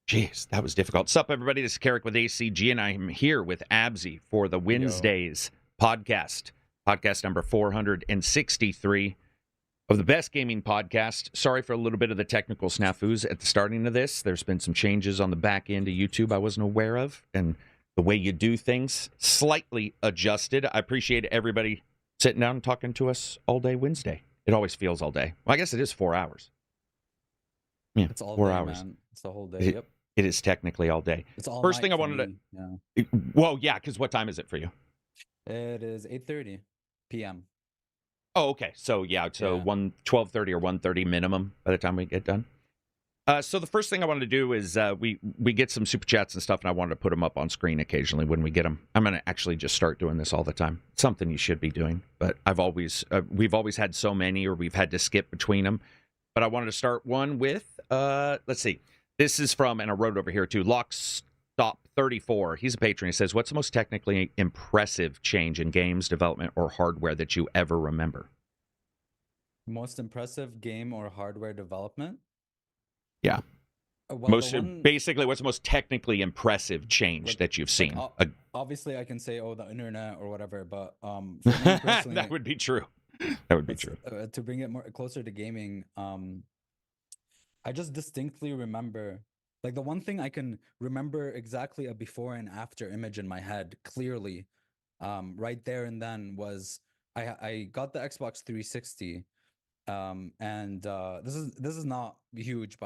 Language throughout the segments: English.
Jeez, that was difficult. Sup, everybody? This is Karak with ACG, and I'm here with Absy for the Wednesdays podcast. Podcast number 463 of the best gaming podcast. Sorry for a little bit of the technical snafus at the starting of this. There's been some changes on the back end of YouTube I wasn't aware of, and the way you do things slightly adjusted. I appreciate everybody sitting down and talking to us all day Wednesday. It always feels all day. Well, I guess it is 4 hours. Yeah, it's all 4 day, hours. Man. It's the whole day. Yep. It is technically all day. It's all First thing I wanted to. Yeah. Well, yeah, because what time is it for you? It is 8:30 p.m. Oh, okay. So yeah, so 12:30 or 1:30 minimum by the time we get done. So the first thing I wanted to do is we get some super chats and stuff, and I wanted to put them up on screen occasionally when we get them. I'm going to actually just start doing this all the time. It's something you should be doing, but we've always had so many, or we've had to skip between them. But I wanted to start one with let's see. This is from, and I wrote it over here too, Lockstop34. He's a patron. He says, what's the most technically impressive change in games development or hardware that you ever remember? Most impressive game or hardware development? Yeah. Well, basically, what's the most technically impressive change that you've seen? Obviously, I can say, the internet or whatever, but for me personally, that would be true. That would be true. To bring it more closer to gaming, I just distinctly remember, like, the one thing I can remember exactly a before and after image in my head clearly, right there and then was I got the Xbox 360, and this is not huge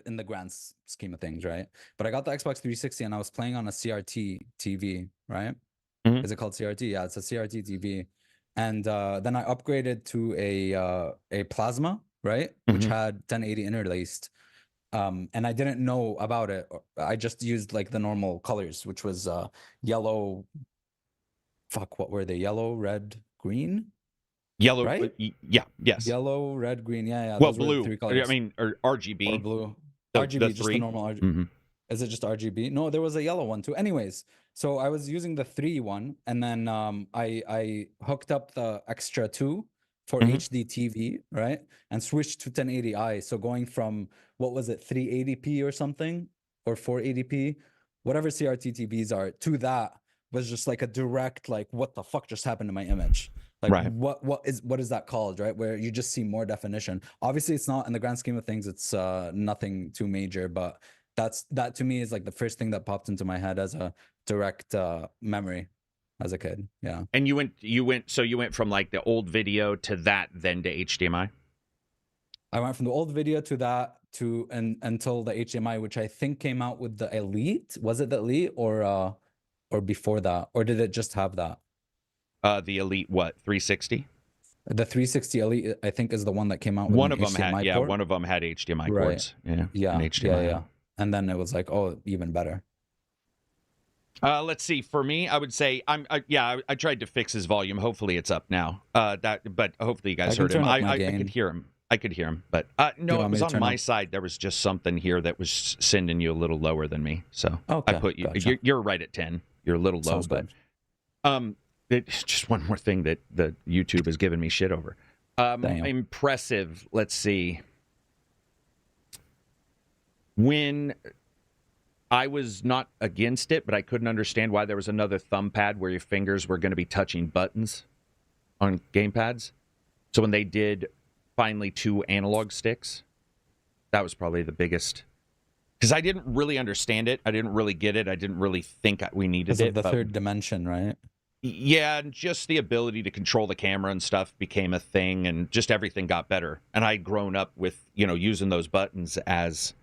in the grand scheme of things, right? But I got the Xbox 360 and I was playing on a CRT TV, right? Mm-hmm. Is it called CRT? Yeah, it's a CRT TV, and then I upgraded to a plasma, right, which had 1080 interlaced, and I didn't know about it. I just used like the normal colors, which was yellow. Fuck, what were they? Yellow, red, green. Yellow, right? Yeah, yes. Yellow, red, green. Yeah. Well, blue. 3 colors. I mean, or RGB. Or blue. RGB, just the normal RGB. Is it just RGB? No, there was a yellow one too. Anyways, so I was using the 3 one, and then I hooked up the extra 2 for HD TV, right? And switched to 1080i. So going from, what was it, 380p or something? Or 480p? Whatever CRT TVs are, to that was just like a direct, like, what the fuck just happened to my image? Like, right. What is that called, right? Where you just see more definition. Obviously, it's not, in the grand scheme of things, it's nothing too major, but that to me is like the first thing that popped into my head as a direct memory as a kid. Yeah. And you went from like the old video to that, then to HDMI? I went from the old video to that until the HDMI, which I think came out with the Elite. Was it the Elite or before that? Or did it just have that? The Elite, what, 360? The 360 Elite, I think, is the one that came out with one of them HDMI had, port. one of them had HDMI ports. Yeah. Yeah. And then it was like, oh, even better. Let's see. For me, I would say I tried to fix his volume. Hopefully, it's up now. But hopefully, you guys heard him. I could hear him. But no, it was on my side. There was just something here that was sending you a little lower than me. So I put you. Gotcha. You're right at 10. You're a little low, but it's just one more thing that the YouTube has given me shit over. Impressive. Let's see. When I was not against it, but I couldn't understand why there was another thumb pad where your fingers were going to be touching buttons on gamepads. So when they did finally 2 analog sticks, that was probably the biggest. Because I didn't really understand it. I didn't really get it. I didn't really think we needed it. The third dimension, right? Yeah, and just the ability to control the camera and stuff became a thing, and just everything got better. And I'd grown up with, using those buttons as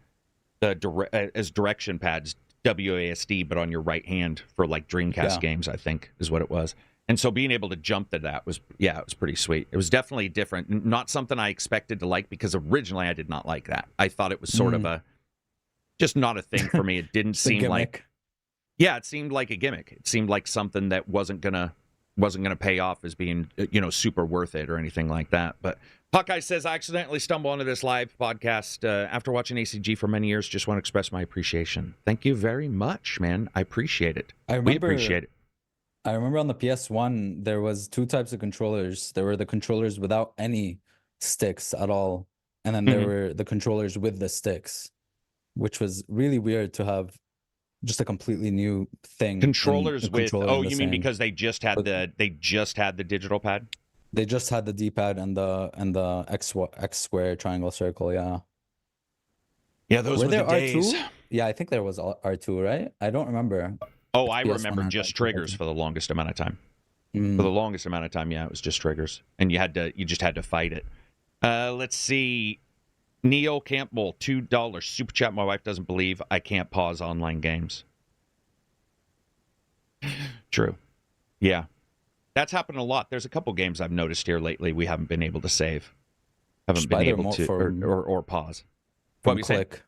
as direction pads, WASD, but on your right hand for like Dreamcast games, I think is what it was. And so being able to jump to that was, it was pretty sweet. It was definitely different. Not something I expected to like, because originally I did not like that. I thought it was sort of just not a thing for me. It didn't seem like, it seemed like a gimmick. It seemed like something that wasn't gonna pay off as being, super worth it or anything like that. But Hawkeye says, I accidentally stumbled onto this live podcast after watching ACG for many years. Just want to express my appreciation. Thank you very much, man. I appreciate it. We appreciate it. I remember on the PS1, there was 2 types of controllers. There were the controllers without any sticks at all. And then there were the controllers with the sticks. which was really weird to have just a completely new thing. Controllers with controller you mean because they just had the digital pad? They just had the D-pad and the X square triangle circle, yeah. Yeah, those were the days. R2? Yeah, I think there was R2, right? I don't remember. Oh, I remember just triggers for the longest amount of time. For the longest amount of time, yeah, it was just triggers, and you just had to fight it. Let's see. Neil Campbell, $2 super chat. My wife doesn't believe I can't pause online games. True. Yeah. That's happened a lot. There's a couple games I've noticed here lately we haven't been able to save. Haven't been able to or pause. From Click.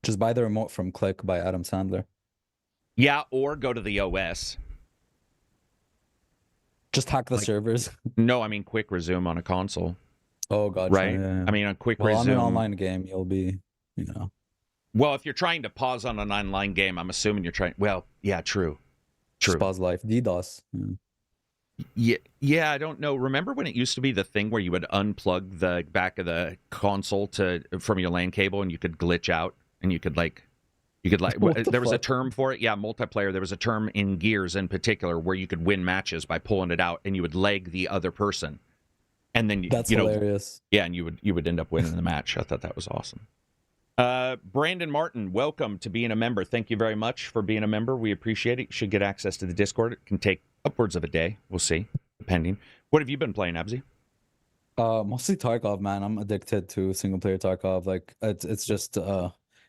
Just buy the remote from Click by Adam Sandler. Yeah, or go to the OS. Just hack the servers. No, I mean quick resume on a console. Oh, gotcha. Right? Yeah. I mean, on quick resume. On an online game, you'll be, Well, if you're trying to pause on an online game, I'm assuming you're trying. Well, yeah, true. Just pause life. DDoS. Yeah, I don't know. Remember when it used to be the thing where you would unplug the back of the console from your LAN cable and you could glitch out and you could there was a term for it. Yeah, multiplayer. There was a term in Gears in particular where you could win matches by pulling it out and you would leg the other person. And then that's hilarious. Yeah, and you would end up winning the match. I thought that was awesome. Brandon Martin, welcome to being a member. Thank you very much for being a member. We appreciate it. You should get access to the Discord. It can take upwards of a day. We'll see, depending. What have you been playing, Abzi? Mostly Tarkov, man. I'm addicted to single player Tarkov. Like it's just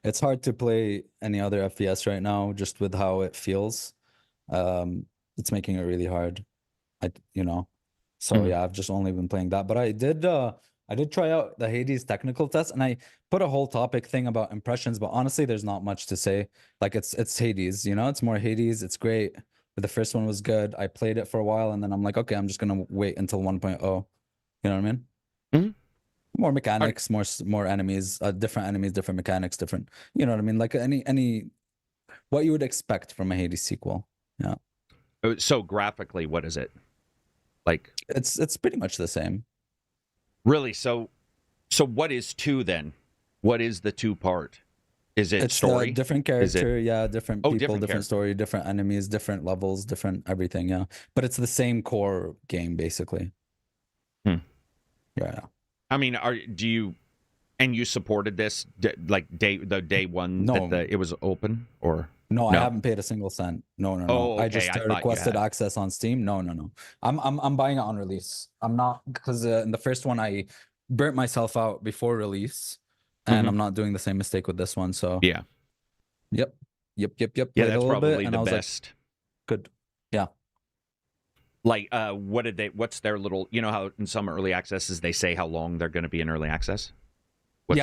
it's hard to play any other FPS right now, just with how it feels. It's making it really hard. So yeah, I've just only been playing that. But I did try out the Hades technical test, and I put a whole topic thing about impressions. But honestly, there's not much to say. Like it's Hades, it's more Hades. It's great. But the first one was good. I played it for a while, and then I'm like, okay, I'm just gonna wait until 1.0. You know what I mean? Mm-hmm. More mechanics, more enemies, different enemies, different mechanics, different. You know what I mean? Like any what you would expect from a Hades sequel. Yeah. So graphically, what is it? Like it's pretty much the same. Really? So what is 2 then? What is the 2 part? Is it story? Different character, different people, different story, different enemies, different levels, different everything, yeah. But it's the same core game basically. Yeah. I mean, you supported this day one that it was open, or no? I haven't paid a single cent. No. Oh, okay. I just requested access on Steam. No. I'm buying it on release. I'm not, because in the first one I burnt myself out before release, and I'm not doing the same mistake with this one. So yeah. Yep. Yeah, that's probably the best. Good. Yeah. Like, what's their little, how in some early accesses they say how long they're going to be in early access?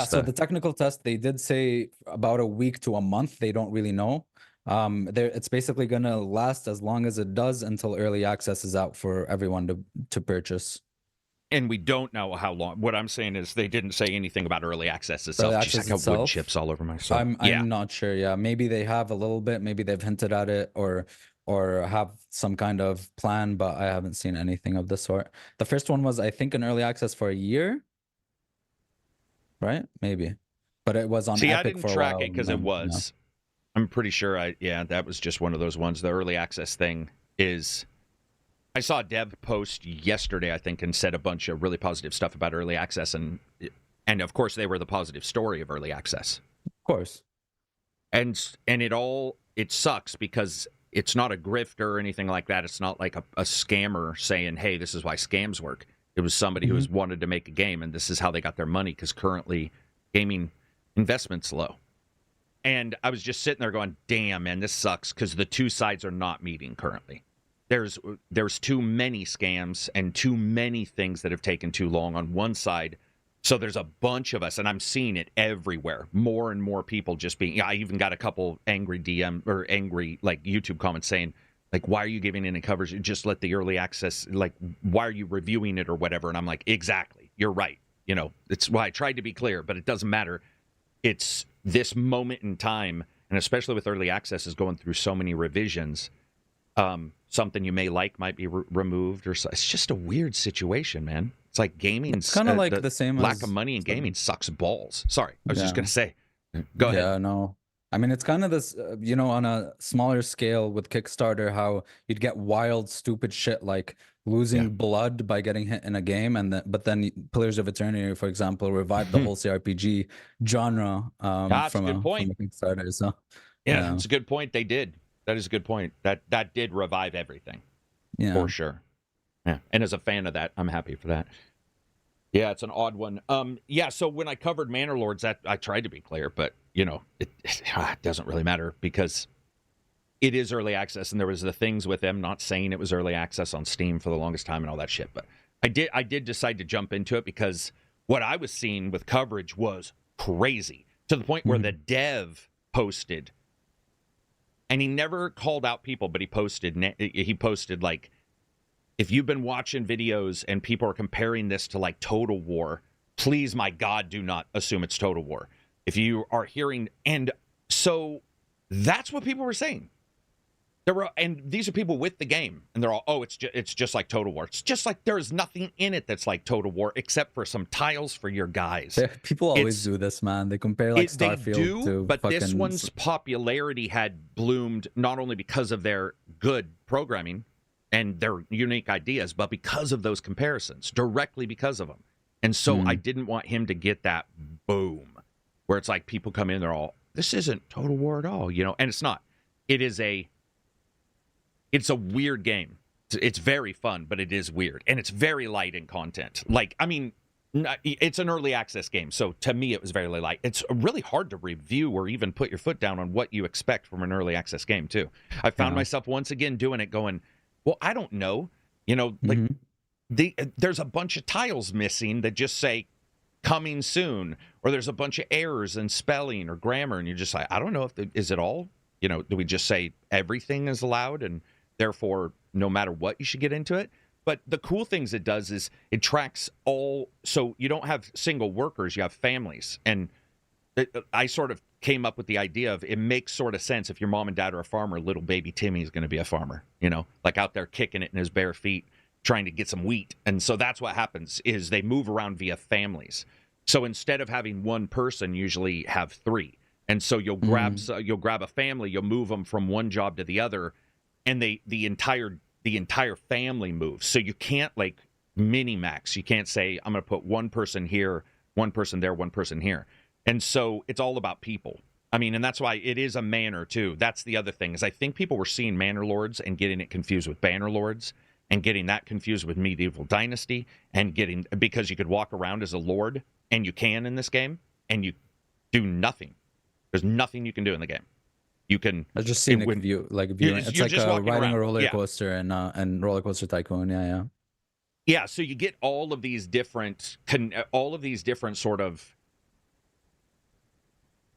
So the technical test, they did say about a week to a month. They don't really know. It's basically going to last as long as it does until early access is out for everyone to purchase. And we don't know how long. What I'm saying is they didn't say anything about early access itself. I got wood chips all over myself. I'm not sure. Yeah, maybe they have a little bit. Maybe they've hinted at it or have some kind of plan, but I haven't seen anything of the sort. The first one was, I think, in early access for a year, right? Maybe, but it was on Epic I didn't for a track while, it because it was. I'm pretty sure that was just one of those ones. The early access thing is. I saw a dev post yesterday, I think, and said a bunch of really positive stuff about early access, and of course they were the positive story of early access. Of course. And it sucks because it's not a grifter or anything like that. It's not like a scammer saying, hey, this is why scams work. It was somebody who has wanted to make a game, and this is how they got their money, because currently gaming investment's low. And I was just sitting there going, damn, man, this sucks, because the two sides are not meeting currently. There's too many scams and too many things that have taken too long on one side. So there's a bunch of us, and I'm seeing it everywhere. More and more people just being. I even got a couple angry DM or angry YouTube comments saying, why are you giving any coverage? Just let the early access. Why are you reviewing it or whatever? And I'm like, exactly, you're right. It's why I tried to be clear, but it doesn't matter. It's this moment in time, and especially with early access, is going through so many revisions. Something you may might be removed, or so. It's just a weird situation, man. It's like gaming's kind of the same lack of money in gaming sucks balls. Sorry, I was just gonna say. Go ahead. Yeah, no. I mean, it's kind of this, on a smaller scale with Kickstarter, how you'd get wild, stupid shit like losing blood by getting hit in a game, but then Pillars of Eternity, for example, revived the whole CRPG genre That's a from good point. a Kickstarter. So yeah, it's a good point. They did. That is a good point. That did revive everything. Yeah, for sure. Yeah, and as a fan of that, I'm happy for that. Yeah, it's an odd one. Yeah, so when I covered Manor Lords, that I tried to be clear, but it doesn't really matter because it is early access, and there was the things with them not saying it was early access on Steam for the longest time and all that shit. But I did decide to jump into it because what I was seeing with coverage was crazy to the point where the dev posted, and he never called out people, but he posted like, if you've been watching videos and people are comparing this to like Total War, please, my God, do not assume it's Total War. If you are hearing, and so that's what people were saying. And these are people with the game, and they're all, oh, it's just like Total War. It's just like there's nothing in it that's like Total War except for some tiles for your guys. People always do this, man. They compare like Starfield to but this one's popularity had bloomed not only because of their good programming and their unique ideas, but because of those comparisons, directly because of them. And so I didn't want him to get that boom, where it's like people come in, they're all, this isn't Total War at all, and it's not. It's a weird game. It's very fun, but it is weird, and it's very light in content. Like, I mean, it's an early access game, so to me, it was very light. It's really hard to review or even put your foot down on what you expect from an early access game, too. I found myself once again doing it going, well, I don't know. Like there's a bunch of tiles missing that just say coming soon, or there's a bunch of errors in spelling or grammar, and you're just like, I don't know is it all, do we just say everything is allowed and therefore no matter what you should get into it? But the cool things it does is it tracks all, so you don't have single workers, you have families. And I sort of came up with the idea of, it makes sort of sense if your mom and dad are a farmer, little baby Timmy is going to be a farmer, like out there kicking it in his bare feet, trying to get some wheat. And so that's what happens is they move around via families. So instead of having one person, usually have three. And so you'll grab a family, you'll move them from one job to the other, and the entire family moves. So you can't like mini-max. You can't say, I'm going to put one person here, one person there, one person here. And so it's all about people. I mean, and that's why it is a manor, too. That's the other thing, is I think people were seeing Manor Lords and getting it confused with Banner Lords and getting that confused with Medieval Dynasty and because you could walk around as a lord, and you can in this game, and you do nothing. There's nothing you can do in the game. You can... I've just seen it viewing. It's like riding a roller coaster and Roller Coaster Tycoon. Yeah. Yeah, so you get all of these different sort of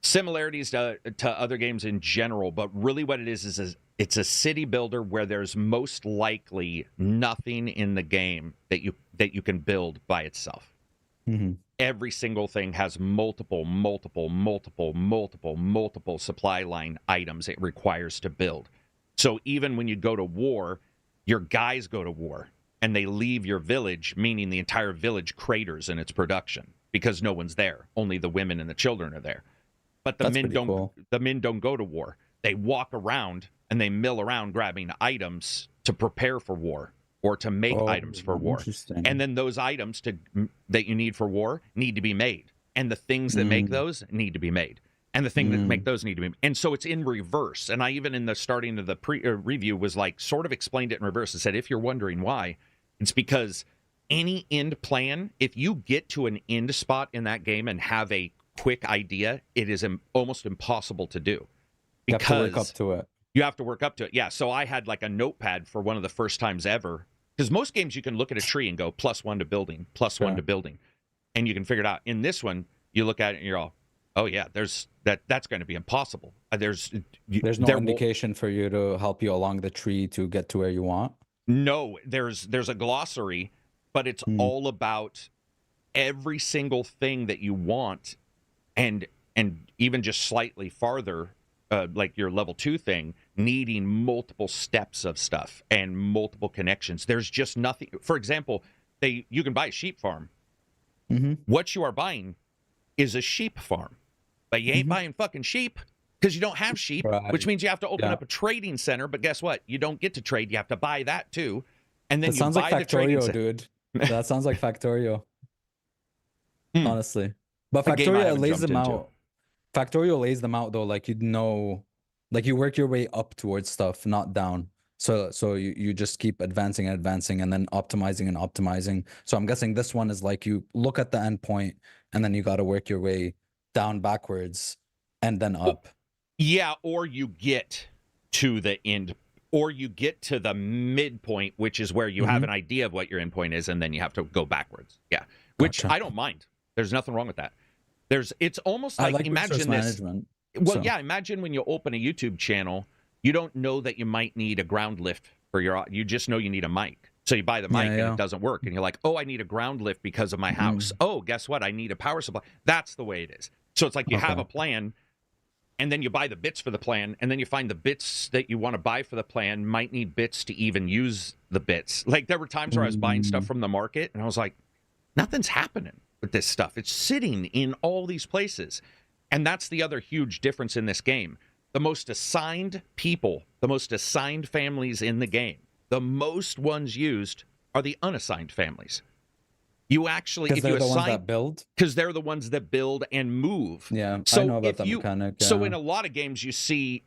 similarities to other games in general, but really what it is it's a city builder where there's most likely nothing in the game that you can build by itself. Every single thing has multiple supply line items it requires to build. So even when you go to war, your guys go to war and they leave your village, meaning the entire village craters in its production because no one's there. Only the women and the children are there. But the men don't go to war. They walk around and they mill around grabbing items to prepare for war or to make items for war. And then those items that you need for war need to be made. And the things that make those need to be made. And the thing that make those need to be made. And so it's in reverse. And I even in the starting of the review was like sort of explained it in reverse and said, if you're wondering why, it's because any end plan, if you get to an end spot in that game and have a quick idea, it is almost impossible to do. Because you have to work up to it. You have to work up to it. Yeah. So I had like a notepad for one of the first times ever. Because most games you can look at a tree and go +1 to building, +1 to building. And you can figure it out. In this one, you look at it and you're all, oh yeah, that's going to be impossible. There's no indication for you to help you along the tree to get to where you want. No, there's a glossary, but it's all about every single thing that you want, and even just slightly farther, like your level 2 thing, needing multiple steps of stuff and multiple connections. There's just nothing. For example, you can buy a sheep farm. What you are buying is a sheep farm, but you ain't buying fucking sheep. because you don't have sheep, which Right. means you have to open Yeah. up a trading center. But guess what? You don't get to trade. You have to buy that too. And then That you sounds like buy the trading Factorio, center. dude. That sounds like Factorio, honestly. But A game I Factorio haven't lays them jumped into. out. Factorio lays them out though, like like you work your way up towards stuff, not down. So you just keep advancing and advancing and then optimizing and optimizing. So I'm guessing this one is like you look at the end point and then you got to work your way down backwards and then up. Yeah, or you get to the end, or you get to the midpoint, which is where you have an idea of what your endpoint is, and then you have to go backwards. Yeah, which Gotcha. I don't mind. There's nothing wrong with that. It's almost I like like imagine resource this. management. Well, so. yeah, imagine when you open a YouTube channel, you don't know that you might need a ground lift for you just know you need a mic. So you buy the mic and it doesn't work. And you're like, oh, I need a ground lift because of my house. Oh, guess what? I need a power supply. That's the way it is. So it's like you have a plan and then you buy the bits for the plan. And then you find the bits that you want to buy for the plan might need bits to even use the bits. Like there were times where I was buying stuff from the market and I was like, nothing's happening with this stuff. It's sitting in all these places. And that's the other huge difference in this game. The most assigned people, the most assigned families in the game, the most ones used are the unassigned families. You actually, if you Ones assign, that build, because they're the ones that build and move. yeah, So I know about if that you, mechanic. so in a lot of games, you see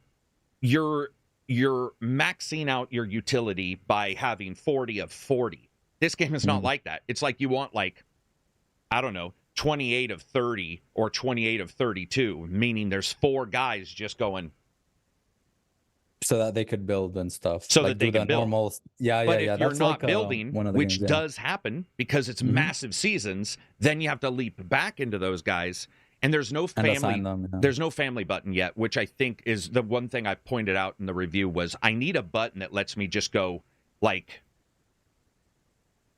you're maxing out your utility by having 40 of 40. This game is not like that. It's like you want like, I don't know, 28 of 30 or 28 of 32, meaning there's 4 guys just going so that they could build and stuff. so like that they can build. Normal, yeah. But if you're That's not like, building, one of the which games, does happen because it's massive seasons, then you have to leap back into those guys. And there's no family. There's no family button yet, which I think is the one thing I pointed out in the review was I need a button that lets me just go like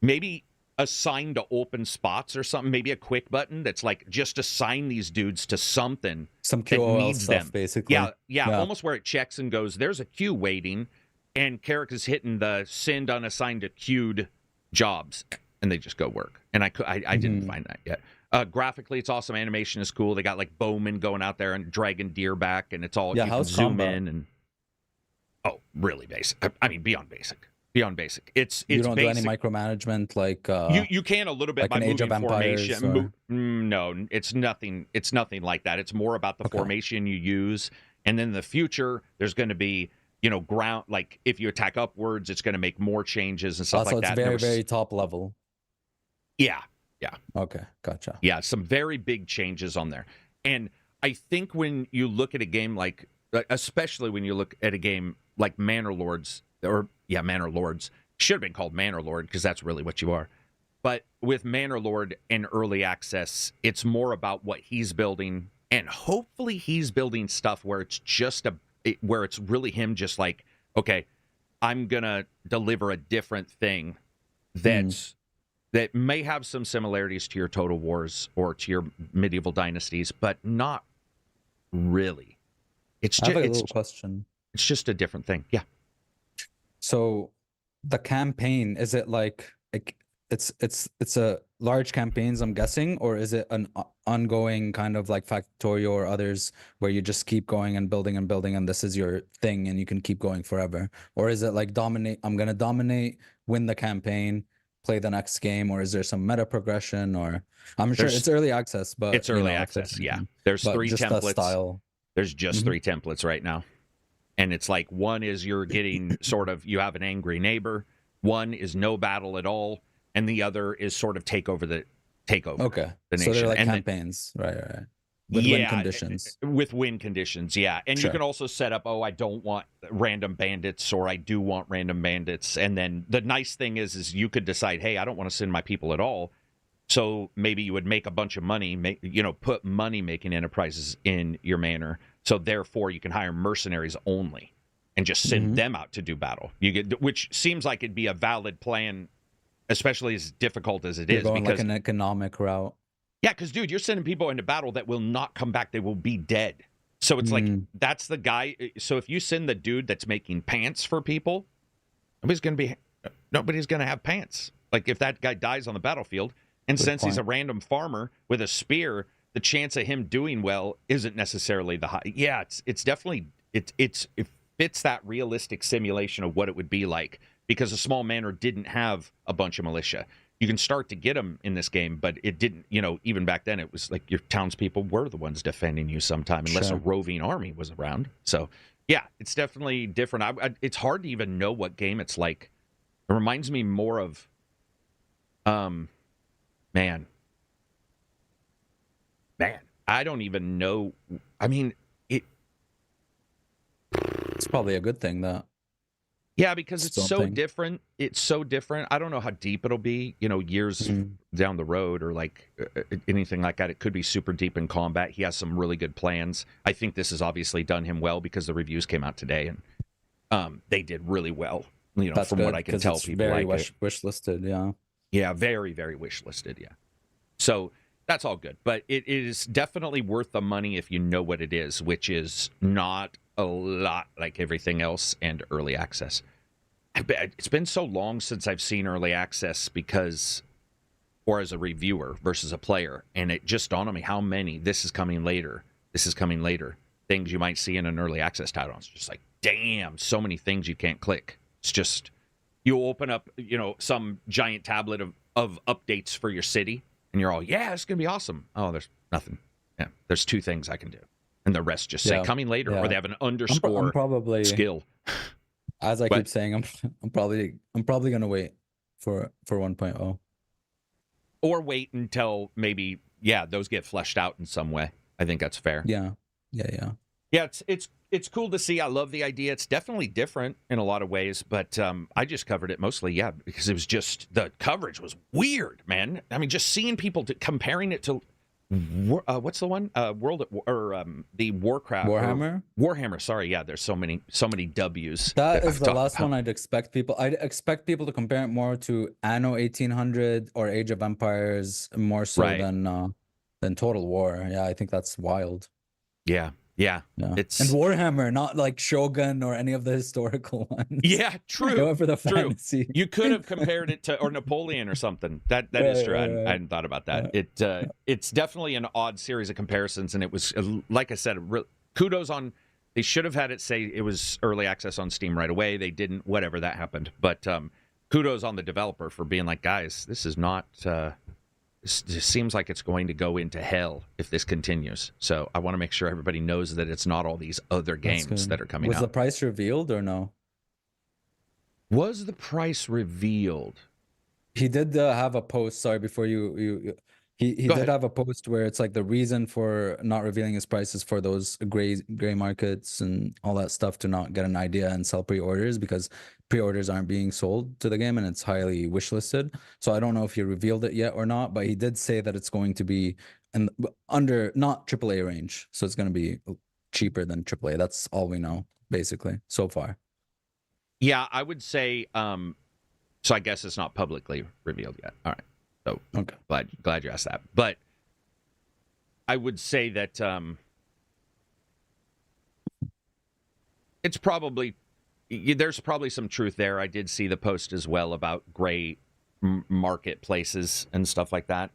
maybe assign to open spots or something, maybe a quick button that's like just assign these dudes to something some that QOL needs stuff, them. basically. Yeah, almost where it checks and goes, there's a queue waiting, and Karak is hitting the send unassigned to queued jobs, and they just go work. And I didn't find that yet. Graphically, it's awesome. Animation is cool. They got like bowmen going out there and dragging deer back, and it's all you can zoom in and really basic. I mean, beyond basic. Beyond basic. It's you don't basic. do any micromanagement like you can a little bit like by an Age moving of Empires, formation. No, it's nothing. It's nothing like that. It's more about the formation you use, and then in the future there's going to be ground, like if you attack upwards, it's going to make more changes and stuff like that. So it's very top level. Yeah. Okay, gotcha. Yeah, some very big changes on there, and I think when you look at a game like, especially when you look at a game like Manor Lords. Manor Lords. Should have been called Manor Lord because that's really what you are. But with Manor Lord and early access, it's more about what he's building, and hopefully he's building stuff where it's just where it's really him just like, okay, I'm gonna deliver a different thing that may have some similarities to your Total Wars or to your medieval dynasties, but not really. It's just I have a little question. It's just a different thing. Yeah. So the campaign, is it like it's a large campaigns, I'm guessing, or is it an ongoing kind of like Factorio or others where you just keep going and building and this is your thing and you can keep going forever? Or is it like I'm gonna dominate, win the campaign, play the next game, or is there some meta progression? Or I'm sure it's early access, but it's early access. Yeah, there's 3 templates. There's just 3 templates right now. And it's like one is you're getting sort of, you have an angry neighbor. One is no battle at all. And the other is sort of take over the nation. So they're like campaigns, right. With win conditions. With win conditions, yeah. And you can also set up, I don't want random bandits, or I do want random bandits. And then the nice thing is you could decide, hey, I don't want to send my people at all. So maybe you would make a bunch of money, put money-making enterprises in your manor. So therefore, you can hire mercenaries only and just send them out to do battle. Which seems like it'd be a valid plan, especially as difficult as it is. Going because like an economic route. Yeah, because, dude, you're sending people into battle that will not come back. They will be dead. So it's like, that's the guy. So if you send the dude that's making pants for people, nobody's going to have pants. Like if that guy dies on the battlefield, and since he's a random farmer with a spear the chance of him doing well isn't necessarily the high. Yeah, it's definitely it fits that realistic simulation of what it would be like, because a small manor didn't have a bunch of militia. You can start to get them in this game, but it didn't, even back then it was like your townspeople were the ones defending you sometime, unless a roving army was around. So yeah, it's definitely different. It's hard to even know what game it's like. It reminds me more of, man, I don't even know. I mean, it's probably a good thing that. Yeah, because it's so different. It's so different. I don't know how deep it'll be, years down the road, or like anything like that. It could be super deep in combat. He has some really good plans. I think this has obviously done him well, because the reviews came out today, and they did really well. That's from good, what I can tell, it's people very like wish listed. Yeah. Yeah, very, very wish listed. Yeah. So that's all good, but it is definitely worth the money if you know what it is, which is not a lot like everything else and early access. It's been so long since I've seen early access, or as a reviewer versus a player, and it just dawned on me how many this is coming later things you might see in an early access title. It's just like, damn, so many things you can't click. It's just, you open up, some giant tablet of updates for your city, and you're all, yeah, it's gonna be awesome. Oh, there's nothing. Yeah, there's 2 things I can do, and the rest just say coming later, or they have an underscore I'm probably skill. As I keep saying, I'm probably gonna wait for 1.0, or wait until maybe those get fleshed out in some way. I think that's fair. Yeah. It's cool to see. I love the idea. It's definitely different in a lot of ways, but I just covered it mostly because it was just, the coverage was weird, man. I mean, just seeing people comparing it to what's the one? The Warcraft. Warhammer. Sorry, yeah. There's so many W's. That is the last one I'd expect people. I'd expect people to compare it more to Anno 1800 or Age of Empires, more so than Total War. Yeah, I think that's wild. Yeah. It's and Warhammer, not like Shogun or any of the historical ones. Yeah, true. Go for the fantasy. You could have compared it to Napoleon or something. That is true. I hadn't thought about that. It's definitely an odd series of comparisons, and it was, like I said, kudos on. They should have had it say it was early access on Steam right away. They didn't. Whatever, that happened. But kudos on the developer for being like, guys, this is not. It seems like it's going to go into hell if this continues. So I want to make sure everybody knows that it's not all these other games that are coming out. Was the price revealed or no? Was the price revealed? He did have a post. Sorry, before he did have a post where it's like the reason for not revealing his prices for those gray markets and all that stuff, to not get an idea and sell pre-orders, because pre-orders aren't being sold to the game and it's highly wishlisted. So I don't know if he revealed it yet or not, but he did say that it's going to be under not AAA range. So it's going to be cheaper than AAA. That's all we know, basically, so far. Yeah, I would say, so I guess it's not publicly revealed yet. All right. So okay. Glad you asked that. But I would say that it's probably, there's probably some truth there. I did see the post as well about gray marketplaces and stuff like that.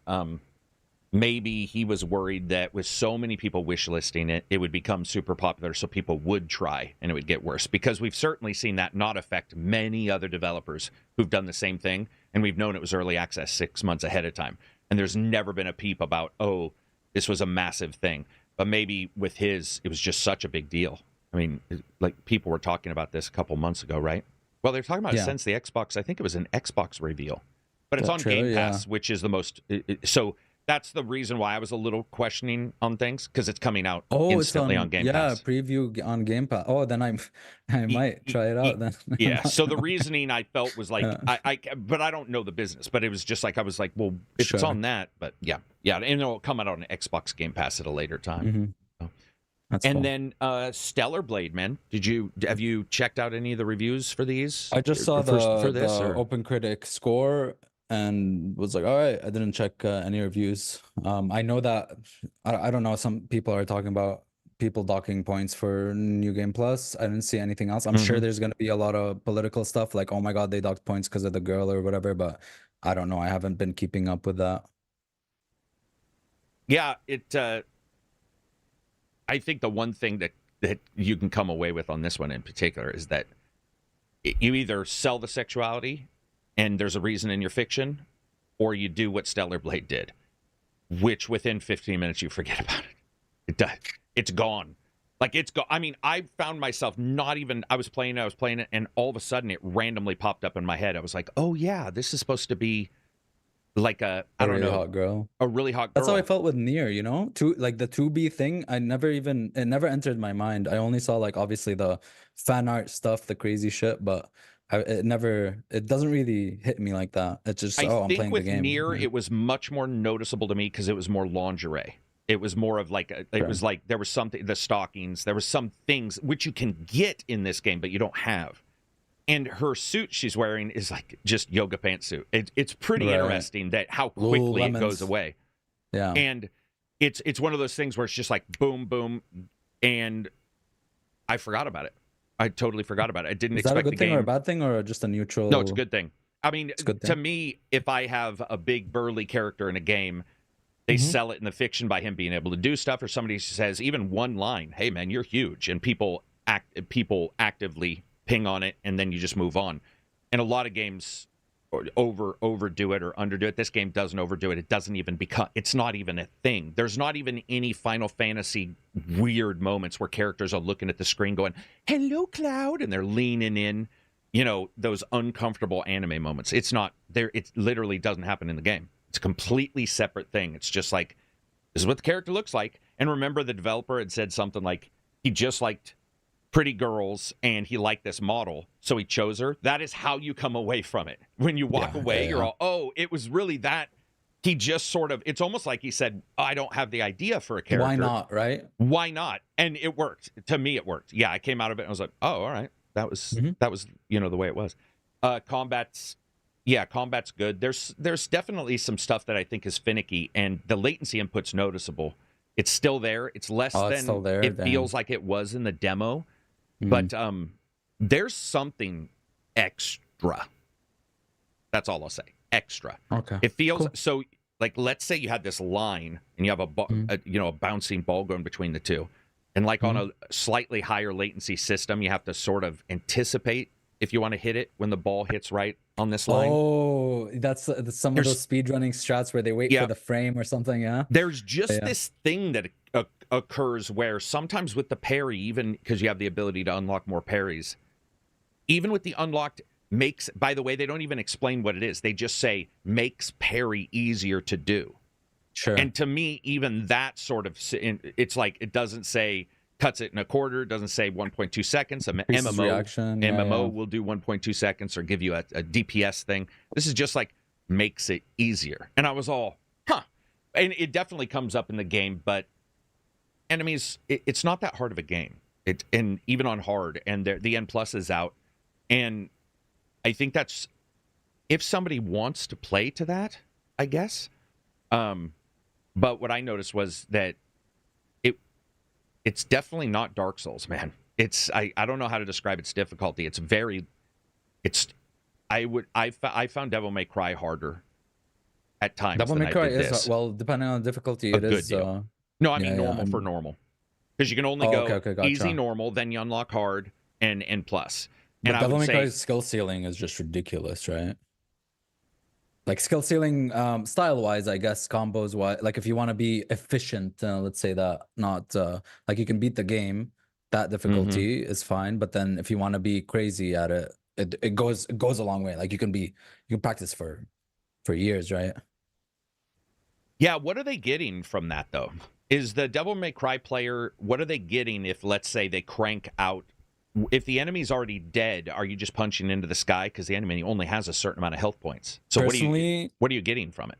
Maybe he was worried that with so many people wishlisting it, it would become super popular, so people would try and it would get worse. Because we've certainly seen that not affect many other developers who've done the same thing, and we've known it was early access 6 months ahead of time. And there's never been a peep about, oh, this was a massive thing. But maybe with his, it was just such a big deal. I mean, like, people were talking about this a couple months ago, right? Well, they're talking about it since the Xbox. I think it was an Xbox reveal. But it's on Game Pass, which is the most... So that's the reason why I was a little questioning on things, because it's coming out instantly on Game Pass. Yeah, preview on Game Pass. Oh, then I might try it out then. Yeah, so the reasoning I felt was like, but I don't know the business, but it was just like, I was like, well, if it's on that, but yeah, and it'll come out on Xbox Game Pass at a later time. Mm-hmm. That's and cool. Then Stellar Blade, man. Have you checked out any of the reviews for these? I just saw the Open Critic score and was like, all right, I didn't check any reviews. I know that, I don't know, some people are talking about people docking points for New Game Plus. I didn't see anything else. I'm sure there's going to be a lot of political stuff like, oh my God, they docked points because of the girl or whatever, but I don't know. I haven't been keeping up with that. Yeah, I think the one thing that you can come away with on this one in particular is that you either sell the sexuality and there's a reason in your fiction, or you do what Stellar Blade did, which within 15 minutes you forget about it. It does. It's gone. Like, it's gone. I mean, I found myself not even, I was playing it, and all of a sudden it randomly popped up in my head. I was like, oh yeah, this is supposed to be like a really hot girl. A really hot girl. That's how I felt with Nier, you know? Like the 2B thing, it never entered my mind. I only saw like obviously the fan art stuff, the crazy shit, but it doesn't really hit me like that. It's just, I'm playing the game. With Nier, it was much more noticeable to me because it was more lingerie. It was more of like, it was like there was something, the stockings, there was some things which you can get in this game, but you don't have. And her suit she's wearing is like just yoga pantsuit. It's pretty interesting that how quickly it goes away. Yeah. And it's one of those things where it's just like boom, boom, and I forgot about it. I totally forgot about it. I didn't expect the game. Is that a good thing or a bad thing or just a neutral? No, it's a good thing. I mean, to me, if I have a big burly character in a game, they sell it in the fiction by him being able to do stuff, or somebody says even one line, "Hey man, you're huge," and people actively ping on it, and then you just move on. And a lot of games overdo it or underdo it. This game doesn't overdo it. It doesn't even become, it's not even a thing. There's not even any Final Fantasy weird moments where characters are looking at the screen going, "Hello, Cloud," and they're leaning in, you know, those uncomfortable anime moments. It's not there. It literally doesn't happen in the game. It's a completely separate thing. It's just like, this is what the character looks like. And remember, the developer had said something like he just liked pretty girls and he liked this model, so he chose her. That is how you come away from it. When you walk away, you're all, oh, it was really that. He just sort of, it's almost like he said, I don't have the idea for a character. Why not, right? Why not? And it worked. To me, it worked. Yeah, I came out of it and I was like, oh, all right. That was, you know, the way it was. Combat's good. There's definitely some stuff that I think is finicky, and the latency input's noticeable. It's still there. It's less than it's still there, it feels like it was in the demo. But there's something extra. That's all I'll say. Extra. Okay. It feels so. Like, let's say you had this line and you have a bouncing ball going between the two, and like on a slightly higher latency system, you have to sort of anticipate if you want to hit it when the ball hits right on this line. Oh, that's some of those speedrunning strats where they wait for the frame or something. Yeah. There's just this thing that occurs where sometimes with the parry, even because you have the ability to unlock more parries, even with the unlocked makes, by the way, they don't even explain what it is. They just say makes parry easier to do. Sure. And to me, even that sort of, it's like, it doesn't say cuts it in a quarter, doesn't say 1.2 seconds. MMO will do 1.2 seconds or give you a DPS thing. This is just like makes it easier. And I was all, and it definitely comes up in the game, but enemies, it's not that hard of a game. And even on hard, and the N Plus is out, and I think that's, if somebody wants to play to that, I guess. But what I noticed was that it's definitely not Dark Souls, man. I don't know how to describe its difficulty. I found Devil May Cry harder at times. Devil May Cry is, well, depending on the difficulty, it is. No, I mean normal for normal. Because you can only go easy, normal, then you unlock hard, and N plus. And Devil May Cry's skill ceiling is just ridiculous, right? Like skill ceiling, style-wise, I guess, combos-wise. Like if you want to be efficient, let's say that, not like you can beat the game, that difficulty is fine. But then if you want to be crazy at it, it goes a long way. Like you can practice for years, right? Yeah, what are they getting from that though? Is the Devil May Cry player, what are they getting if, let's say, they crank out? If the enemy's already dead, are you just punching into the sky? Because the enemy only has a certain amount of health points. So personally, what are you getting from it?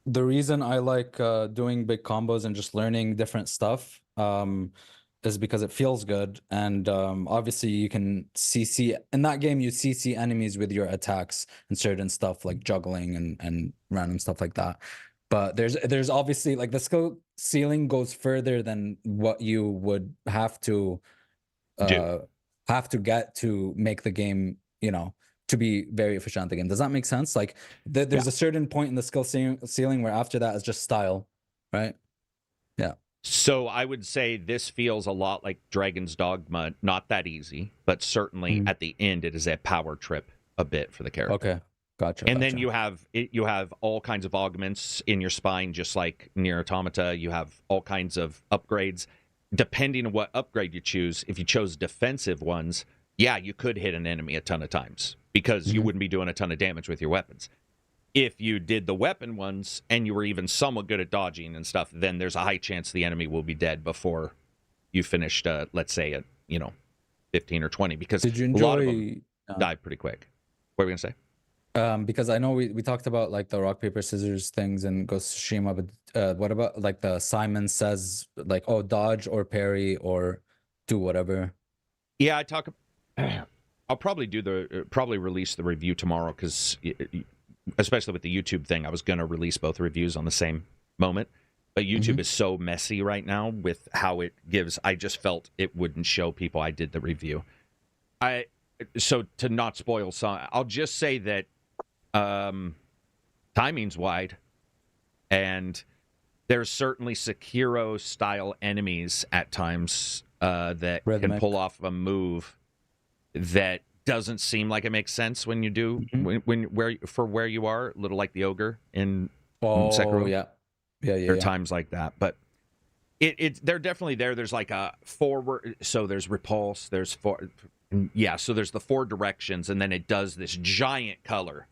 The reason I like doing big combos and just learning different stuff is because it feels good. And obviously you can CC, in that game, you CC enemies with your attacks and certain stuff like juggling and random stuff like that. But there's obviously, like, the skill ceiling goes further than what you would have to get to make the game, to be very efficient at the game. Does that make sense? Like there's a certain point in the skill ceiling where after that is just style, right? Yeah. So I would say this feels a lot like Dragon's Dogma. Not that easy, but certainly at the end it is a power trip a bit for the character. Okay. Gotcha. And then you have all kinds of augments in your spine, just like Nier Automata. You have all kinds of upgrades. Depending on what upgrade you choose, if you chose defensive ones, yeah, you could hit an enemy a ton of times because you wouldn't be doing a ton of damage with your weapons. If you did the weapon ones and you were even somewhat good at dodging and stuff, then there's a high chance the enemy will be dead before you finished, let's say, at 15 or 20, because Did you a lot of enjoy them die pretty quick. What were we going to say? because I know we talked about like the rock paper scissors things in Ghost of Tsushima, but what about like the Simon Says, like, oh, dodge or parry or do whatever? Yeah, I'll probably probably release the review tomorrow, because especially with the YouTube thing, I was going to release both reviews on the same moment, but YouTube is so messy right now with how it gives. I just felt it wouldn't show people I did the review. So to not spoil some, I'll just say that timing's wide, and there's certainly Sekiro style enemies at times that can pull off a move that doesn't seem like it makes sense when you do where you are, a little like the ogre in Sekiro. Yeah. There are times like that, but they're definitely there. There's like a forward, so there's repulse, there's so there's the 4 directions, and then it does this giant color.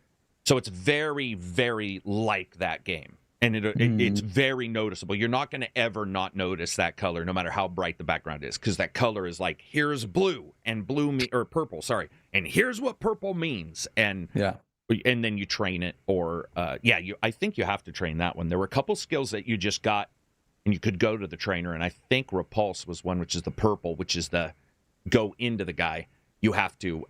So it's very, very like that game. And it's very noticeable. You're not going to ever not notice that color, no matter how bright the background is, because that color is like, here's blue, and or purple, sorry, and here's what purple means. And then you train it, or I think you have to train that one. There were a couple skills that you just got, and you could go to the trainer, and I think repulse was one, which is the purple, which is the go into the guy. You have to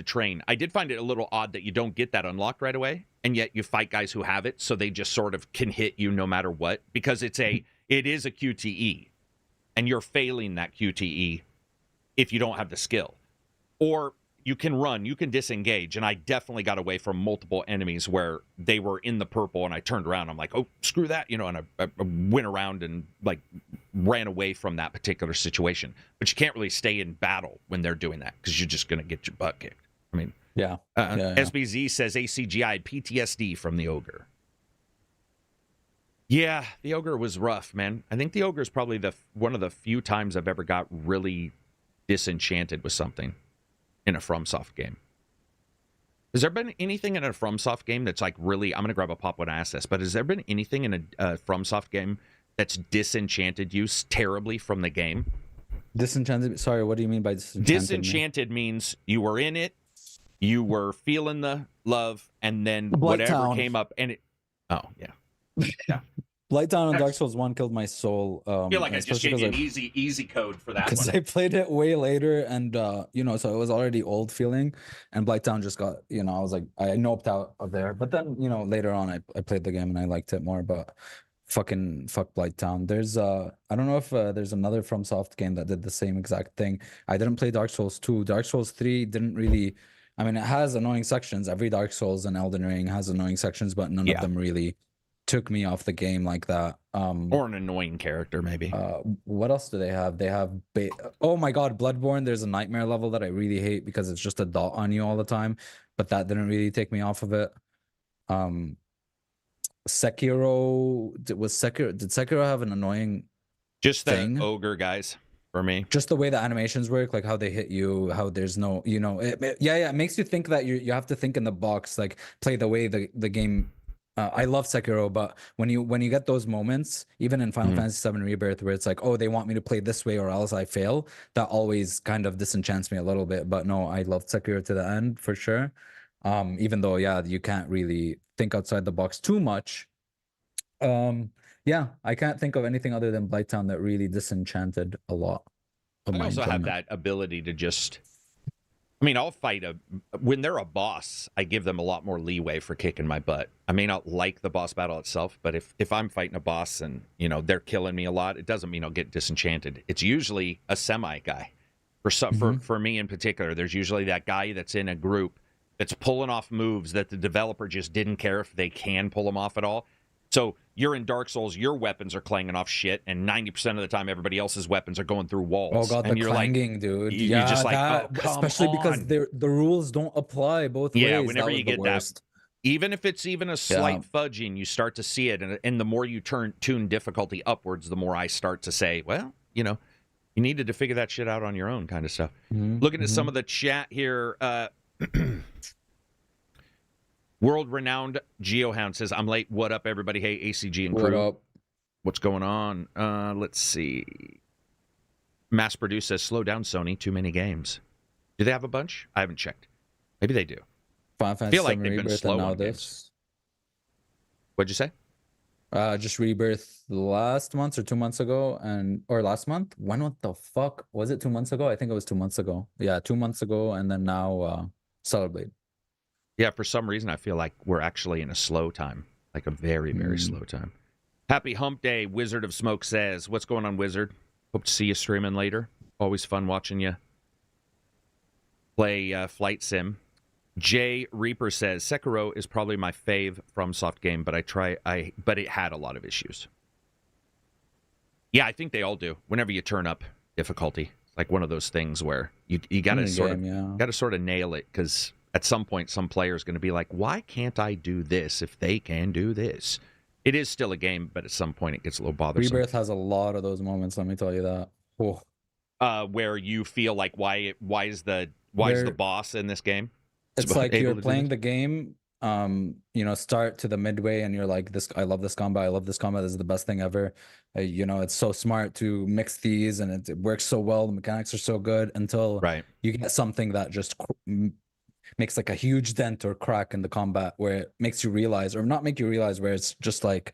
train. I did find it a little odd that you don't get that unlocked right away, and yet you fight guys who have it, so they just sort of can hit you no matter what, because it is a QTE, and you're failing that QTE if you don't have the skill. Or you can run, you can disengage, and I definitely got away from multiple enemies where they were in the purple, and I turned around, I'm like, oh, screw that, and I went around and like ran away from that particular situation. But you can't really stay in battle when they're doing that, because you're just going to get your butt kicked. I mean, SBZ says ACGI PTSD from the ogre. Yeah, the ogre was rough, man. I think the ogre is probably one of the few times I've ever got really disenchanted with something in a FromSoft game. Has there been anything in a FromSoft game that's like really, I'm going to grab a pop one access, but has there been anything in a FromSoft game that's disenchanted you terribly from the game? Disenchanted? Sorry, what do you mean by disenchanted? Disenchanted means you were in it, you were feeling the love, and then whatever came up, and it... Oh, yeah. Yeah. Blighttown on Dark Souls 1 killed my soul. I feel like I just gave you an easy code for that one. Because I played it way later, and so it was already old feeling, and Blighttown just got, I was like, I noped out of there. But then, later on, I played the game and I liked it more, but fuck Blighttown. There's I don't know if there's another FromSoft game that did the same exact thing. I didn't play Dark Souls 2. Dark Souls 3 didn't really, I mean, it has annoying sections. Every Dark Souls and Elden Ring has annoying sections, but none of them really took me off the game like that. Or an annoying character, maybe. What else do they have? They have oh my god, Bloodborne. There's a nightmare level that I really hate because it's just a dot on you all the time, but that didn't really take me off of it. Sekiro, did Sekiro have an annoying just thing? The ogre guys for me? Just the way the animations work, like how they hit you, how there's no, it makes you think that you have to think in the box, like play the way the game. I love Sekiro, but when you get those moments, even in Final Fantasy VII Rebirth, where it's like, oh, they want me to play this way or else I fail, that always kind of disenchants me a little bit. But no, I loved Sekiro to the end for sure. Even though, you can't really think outside the box too much. I can't think of anything other than Blighttown that really disenchanted a lot. I also have that ability to just... I mean, I'll fight when they're a boss, I give them a lot more leeway for kicking my butt. I may not like the boss battle itself, but if I'm fighting a boss and, they're killing me a lot, it doesn't mean I'll get disenchanted. It's usually a semi guy. For me in particular, there's usually that guy that's in a group that's pulling off moves that the developer just didn't care if they can pull them off at all. So you're in Dark Souls, your weapons are clanging off shit, and 90% of the time, everybody else's weapons are going through walls. Oh god, and the you're clanging, like, dude. You're Yeah, just like, that, oh, come especially because on. the rules don't apply both Yeah, ways. whenever That was you the get worst. that, even if it's even a slight fudging, you start to see it, and the more you tune difficulty upwards, the more I start to say, well, you needed to figure that shit out on your own, kind of stuff. Looking at some of the chat here, world-renowned Geohound says, I'm late. What up, everybody? Hey, ACG and crew. What up? What's going on? Let's see. Mass Produce says, slow down, Sony. Too many games. Do they have a bunch? I haven't checked. Maybe they do. Final Fantasy feel like 7 they've been Rebirth slow and now on this. games. What'd you say? Just Rebirth last month or 2 months ago, or last month. When what the fuck was it? 2 months ago? I think it was 2 months ago. Yeah, 2 months ago, and then now Celebrate. Yeah, for some reason I feel like we're actually in a slow time, like a very, very slow time. Happy Hump Day, Wizard of Smoke says. What's going on, Wizard? Hope to see you streaming later. Always fun watching you play Flight Sim. Jay Reaper says, Sekiro is probably my fave FromSoft game, but but it had a lot of issues. Yeah, I think they all do. Whenever you turn up difficulty, it's like one of those things where you gotta sort of nail it, because at some point some player is going to be like, why can't I do this if they can do this? It is still a game, but at some point it gets a little bothersome. Rebirth has a lot of those moments, let me tell you that. Oh. Where you feel like, why is the boss in this game? It's like you're playing the game, start to the midway, and you're like, I love this combat. I love this combat. This is the best thing ever. It's so smart to mix these, and it works so well. The mechanics are so good until you get something that just makes like a huge dent or crack in the combat, where it makes you realize, or not make you realize, where it's just like,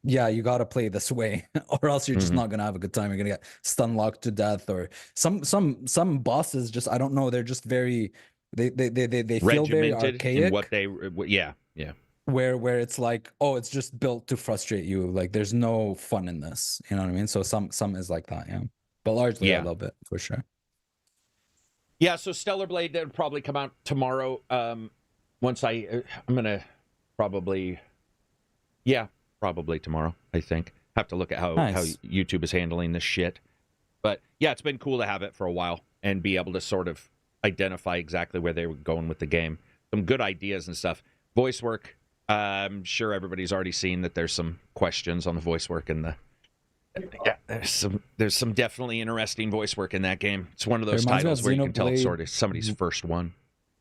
yeah, you got to play this way, or else you're just not gonna have a good time. You're gonna get stun locked to death, or some bosses just, I don't know, they're just very. They feel very archaic in what they where it's like, oh, it's just built to frustrate you, like there's no fun in this, you know what I mean? So some is like that, but largely I love it for sure. So Stellar Blade, that'll probably come out tomorrow. Once I'm gonna probably tomorrow, I think. Have to look at how YouTube is handling this shit, but yeah, it's been cool to have it for a while and be able to sort of identify exactly where they were going with the game. Some good ideas and stuff. Voice work. I'm sure everybody's already seen that there's some questions on the voice work in there's some definitely interesting voice work in that game. It's one of those titles where you can tell it's sort of somebody's first one.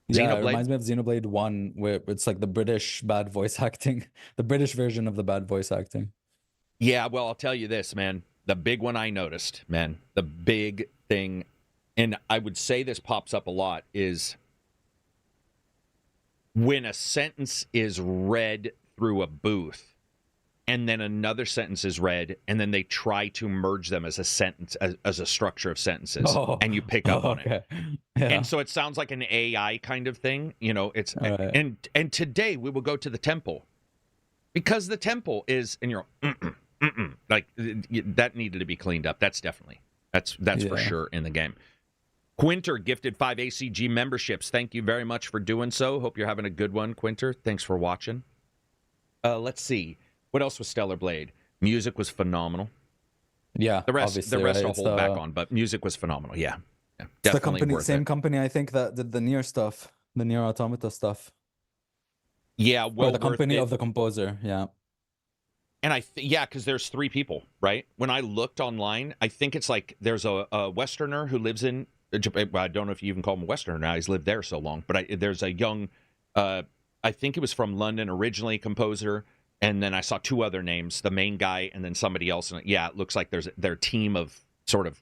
Yeah, it reminds me of Xenoblade 1, where it's like the British bad voice acting, the British version of the bad voice acting. Yeah, well, I'll tell you this, man. The big one I noticed, man, the big thing, and I would say this pops up a lot, is when a sentence is read through a booth and then another sentence is read and then they try to merge them as a sentence, as a structure of sentences, and you pick up on it. Yeah. And so it sounds like an AI kind of thing. It's and today we will go to the temple, because the temple is, and you're like, that needed to be cleaned up. That's for sure in the game. Quinter gifted 5 ACG memberships. Thank you very much for doing so. Hope you're having a good one, Quinter. Thanks for watching. Let's see. What else was Stellar Blade? Music was phenomenal. Yeah, the rest I'll hold back on, but music was phenomenal. Yeah, definitely the same company, I think, that did the Nier stuff, the Nier Automata stuff. Yeah, well, the company of the composer. Yeah. And because there's 3 people, right? When I looked online, I think it's like there's a Westerner who lives in Japan. I don't know if you even call him a Westerner now. He's lived there so long. But there's a young, I think he was from London originally, composer. And then I saw 2 other names, the main guy and then somebody else. And it looks like there's their team of sort of,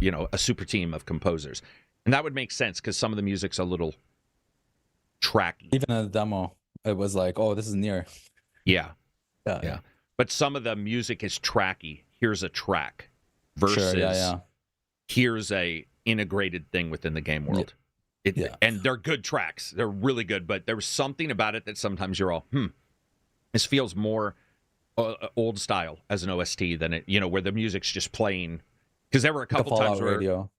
a super team of composers. And that would make sense because some of the music's a little tracky. Even in the demo, it was like, oh, this is Nier. Yeah. But some of the music is tracky. Here's a track versus here's a integrated thing within the game world. And they're good tracks. They're really good, but there was something about it that sometimes you're all, this feels more old style as an OST than it, where the music's just playing. Because there were a couple times where Radio.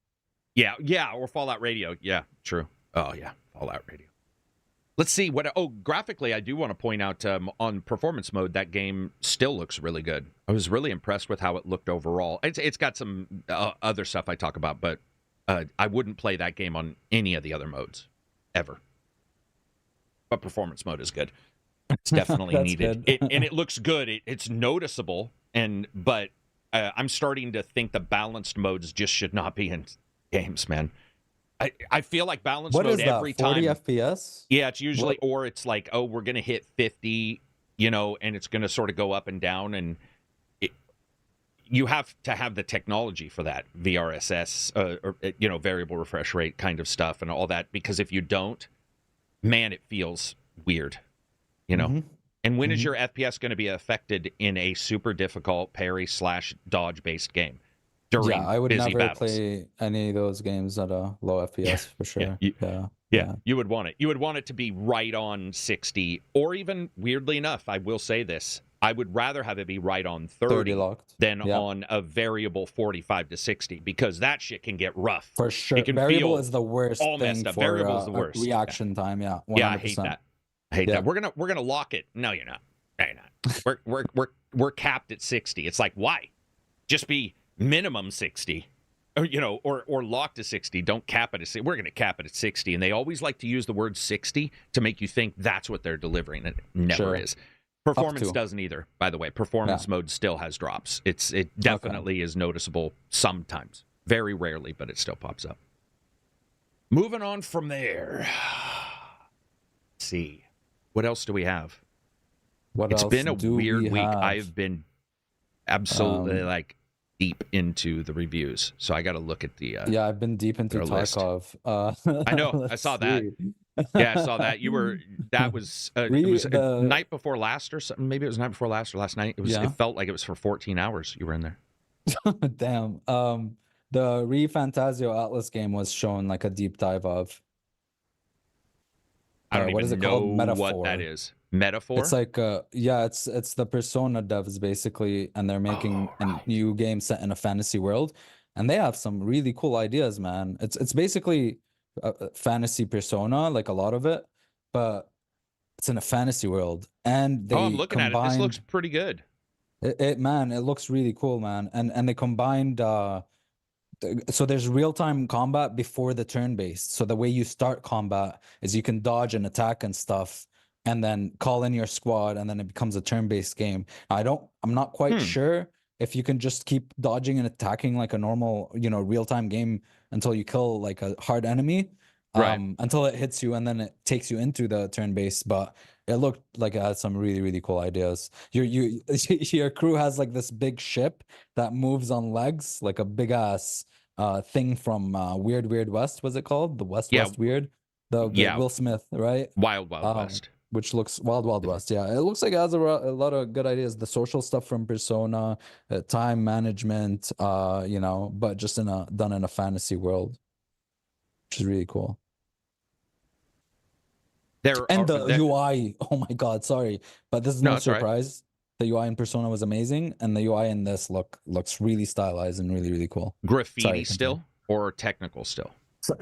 Yeah, or Fallout Radio. Yeah, true. Oh yeah, Fallout Radio. Let's see what. Oh, graphically, I do want to point out on performance mode that game still looks really good. I was really impressed with how it looked overall. It's got some other stuff I talk about, but I wouldn't play that game on any of the other modes ever. But performance mode is good. It's definitely needed, and it looks good. It's noticeable, but I'm starting to think the balanced modes just should not be in games, man. I feel like balanced mode every time. 40 FPS? Yeah, it's usually, or it's like, oh, we're going to hit 50, and it's going to sort of go up and down. And you have to have the technology for that, VRSS, or variable refresh rate kind of stuff and all that. Because if you don't, man, it feels weird, Mm-hmm. And when is your FPS going to be affected in a super difficult parry/dodge based game? Yeah, I would never battles. play any of those games at a low FPS for sure. Yeah, you would want it. You would want it to be right on 60, or even, weirdly enough, I will say this, I would rather have it be right on 30 locked than on a variable 45 to 60, because that shit can get rough. For sure. It can Variable feel is the worst all thing messed up. for Variable is the worst. Reaction time, 100%. Yeah, I hate that. That. We're gonna lock it. No, you're not. No, you're not. We're capped at 60. It's like, why? Just be minimum 60. Or locked to 60. Don't cap it at 60. We're going to cap it at 60. And they always like to use the word 60 to make you think that's what they're delivering. It never is. Performance doesn't either, by the way. Performance mode still has drops. It definitely is noticeable sometimes. Very rarely, but it still pops up. Moving on from there. Let's see. What else do we have? It's been a weird week. I've been absolutely deep into the reviews, so I got to look at the I've been deep into Tarkov. I know. I saw that. Yeah, I saw that. That was it was night before last or something. Maybe it was night before last or last night. It felt like it was for 14 hours you were in there. Damn. The Re Fantasio Atlas game was shown like a deep dive of. I don't even know what that is. Metaphor? It's like it's the Persona devs basically, and they're making a new game set in a fantasy world, and they have some really cool ideas, man. It's basically a fantasy Persona, like a lot of it, but it's in a fantasy world, and they I'm looking at it. This looks pretty good. It looks really cool, man. And they combined so there's real-time combat before the turn-based. So the way you start combat is you can dodge and attack and stuff, and then call in your squad, and then it becomes a turn-based game. I'm not quite sure if you can just keep dodging and attacking like a normal, real-time game until you kill like a hard enemy, until it hits you, and then it takes you into the turn-based. But it looked like it had some really, really cool ideas. Your crew has like this big ship that moves on legs, like a big ass thing from Weird Weird West. Was it called the West Weird? The Will Smith, right? Wild West. Which looks Wild West. Yeah, it looks like it has a lot of good ideas. The social stuff from Persona, time management, but just done in a fantasy world, which is really cool. The UI, oh my god, sorry, but this is no surprise. Right. The UI in Persona was amazing, and the UI in this looks really stylized and really, really cool. Graffiti still, or technical still? So,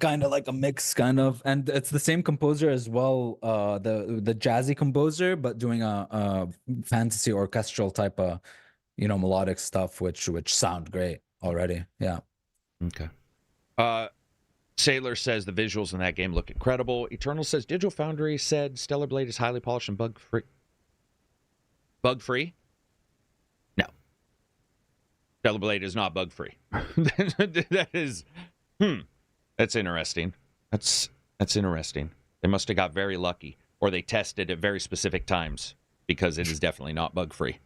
kind of like a mix, kind of, and it's the same composer as well, the jazzy composer, but doing a fantasy orchestral type of, melodic stuff, which sound great already. Yeah. Okay. Sailor says the visuals in that game look incredible. Eternal says Digital Foundry said Stellar Blade is highly polished and bug free. Bug free? No. Stellar Blade is not bug free. That is. That's interesting. That's interesting. They must have got very lucky, or they tested at very specific times, because it is definitely not bug free.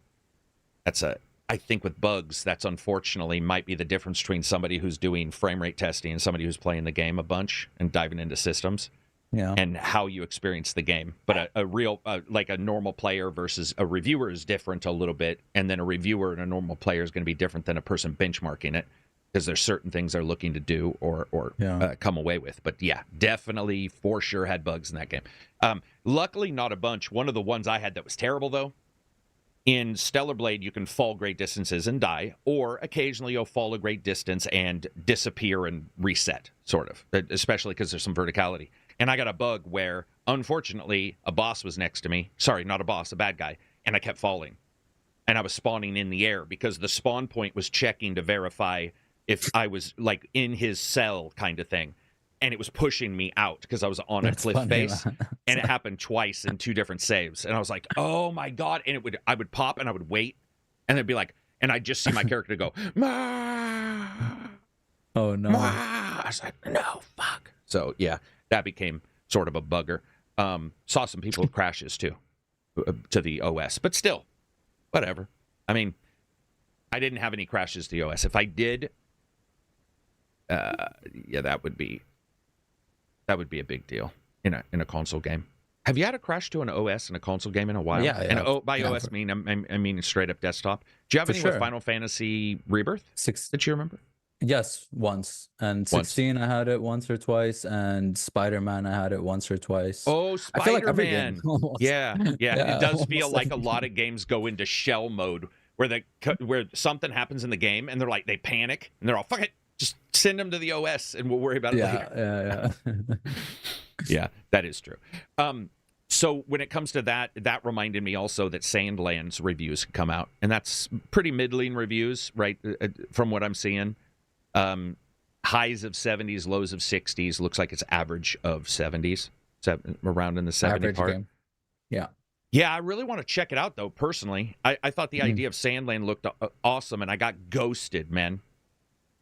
I think with bugs, that's unfortunately might be the difference between somebody who's doing frame rate testing and somebody who's playing the game a bunch and diving into systems. Yeah. And how you experience the game. But a real, like a normal player versus a reviewer is different a little bit. And then a reviewer and a normal player is going to be different than a person benchmarking it, because there's certain things they're looking to do or come away with. But yeah, definitely for sure had bugs in that game. Luckily, not a bunch. One of the ones I had that was terrible, though, in Stellar Blade, you can fall great distances and die, or occasionally you'll fall a great distance and disappear and reset, sort of, especially because there's some verticality. And I got a bug where, unfortunately, a boss was next to me. Sorry, not a boss, a bad guy. And I kept falling. And I was spawning in the air because the spawn point was checking to verify if I was like in his cell kind of thing. And it was pushing me out because I was on a cliff face. And it happened twice in 2 different saves. And I was like, oh my God. And I would pop and I would wait. And it'd be like, and I'd just see my character go, Ma! Oh no. Ma! I was like, no, fuck. So yeah, that became sort of a bugger. Saw some people with crashes too to the OS, but still, whatever. I mean, I didn't have any crashes to the OS. If I did, yeah, that would be a big deal in a console game. Have you had a crash to an OS in a console game in a while? Yeah. And by OS, I mean straight up desktop. Do you have any with Final Fantasy Rebirth? 6 that you remember? Yes, once. And 16, I had it once or twice, and Spider-Man, I had it once or twice. Oh, I feel like every Spider-Man. game, almost. Yeah. It does feel almost like a every lot of games go into shell mode where something happens in the game and they panic and they're all, fuck it, just send them to the OS and we'll worry about it later. Yeah. Yeah, that is true. So when it comes to that reminded me also that Sandland's reviews come out, and that's pretty middling reviews, right? From what I'm seeing. Highs of 70s, lows of 60s. Looks like it's average of 70s, around in the 70 average part. game. Yeah. Yeah, I really want to check it out, though, personally. I thought the idea of Sandland looked awesome, and I got ghosted, man.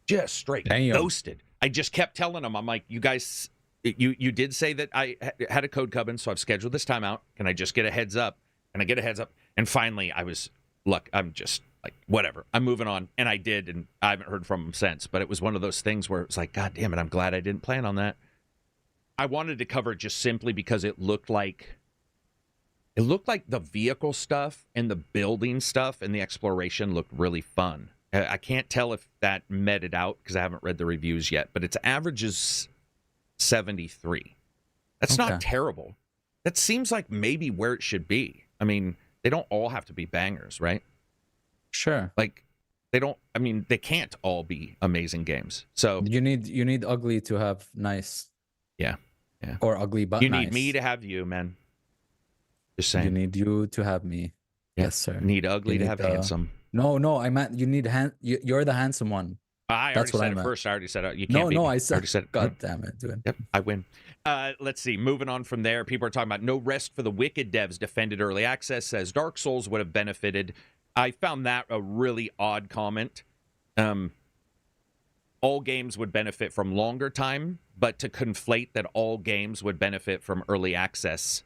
Just straight ghosted. I just kept telling them, I'm like, you guys, you did say that I had a code coming, so I've scheduled this time out. Can I just get a heads up? Can I get a heads up? And finally, I'm just like, whatever. I'm moving on. And I did, and I haven't heard from them since. But it was one of those things where it was like, God damn it, I'm glad I didn't plan on that. I wanted to cover it just simply because it looked like the vehicle stuff and the building stuff and the exploration looked really fun. I can't tell if that met it out because I haven't read the reviews yet, but its average is 73. That's not terrible. That seems like maybe where it should be. I mean, they don't all have to be bangers, right? Sure. Like, they can't all be amazing games. So you need ugly to have nice. Yeah. Or ugly but you nice. need me to have you, man. Just saying. You need you to have me. Yeah. Yes, sir. Need ugly to have handsome. No, I meant you need you're the handsome one. I already said it first. I already said it. You can't. No, I already said it. God damn it, dude. Yep, I win. Let's see. Moving on from there, people are talking about no rest for the wicked devs defended early access. Says Dark Souls would have benefited. I found that a really odd comment. All games would benefit from longer time, but to conflate that all games would benefit from early access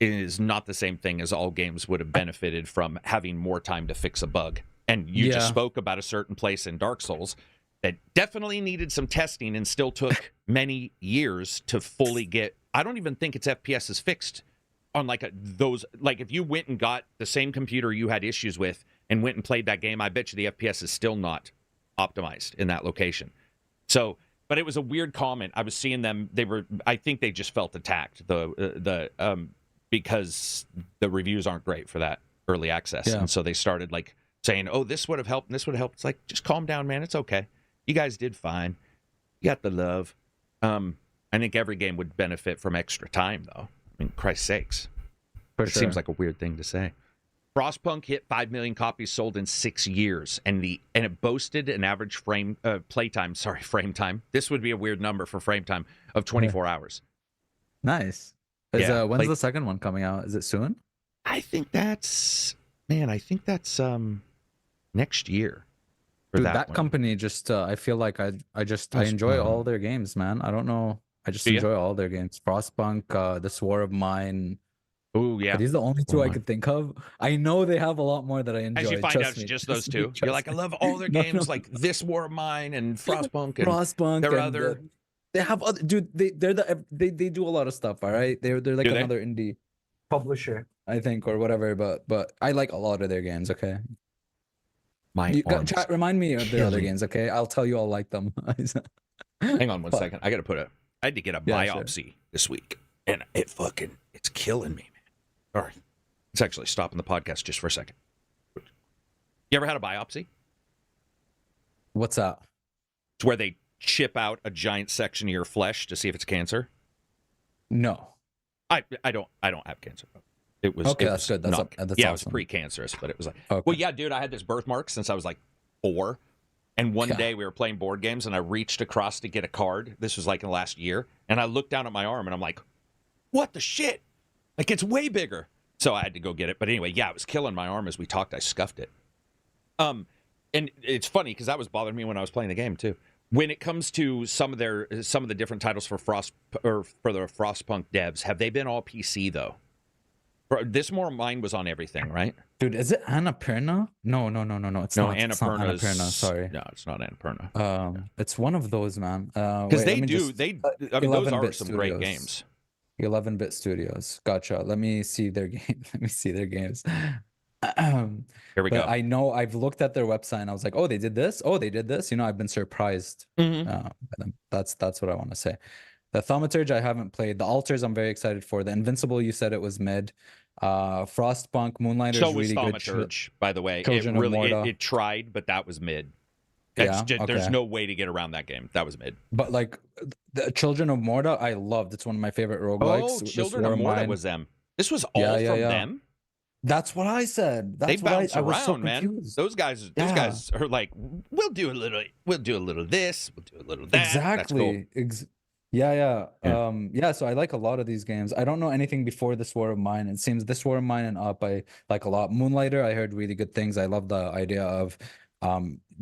is not the same thing as all games would have benefited from having more time to fix a bug. And you just spoke about a certain place in Dark Souls that definitely needed some testing and still took many years to fully get. I don't even think its FPS is fixed on those. Like if you went and got the same computer you had issues with and went and played that game, I bet you the FPS is still not optimized in that location. So, but it was a weird comment. I was seeing them. I think they just felt attacked. Because the reviews aren't great for that early access. Yeah. And so they started saying, oh, this would have helped and this would have helped. It's like, just calm down, man. It's okay. You guys did fine. You got the love. I think every game would benefit from extra time, though. I mean, Christ's sakes. It seems like a weird thing to say. Frostpunk hit 5 million copies sold in 6 years, and it boasted an average frame time. This would be a weird number for frame time of 24 hours. Nice. When's the second one coming out? Is it soon? I think that's next year. Dude, that company just I feel like I enjoy all their games, man. I don't know. I just enjoy all their games. Frostpunk, This War of Mine. Oh yeah. Are these the only two I could think of? I know they have a lot more that I enjoy. As you find out, it's just those two. You're like, I love all their games, like This War of Mine and Frostpunk and their other. They have other dude. They do a lot of stuff. All right, they're like another indie publisher, I think, or whatever. But I like a lot of their games. Okay. Chat, remind me of the other games. Okay, I'll tell you I'll like them. Hang on one second. I had to get a biopsy this week, and it's killing me, man. All right, it's actually stopping the podcast just for a second. You ever had a biopsy? What's that? It's where they chip out a giant section of your flesh to see if it's cancer. No. I don't have cancer. It was Okay, it that's was good. That's not, that's yeah, it was awesome. pre-cancerous, but it was like, Okay. well, yeah, dude, I had this birthmark since I was like 4, and one Yeah. day we were playing board games, and I reached across to get a card. This was like in the last year, and I looked down at my arm, and I'm like, what the shit? Like, it's way bigger. So I had to go get it. But anyway, yeah, it was killing my arm as we talked. I scuffed it. And it's funny because that was bothering me when I was playing the game too. When it comes to some of the different titles for the Frostpunk devs, have they been all PC though? This More Mine was on everything, right? Dude, is it Annapurna? No. It's not. It's not Annapurna. Sorry. No, it's not Annapurna. It's one of those, man. Because wait, I mean, those are 11-bit some great studios. games. 11-bit studios. Gotcha. Let me see their game. Let me see their games. Here we go. I know I've looked at their website and I was like, oh, they did this. Oh, they did this. You know, I've been surprised. Mhm. By them. That's what I want to say. The Thaumaturge I haven't played. The Altars I'm very excited for. The Invincible, you said it was mid. Frostpunk, Moonlighter So is was really good. Thaumaturge, by the way. Children It of really Morta. it tried, but that was mid. Yeah, There's okay. no way to get around that game. That was mid. But like the Children of Morta, I loved. It's one of my favorite roguelikes. Oh, Children of Morta was them. This was all Yeah, from yeah. them. That's what I said. They That's what bounce I was so around, man. confused. Those guys are like, we'll do a little this, we'll do a little that. Exactly. That's cool. Yeah. Yeah. So I like a lot of these games. I don't know anything before This War of Mine. It seems This War of Mine and Up I like a lot. Moonlighter, I heard really good things. I love the idea of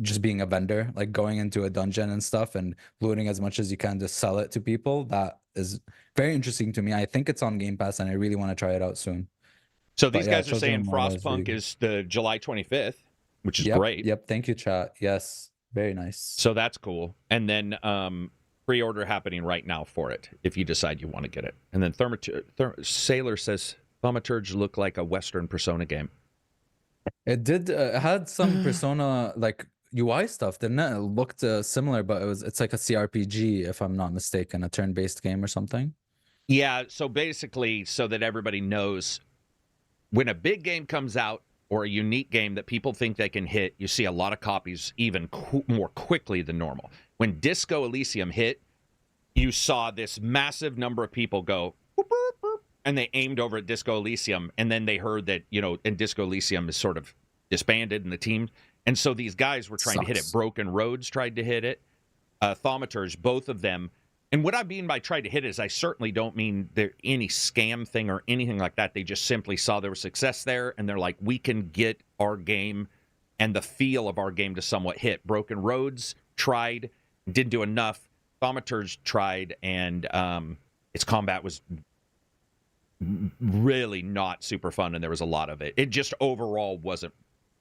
just being a vendor, like going into a dungeon and stuff and looting as much as you can to sell it to people. That is very interesting to me. I think it's on Game Pass and I really want to try it out soon. So these But yeah, guys are Children saying of Morta is really Frostpunk good. is the July 25th, which is Yep, great. Yep. Thank you, chat. Yes. Very nice. So that's cool. And then pre-order happening right now for it if you decide you want to get it. And then Sailor says Thaumaturge looked like a Western Persona game. It did had some Persona like UI stuff, didn't it? It looked similar, but it's like a CRPG, if I'm not mistaken, a turn-based game or something. Yeah, so basically, so that everybody knows, when a big game comes out or a unique game that people think they can hit, you see a lot of copies even more quickly than normal. When Disco Elysium hit, you saw this massive number of people go, boop, boop, boop, and they aimed over at Disco Elysium, and then they heard that, and Disco Elysium is sort of disbanded in the team. And so these guys were trying to hit it. Broken Roads tried to hit it. Thaumaturge, both of them. And what I mean by try to hit is I certainly don't mean there any scam thing or anything like that. They just simply saw there was success there, and they're like, we can get our game and the feel of our game to somewhat hit. Broken Roads tried, didn't do enough. Thaumaturge tried, and its combat was really not super fun, and there was a lot of it. It just overall wasn't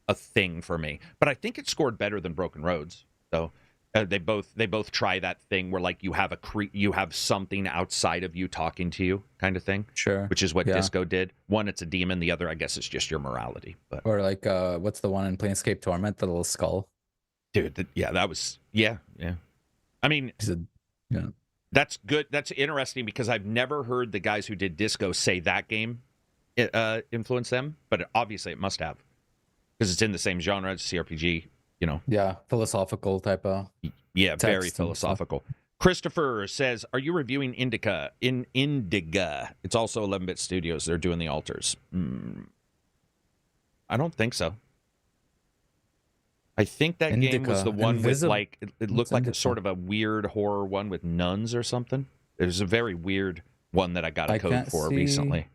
a thing for me. But I think it scored better than Broken Roads, though. They both try that thing where like you have something outside of you talking to you kind of thing. Sure. Which is what Disco did. One, it's a demon. The other, I guess, is just your morality. But or like what's the one in Planescape Torment, the little skull? Dude, that was yeah. I mean, yeah. That's good. That's interesting because I've never heard the guys who did Disco say that game influenced them, but obviously it must have because it's in the same genre as CRPG. Yeah, philosophical type of. Yeah, very philosophical. Christopher says, "Are you reviewing Indica? Indiga? It's also 11-bit studios. They're doing the altars. I don't think so. I think that game was the one with like it looked like a sort of a weird horror one with nuns or something. It was a very weird one that I got a code for recently.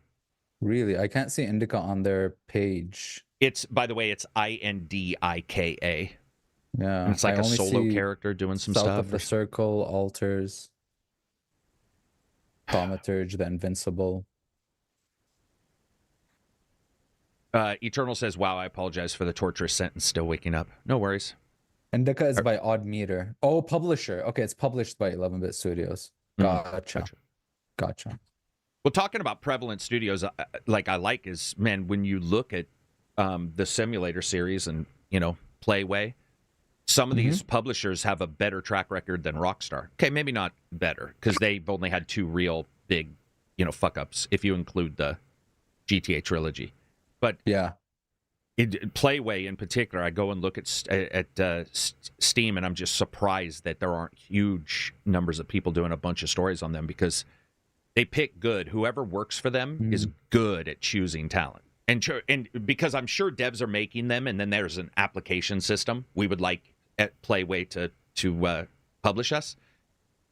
Really, I can't see Indica on their page. It's, by the way, it's Indika. Yeah, and it's like a solo character doing some South stuff. Of the Circle, Altars, Thaumaturge, the Invincible. Eternal says, "Wow, I apologize for the torturous sentence. Still waking up. No worries." Indica is by Odd Meter. Oh, publisher. Okay, it's published by 11-bit Studios. Gotcha. Well, talking about prevalent studios, is, man, when you look at the Simulator series and Playway, some of these publishers have a better track record than Rockstar. Okay, maybe not better because they've only had 2 real big, fuck ups if you include the GTA trilogy. But yeah, Playway in particular, I go and look at Steam, and I'm just surprised that there aren't huge numbers of people doing a bunch of stories on them because They pick good. Whoever works for them is good at choosing talent. And because I'm sure devs are making them, and then there's an application system we would like at Playway to publish us.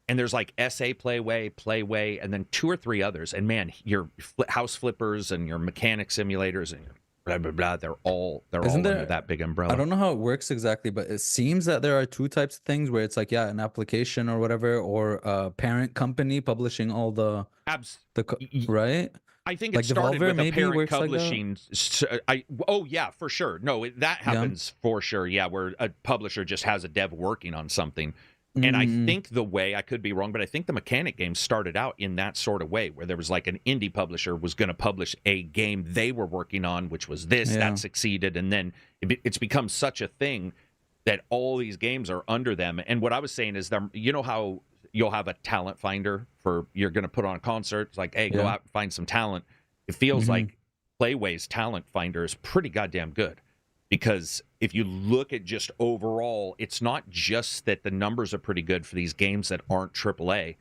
And there's like SA Playway, and then 2 or 3 others. And man, your house flippers and your mechanic simulators and your blah blah blah, they're all under that big umbrella. I don't know how it works exactly, but it seems that there are 2 types of things where it's like, yeah, an application or whatever, or a parent company publishing all the right. I think like it started Devolver with a parent works publishing. Yeah, for sure. No, that happens for sure. Yeah, where a publisher just has a dev working on something. And I think the way, I could be wrong, but I think the mechanic game started out in that sort of way, where there was like an indie publisher was going to publish a game they were working on, which was that succeeded. And then it's become such a thing that all these games are under them. And what I was saying is, you know how you'll have a talent finder for, you're going to put on a concert. It's like, hey, go out and find some talent. It feels like Playway's talent finder is pretty goddamn good. Because if you look at just overall, it's not just that the numbers are pretty good for these games that aren't AAA.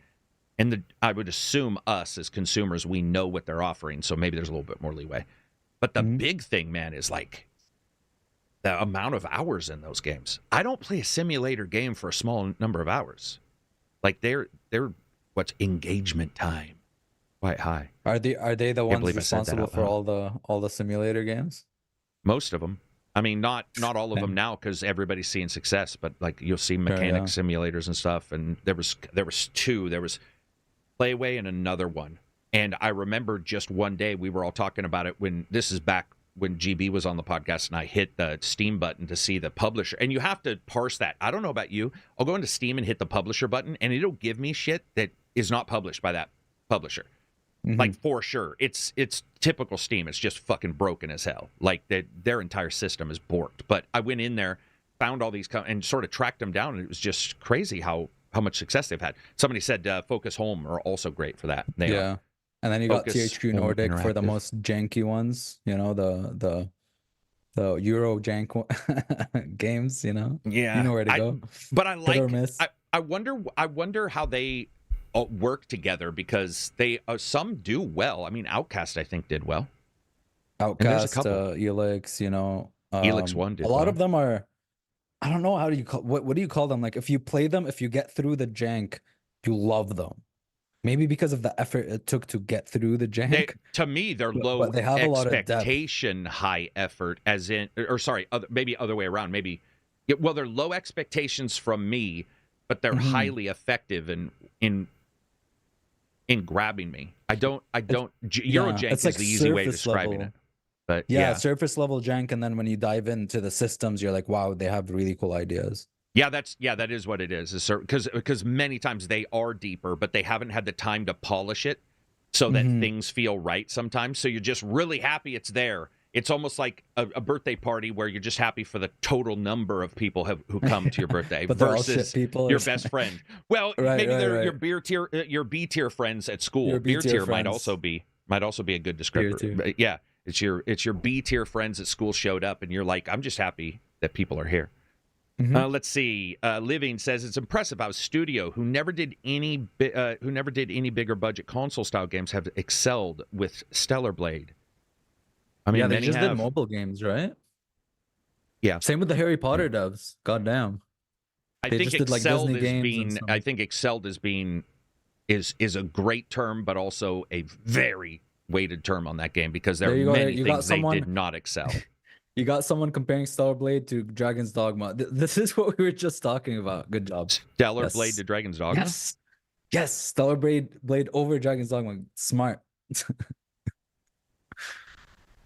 And I would assume us as consumers, we know what they're offering, so maybe there's a little bit more leeway. But the big thing, man, is like the amount of hours in those games. I don't play a simulator game for a small number of hours. Like they're what's engagement time quite high. Are they the ones responsible for all the simulator games? Most of them. I mean, not all of them now, because everybody's seeing success, but like you'll see mechanic simulators and stuff. And there was 2. There was Playway and another one. And I remember just one day we were all talking about it when this is back when GB was on the podcast, and I hit the Steam button to see the publisher. And you have to parse that. I don't know about you. I'll go into Steam and hit the publisher button, and it'll give me shit that is not published by that publisher. Like, for sure. It's typical Steam. It's just fucking broken as hell. Like, their entire system is borked. But I went in there, found all these, and sort of tracked them down, and it was just crazy how much success they've had. Somebody said Focus Home are also great for that. They are. And then you got THQ Nordic for the most janky ones, you know, the Euro jank games, you know? Yeah. You know where to go. But I like, I wonder how they work together, because they some do well. I mean, Outcast I think did well. Outcast, Elix, you know, Elix 1 did a lot of them are, I don't know, how do you call, what do you call them? Like, if you play them, if you get through the jank, you love them. Maybe because of the effort it took to get through the jank. To me, they're low but they have expectation, high effort, as in, or sorry, maybe other way around. Maybe, well, they're low expectations from me, but they're highly effective in grabbing me. I don't. Eurojank is like the easy way of describing it. But surface level jank, and then when you dive into the systems, you're like, wow, they have really cool ideas. That is what it is. Because many times they are deeper, but they haven't had the time to polish it so that things feel right sometimes. So you're just really happy it's there. It's almost like a birthday party where you're just happy for the total number of people who come to your birthday versus your best friend. Well, maybe they're your B tier friends at school. B tier might also be a good descriptor. But yeah, it's your B tier friends at school showed up, and you're like, I'm just happy that people are here. Let's see. Living says it's impressive how a studio who never did any bigger budget console style games have excelled with Stellar Blade. I mean, they just did mobile games, right? Yeah. Same with the Harry Potter devs. Goddamn. I think excelled as being is a great term, but also a very weighted term on that game, because there are many things they did not excel. You got someone comparing Stellar Blade to Dragon's Dogma. This is what we were just talking about. Good job. Stellar Blade to Dragon's Dogma. Yes. Stellar Blade over Dragon's Dogma. Smart.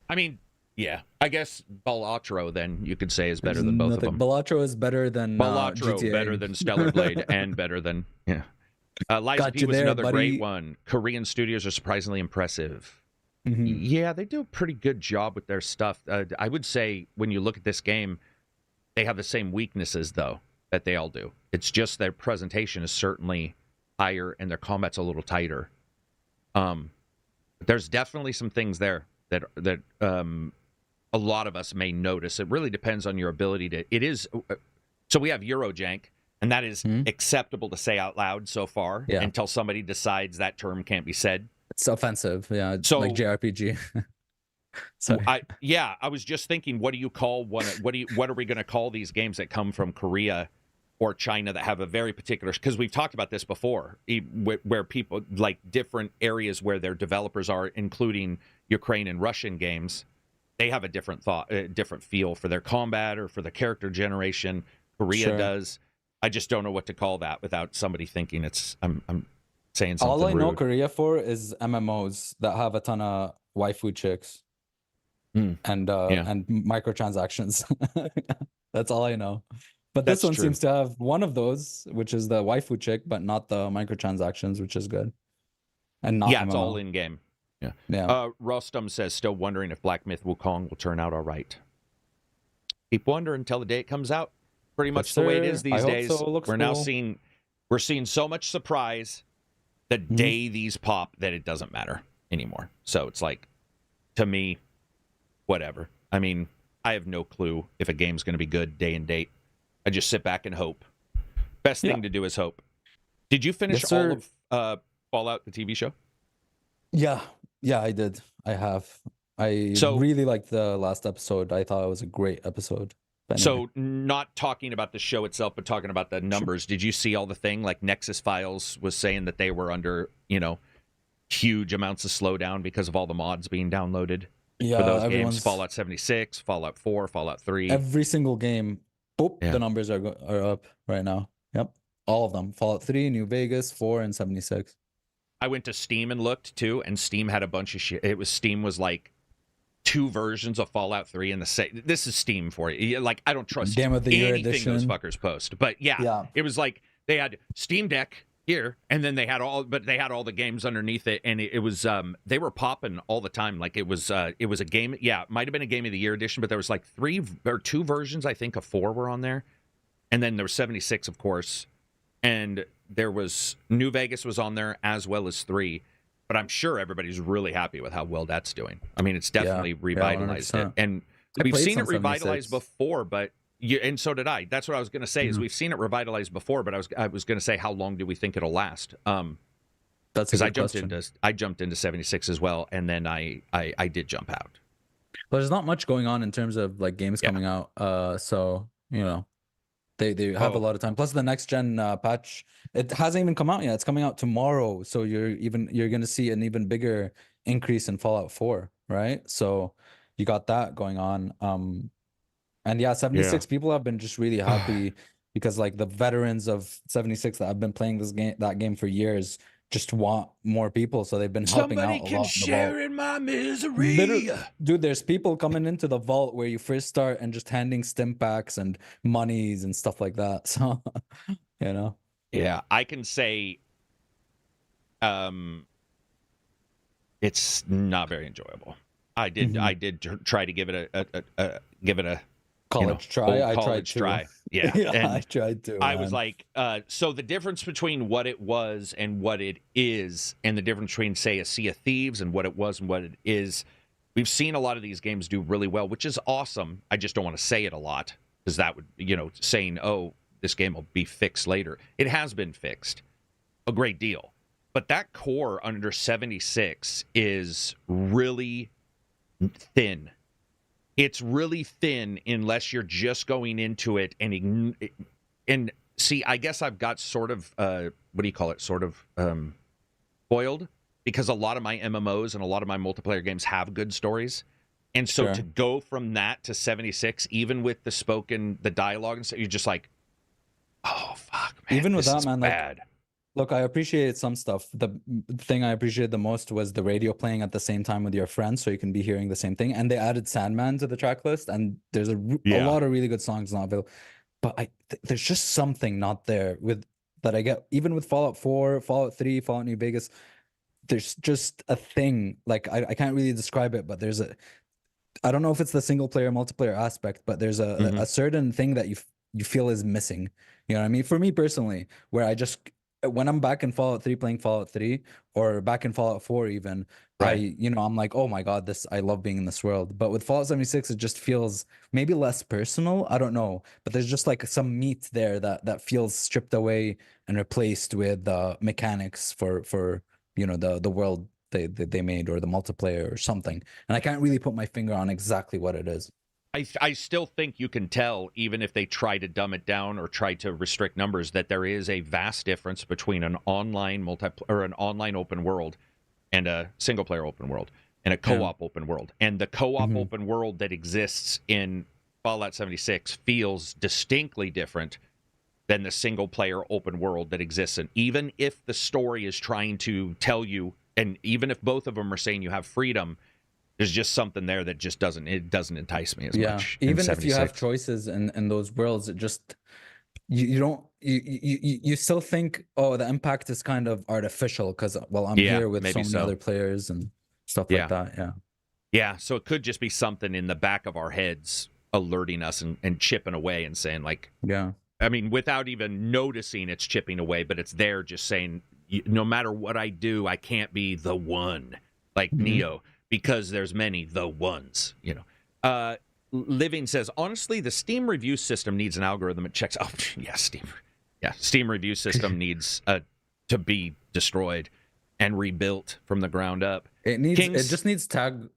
I mean, yeah. I guess Balatro, then you could say, is better than both of them. Balatro is better than Balatro, GTA. better than Stellar Blade, and better than Liza P was another great one. Korean studios are surprisingly impressive. Yeah, they do a pretty good job with their stuff. I would say when you look at this game, they have the same weaknesses, though, that they all do. It's just their presentation is certainly higher and their combat's a little tighter. There's definitely some things there that a lot of us may notice. It really depends on your ability to. It is so we have Eurojank, And that is acceptable to say out loud so far until somebody decides that term can't be said. It's offensive. Yeah. So, like JRPG. I was just thinking, what do you call what are we going to call these games that come from Korea or China that have a very particular, because we've talked about this before, where people like different areas where their developers are, including Ukraine and Russian games, they have a different different feel for their combat or for the character generation. Korea does. I just don't know what to call that without somebody thinking I'm saying something All I know rude. Korea for is MMOs that have a ton of waifu chicks and microtransactions. That's all I know. But this one seems to have one of those, which is the waifu chick, but not the microtransactions, which is good. And not it's all in game. Yeah. Rostam says, still wondering if Black Myth Wukong will turn out all right. Keep wondering until the day it comes out. Pretty much the way it is these days. We're seeing so much surprise the day these pop that it doesn't matter anymore. So it's like, to me, whatever. I mean, I have no clue if a game's going to be good day and date. I just sit back and hope. Best thing to do is hope. Did you finish all of Fallout, the TV show? Yeah, I did. I have. I really liked the last episode. I thought it was a great episode. Anyway. So not talking about the show itself, but talking about the numbers. Did you see all the thing? Like Nexus Files was saying that they were under, huge amounts of slowdown because of all the mods being downloaded for those games. Fallout 76, Fallout 4, Fallout 3. Every single game. The numbers are up right now. Yep. All of them. Fallout 3, New Vegas, 4, and 76. I went to Steam and looked, too, and Steam had a bunch of shit. Steam was like 2 versions of Fallout 3 in the same. This is Steam for you. Like, I don't trust anything those fuckers post. But it was like they had Steam Deck here, and then they had all the games underneath it, and it was they were popping all the time. Like it was a game. Yeah, it might have been a Game of the Year edition, but there was like 3 or 2 versions. I think of 4 were on there, and then there was 76, of course, and there was New Vegas was on there as well as 3. But I'm sure everybody's really happy with how well that's doing. I mean, it's definitely revitalized it, and we've seen it revitalized before, but. And so did I. That's what I was going to say. Is we've seen it revitalized before, but I was going to say, how long do we think it'll last? That's because I jumped into 76 as well, and then I did jump out. But there's not much going on in terms of like games coming out. So they have a lot of time. Plus the next gen patch, it hasn't even come out yet. It's coming out tomorrow. So you're going to see an even bigger increase in Fallout 4, right? So you got that going on. And 76 people have been just really happy because like the veterans of 76 that have been playing that game for years just want more people, so they've been helping out a lot. Somebody can share in my misery. Dude, there's people coming into the vault where you first start and just handing stim packs and monies and stuff like that. So, Yeah, I can say it's not very enjoyable. I did try to give it a college try. I tried to try. Yeah, I tried to. I was like, so the difference between what it was and what it is, and the difference between, say, a Sea of Thieves and what it was and what it is, we've seen a lot of these games do really well, which is awesome. I just don't want to say it a lot because that would, saying, oh, this game will be fixed later. It has been fixed a great deal, but that core under 76 is really thin. It's really thin unless you're just going into it and see, I guess I've got sort of spoiled because a lot of my MMOs and a lot of my multiplayer games have good stories. And so to go from that to 76, even with the dialogue and stuff, you're just like, oh fuck, man. Even with that, man, bad. Look, I appreciated some stuff. The thing I appreciated the most was the radio playing at the same time with your friends, so you can be hearing the same thing. And they added Sandman to the track list, and there's a lot of really good songs not available. But there's just something not there that I get. Even with Fallout 4, Fallout 3, Fallout New Vegas, there's just a thing. Like I can't really describe it, but I don't know if it's the single player multiplayer aspect, but there's a certain thing that you feel is missing. You know what I mean? For me personally, where when I'm back in Fallout 3 playing Fallout 3 or back in Fallout 4 even, Right. I'm like, oh my God, I love being in this world. But with Fallout 76, it just feels maybe less personal. I don't know. But there's just like some meat there that feels stripped away and replaced with mechanics for the world they made, or the multiplayer or something. And I can't really put my finger on exactly what it is. I still think you can tell, even if they try to dumb it down or try to restrict numbers, that there is a vast difference between an online an online open world and a single player open world and a co-op open world. And the co-op open world that exists in Fallout 76 feels distinctly different than the single player open world that exists. And even if the story is trying to tell you, and even if both of them are saying you have freedom, there's just something there that just doesn't entice me as much. Even if you have choices in those worlds, it just you don't you still think, oh, the impact is kind of artificial because, well, I'm here with so many other players and stuff like that. Yeah, so it could just be something in the back of our heads alerting us and chipping away and saying, like, I mean, without even noticing it's chipping away, but it's there just saying, no matter what I do, I can't be the one, like Neo, because there's many the ones, Living says, honestly, the Steam review system needs an algorithm that checks. Oh, yeah, Steam review system needs to be destroyed and rebuilt from the ground up. It just needs tag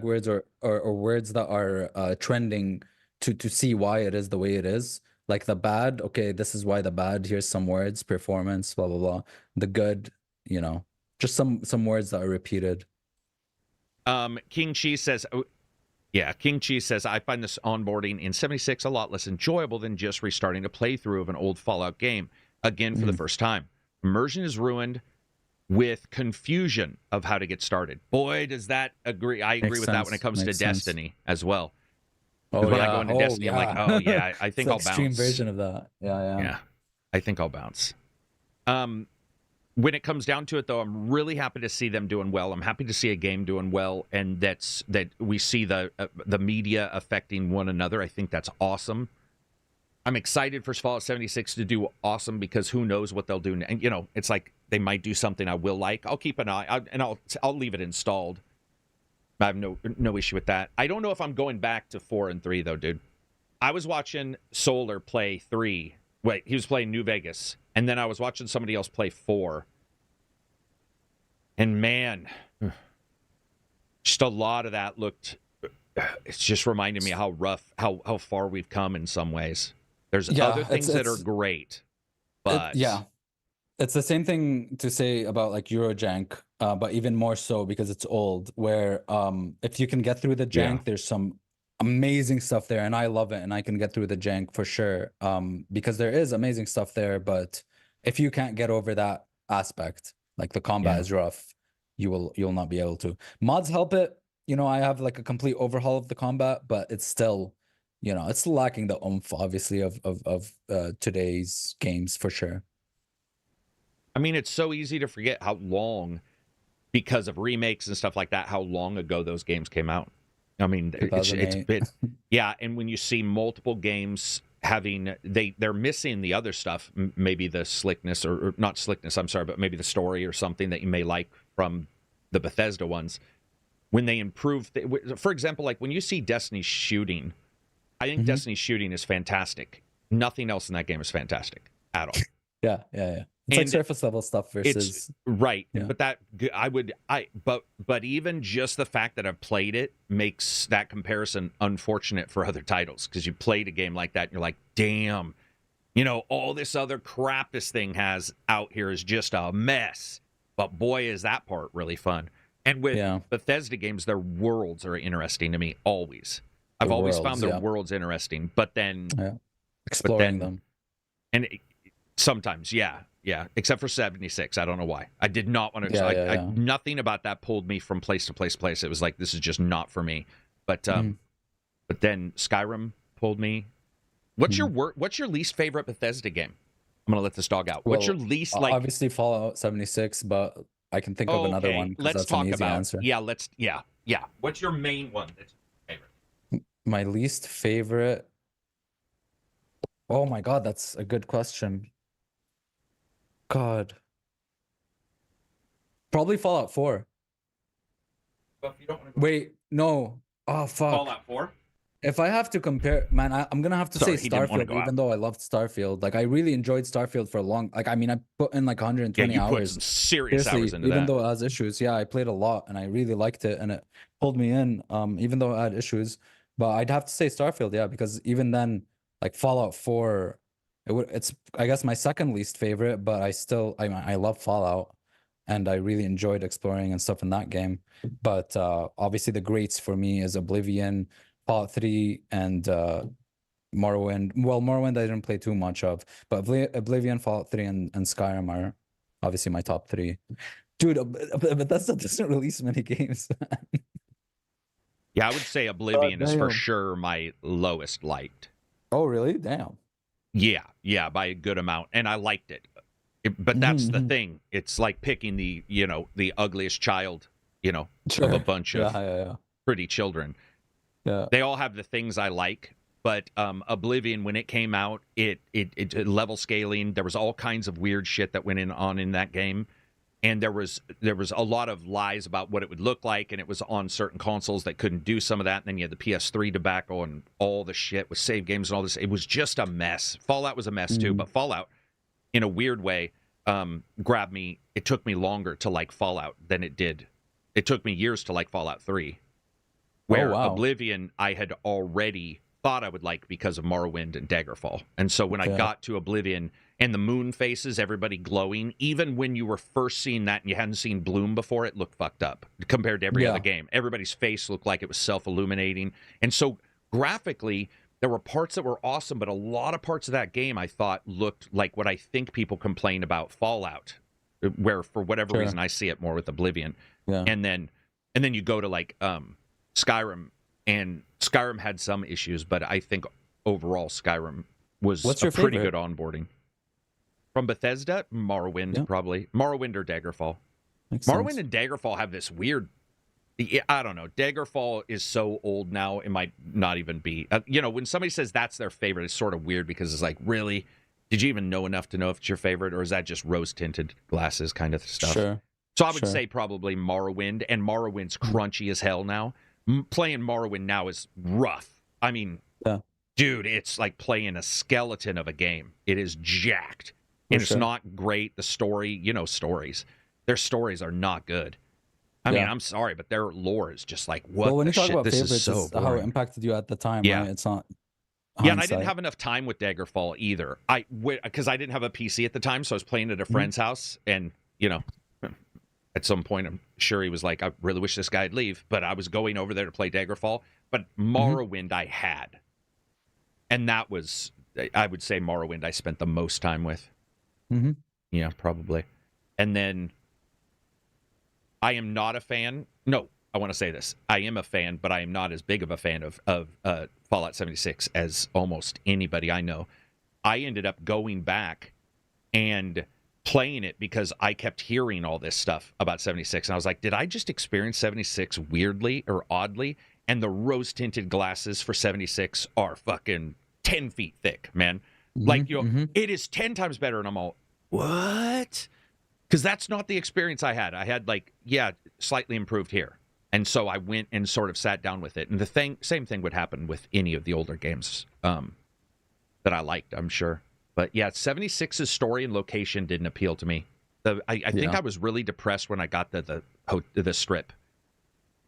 words or words that are trending to see why it is the way it is. Like the bad, okay, this is why the bad. Here's some words, performance, blah blah blah. The good, just some words that are repeated. King Cheese says, I find this onboarding in 76 a lot less enjoyable than just restarting a playthrough of an old Fallout game again for the first time. Immersion is ruined with confusion of how to get started. Boy, does that agree. I agree with that when it comes to Destiny as well. Oh, when I go into Destiny, I'm like, oh yeah, I think I'll bounce. Extreme version of that. Yeah. I think I'll bounce. When it comes down to it, though, I'm really happy to see them doing well. I'm happy to see a game doing well, and that we see the media affecting one another. I think that's awesome. I'm excited for Fallout 76 to do awesome, because who knows what they'll do. And it's like they might do something I will like. I'll keep an eye, and I'll leave it installed. I have no issue with that. I don't know if I'm going back to 4 and 3 though, dude. I was watching Solar play 3. Wait, he was playing New Vegas. And then I was watching somebody else play 4. And man, just a lot of that looked, it's just reminded me how rough, how far we've come in some ways. There's other things that are great, but it's the same thing to say about like Eurojank, but even more so because it's old, where if you can get through the jank, there's some amazing stuff there, and I love it, and I can get through the jank for sure, because there is amazing stuff there. But if you can't get over that aspect, like the combat is rough, you'll not be able to. Mods help it. I have like a complete overhaul of the combat, but it's still, it's lacking the oomph, obviously, of today's games for sure. I mean, it's so easy to forget how long, because of remakes and stuff like that, how long ago those games came out. I mean, it's been, and when you see multiple games having, they're missing the other stuff, maybe the slickness, or not slickness, I'm sorry, but maybe the story or something that you may like from the Bethesda ones. When they improve, for example, like when you see Destiny's shooting, I think Destiny's shooting is fantastic. Nothing else in that game is fantastic at all. Yeah. It's like surface level stuff versus right. But but even just the fact that I've played it makes that comparison unfortunate for other titles, because you played a game like that and you're like, damn, all this other crap this thing has out here is just a mess. But boy, is that part really fun. And with Bethesda games, their worlds are interesting to me always. I've always found their worlds interesting, but then exploring them. And sometimes, except for 76. I don't know why. I did not want to. Nothing about that pulled me from place to place. It was like, this is just not for me. But then Skyrim pulled me. What's your least favorite Bethesda game? I'm gonna let this dog out. What's your least like? Obviously Fallout 76, but I can think of another one. Let's talk about. Answer. Yeah. What's your main one that's your favorite? My least favorite. Oh my God, that's a good question. God. Probably Fallout 4. But if you don't want to Wait, no. Oh, fuck. Fallout 4. If I have to compare, man, I'm gonna have to Sorry, say he didn't want to Starfield, go out. even though I loved Starfield. Like, I really enjoyed Starfield for a long. Like, I mean, I put in like 120 you put hours. some serious Seriously, hours into even that. though it has issues, yeah, I played a lot and I really liked it and it pulled me in. Even though it had issues, but I'd have to say Starfield, yeah, because even then, like Fallout 4, it's I guess my second least favorite, but I love Fallout and I really enjoyed exploring and stuff in that game. But obviously the greats for me is Oblivion, Fallout 3, and Morrowind. Well, Morrowind I didn't play too much of, but Oblivion, Fallout 3, and Skyrim are obviously my top 3. Dude, Bethesda doesn't release many games. Yeah, I would say Oblivion is for damn. sure my lowest liked. Oh, really? Damn. Yeah, by a good amount, and I liked it. But that's the thing. It's like picking the ugliest child, of a bunch of pretty children. Yeah. They all have the things I like, but Oblivion, when it came out, it level scaling. There was all kinds of weird shit that went on in that game, and there was a lot of lies about what it would look like, and it was on certain consoles that couldn't do some of that. And then you had the PS3 debacle and all the shit with save games and all this. It was just a mess. Fallout was a mess too, but Fallout, in a weird way, grabbed me. It took me longer to like Fallout than it did. It took me years to like Fallout 3. Where Oblivion, I had already thought I would like because of Morrowind and Daggerfall. And so when I got to Oblivion and the moon faces, everybody glowing, even when you were first seeing that and you hadn't seen Bloom before, it looked fucked up compared to every other game. Everybody's face looked like it was self-illuminating. And so graphically, there were parts that were awesome, but a lot of parts of that game I thought looked like what I think people complain about Fallout, where for whatever reason I see it more with Oblivion. Yeah. And then you go to like Skyrim, and Skyrim had some issues, but I think overall Skyrim was a pretty good onboarding. From Bethesda, Morrowind, probably. Morrowind or Daggerfall. Morrowind and Daggerfall have this weird... I don't know. Daggerfall is so old now, it might not even be... when somebody says that's their favorite, it's sort of weird because it's like, really? Did you even know enough to know if it's your favorite, or is that just rose-tinted glasses kind of stuff? Sure. So I would say probably Morrowind, and Morrowind's crunchy as hell now. Playing Morrowind now is rough. I mean, dude, it's like playing a skeleton of a game. It is jacked. And it's not great. The story, stories. Their stories are not good. I mean, I'm sorry, but their lore is just like, what when the you talk shit? about This favorites, is so boring. how it impacted you at the time, right? It's not... Yeah, and I didn't have enough time with Daggerfall either. Because I didn't have a PC at the time, so I was playing at a friend's house, and, at some point, I'm sure he was like, I really wish this guy'd leave, but I was going over there to play Daggerfall. But Morrowind I had. And that was, I would say Morrowind I spent the most time with. Yeah, probably. And then I am not a fan. No, I want to say this. I am a fan, but I am not as big of a fan of Fallout 76 as almost anybody I know. I ended up going back and playing it because I kept hearing all this stuff about 76. And I was like, did I just experience 76 weirdly or oddly? And the rose-tinted glasses for 76 are fucking 10 feet thick, man. It is 10 times better. And I'm all, what? Because that's not the experience I had. I had slightly improved here. And so I went and sort of sat down with it. And the same thing would happen with any of the older games that I liked, I'm sure. But yeah, 76's story and location didn't appeal to me. I think I was really depressed when I got the strip.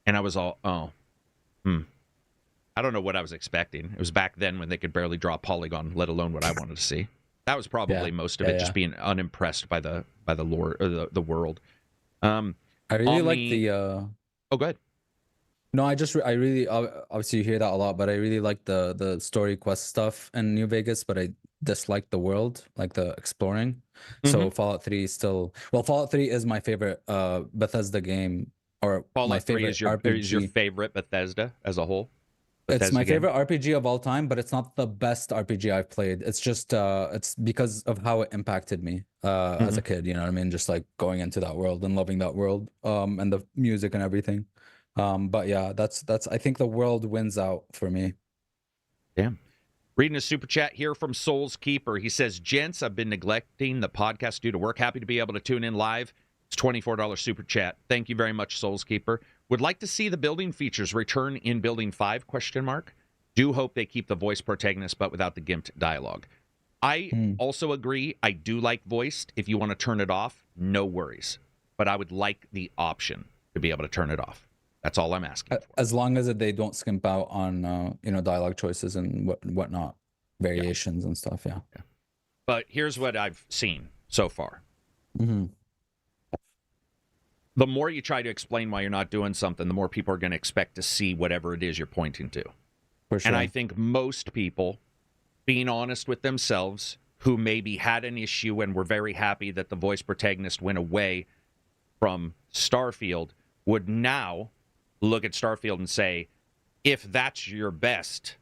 And I was all, I don't know what I was expecting. It was back then when they could barely draw a polygon, let alone what I wanted to see. That was probably most of it, just being unimpressed by the lore or the world. I really like the... Oh, go ahead. No, I really obviously you hear that a lot, but I really like the story quest stuff in New Vegas, but I dislike the world, like the exploring. So Fallout 3 is still... Well, Fallout 3 is my favorite Bethesda game, or Fallout my favorite 3 RPG. is your favorite Bethesda as a whole? It's my favorite RPG of all time, but it's not the best RPG I've played. It's just it's because of how it impacted me as a kid, you know what I mean? Just like going into that world and loving that world, and the music and everything. But yeah, that's I think the world wins out for me. Damn. Reading a super chat here from Souls Keeper. He says, gents, I've been neglecting the podcast due to work. Happy to be able to tune in live. It's $24 super chat. Thank you very much, Souls Keeper. Would like to see the building features return in Building 5, ? Do hope they keep the voice protagonist, but without the gimped dialogue. I also agree. I do like voiced. If you want to turn it off, no worries. But I would like the option to be able to turn it off. That's all I'm asking for. As long as they don't skimp out on dialogue choices and whatnot, variations and stuff. Yeah. But here's what I've seen so far. Mm-hmm. The more you try to explain why you're not doing something, the more people are going to expect to see whatever it is you're pointing to. For sure. And I think most people, being honest with themselves, who maybe had an issue and were very happy that the voice protagonist went away from Starfield, would now look at Starfield and say, if that's your best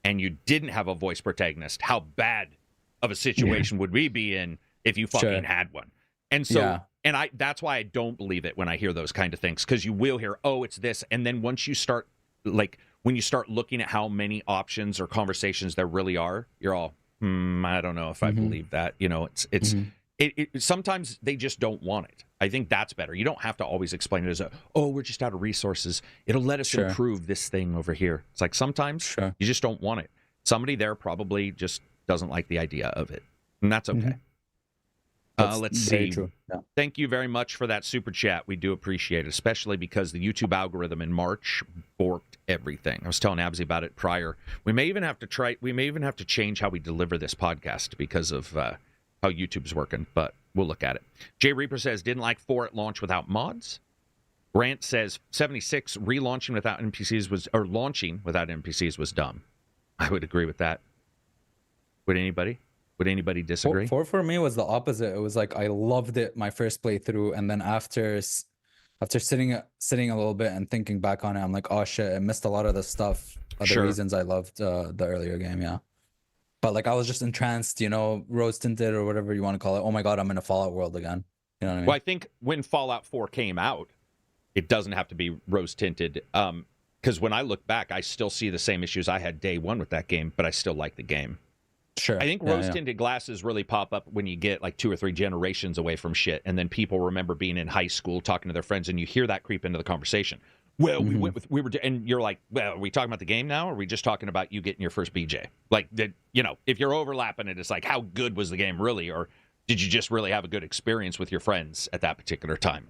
and you didn't have a voice protagonist, how bad of a situation would we be in if you fucking had one? And so, and that's why I don't believe it when I hear those kind of things, because you will hear, oh, it's this. And then once you start, like, when you start looking at how many options or conversations there really are, you're all, I don't know if I believe that. It sometimes they just don't want it. I think that's better. You don't have to always explain it as we're just out of resources. It'll let us improve this thing over here. It's like sometimes you just don't want it. Somebody there probably just doesn't like the idea of it, and that's okay. Let's see. Yeah. Thank you very much for that super chat. We do appreciate it, especially because the YouTube algorithm in March borked everything. I was telling Absy about it prior. We may even have to change how we deliver this podcast because of how YouTube's working, but we'll look at it. Jay Reaper says, didn't like 4 at launch without mods. Grant says, 76 launching without NPCs was dumb. I would agree with that. Would anybody disagree? 4 for me was the opposite. It was like I loved it my first playthrough, and then after sitting a little bit and thinking back on it, I'm like, oh shit, I missed a lot of the stuff, the reasons I loved the earlier game. Yeah. But like I was just entranced, rose tinted or whatever you want to call it. Oh my god, I'm in a Fallout world again. You know what I mean? Well, I think when Fallout 4 came out, it doesn't have to be rose tinted. Because when I look back, I still see the same issues I had day one with that game, but I still like the game. Sure. I think rose tinted glasses really pop up when you get like 2 or 3 generations away from shit, and then people remember being in high school talking to their friends, and you hear that creep into the conversation. Well, we were, and you're like, well, are we talking about the game now, or are we just talking about you getting your first BJ? Like, if you're overlapping it, it's like, how good was the game really, or did you just really have a good experience with your friends at that particular time?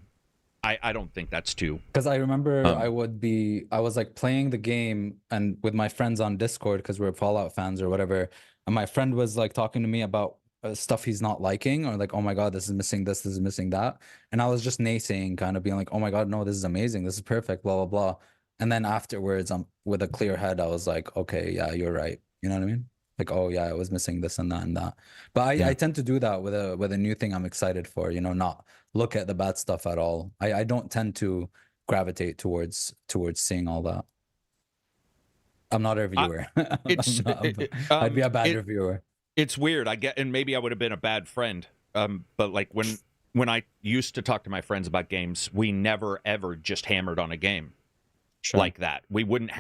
I don't think that's too. Because I remember I was like playing the game and with my friends on Discord because we're Fallout fans or whatever, and my friend was like talking to me about stuff he's not liking, or like, oh my god, this is missing this is missing that, and I was just naysaying, kind of being like, oh my god, no, this is amazing, this is perfect, blah blah blah. And then afterwards, with a clear head, I was like, okay, yeah, you're right. You know what I mean? Like, oh yeah, I was missing this and that and that. But I tend to do that with a new thing I'm excited for, not look at the bad stuff at all. I don't tend to gravitate towards seeing all that. I'm not a reviewer. I'd be a bad reviewer. It's weird. I get, and maybe I would have been a bad friend. But like when I used to talk to my friends about games, we never ever just hammered on a game like that. We wouldn't.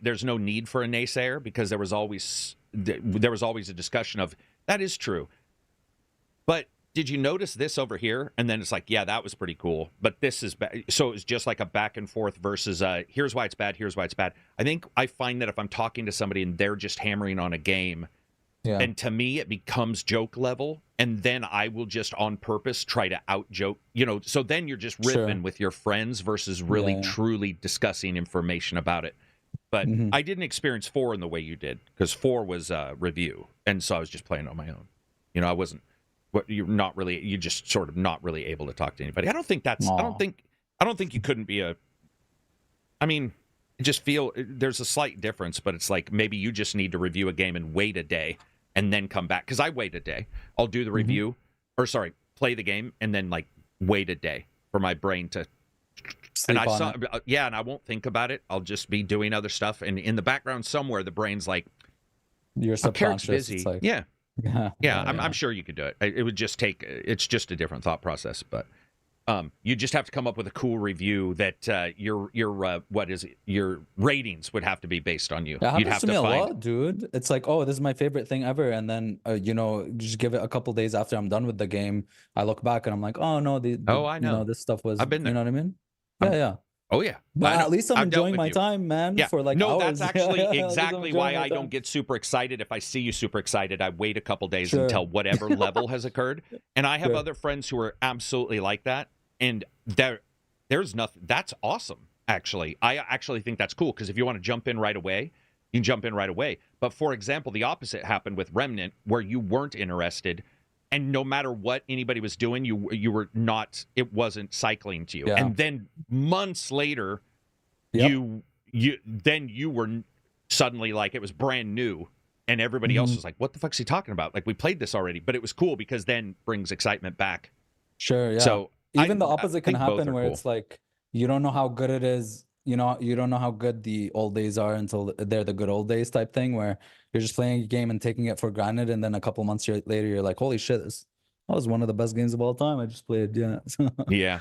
There's no need for a naysayer, because there was always a discussion of that is true. But did you notice this over here? And then it's like, yeah, that was pretty cool, but this is bad. So it was just like a back and forth versus here's why it's bad, here's why it's bad. I find that if I'm talking to somebody and they're just hammering on a game, and to me it becomes joke level, and then I will just on purpose try to out joke, so then you're just riffing with your friends versus really truly discussing information about it. But I didn't experience 4 in the way you did, because 4 was review, and so I was just playing on my own. I wasn't. You're just sort of not really able to talk to anybody. I don't think you couldn't be I just feel there's a slight difference, but it's like maybe you just need to review a game and wait a day and then come back. Because I wait a day. I'll do the review, play the game, and then like wait a day for my brain to sleep on it. And I won't think about it. I'll just be doing other stuff, and in the background somewhere, the brain's like, your subconscious busy. It's like, I'm sure you could do it. It would just take. It's just a different thought process, but You just have to come up with a cool review that your ratings would have to be based on you. It You'd happens have to to me a find lot, dude. It's like, oh, this is my favorite thing ever, and then just give it a couple days after I'm done with the game. I look back and I'm like, oh no, Oh, I know. this stuff was, I've been there. you know what I mean? I'm- Yeah. Oh yeah, But I know. at least I'm I've dealt enjoying with my you. time, man, Yeah. for like No, hours. that's actually At least I'm exactly enjoying why my I don't time. get super excited. If I see you super excited, I wait a couple days Sure. until whatever level has occurred. And I have Sure. other friends who are absolutely like that. And there's nothing. That's awesome, actually. I actually think that's cool because if you want to jump in right away, you can jump in right away. But for example, the opposite happened with Remnant, where you weren't interested. And no matter what anybody was doing, you were not. It wasn't cycling to you. Yeah. And then months later, Yep. you were suddenly like it was brand new, and everybody else was like, "What the fuck's he talking about?" Like we played this already, but it was cool because then brings excitement back. Sure, yeah. So Even the I opposite can think both happen are where cool. it's like you don't know how good it is. You don't know how good the old days are until they're the good old days type thing, where you're just playing a game and taking it for granted, and then a couple months later, you're like, "Holy shit, that was one of the best games of all time I just played." Yeah. Yeah.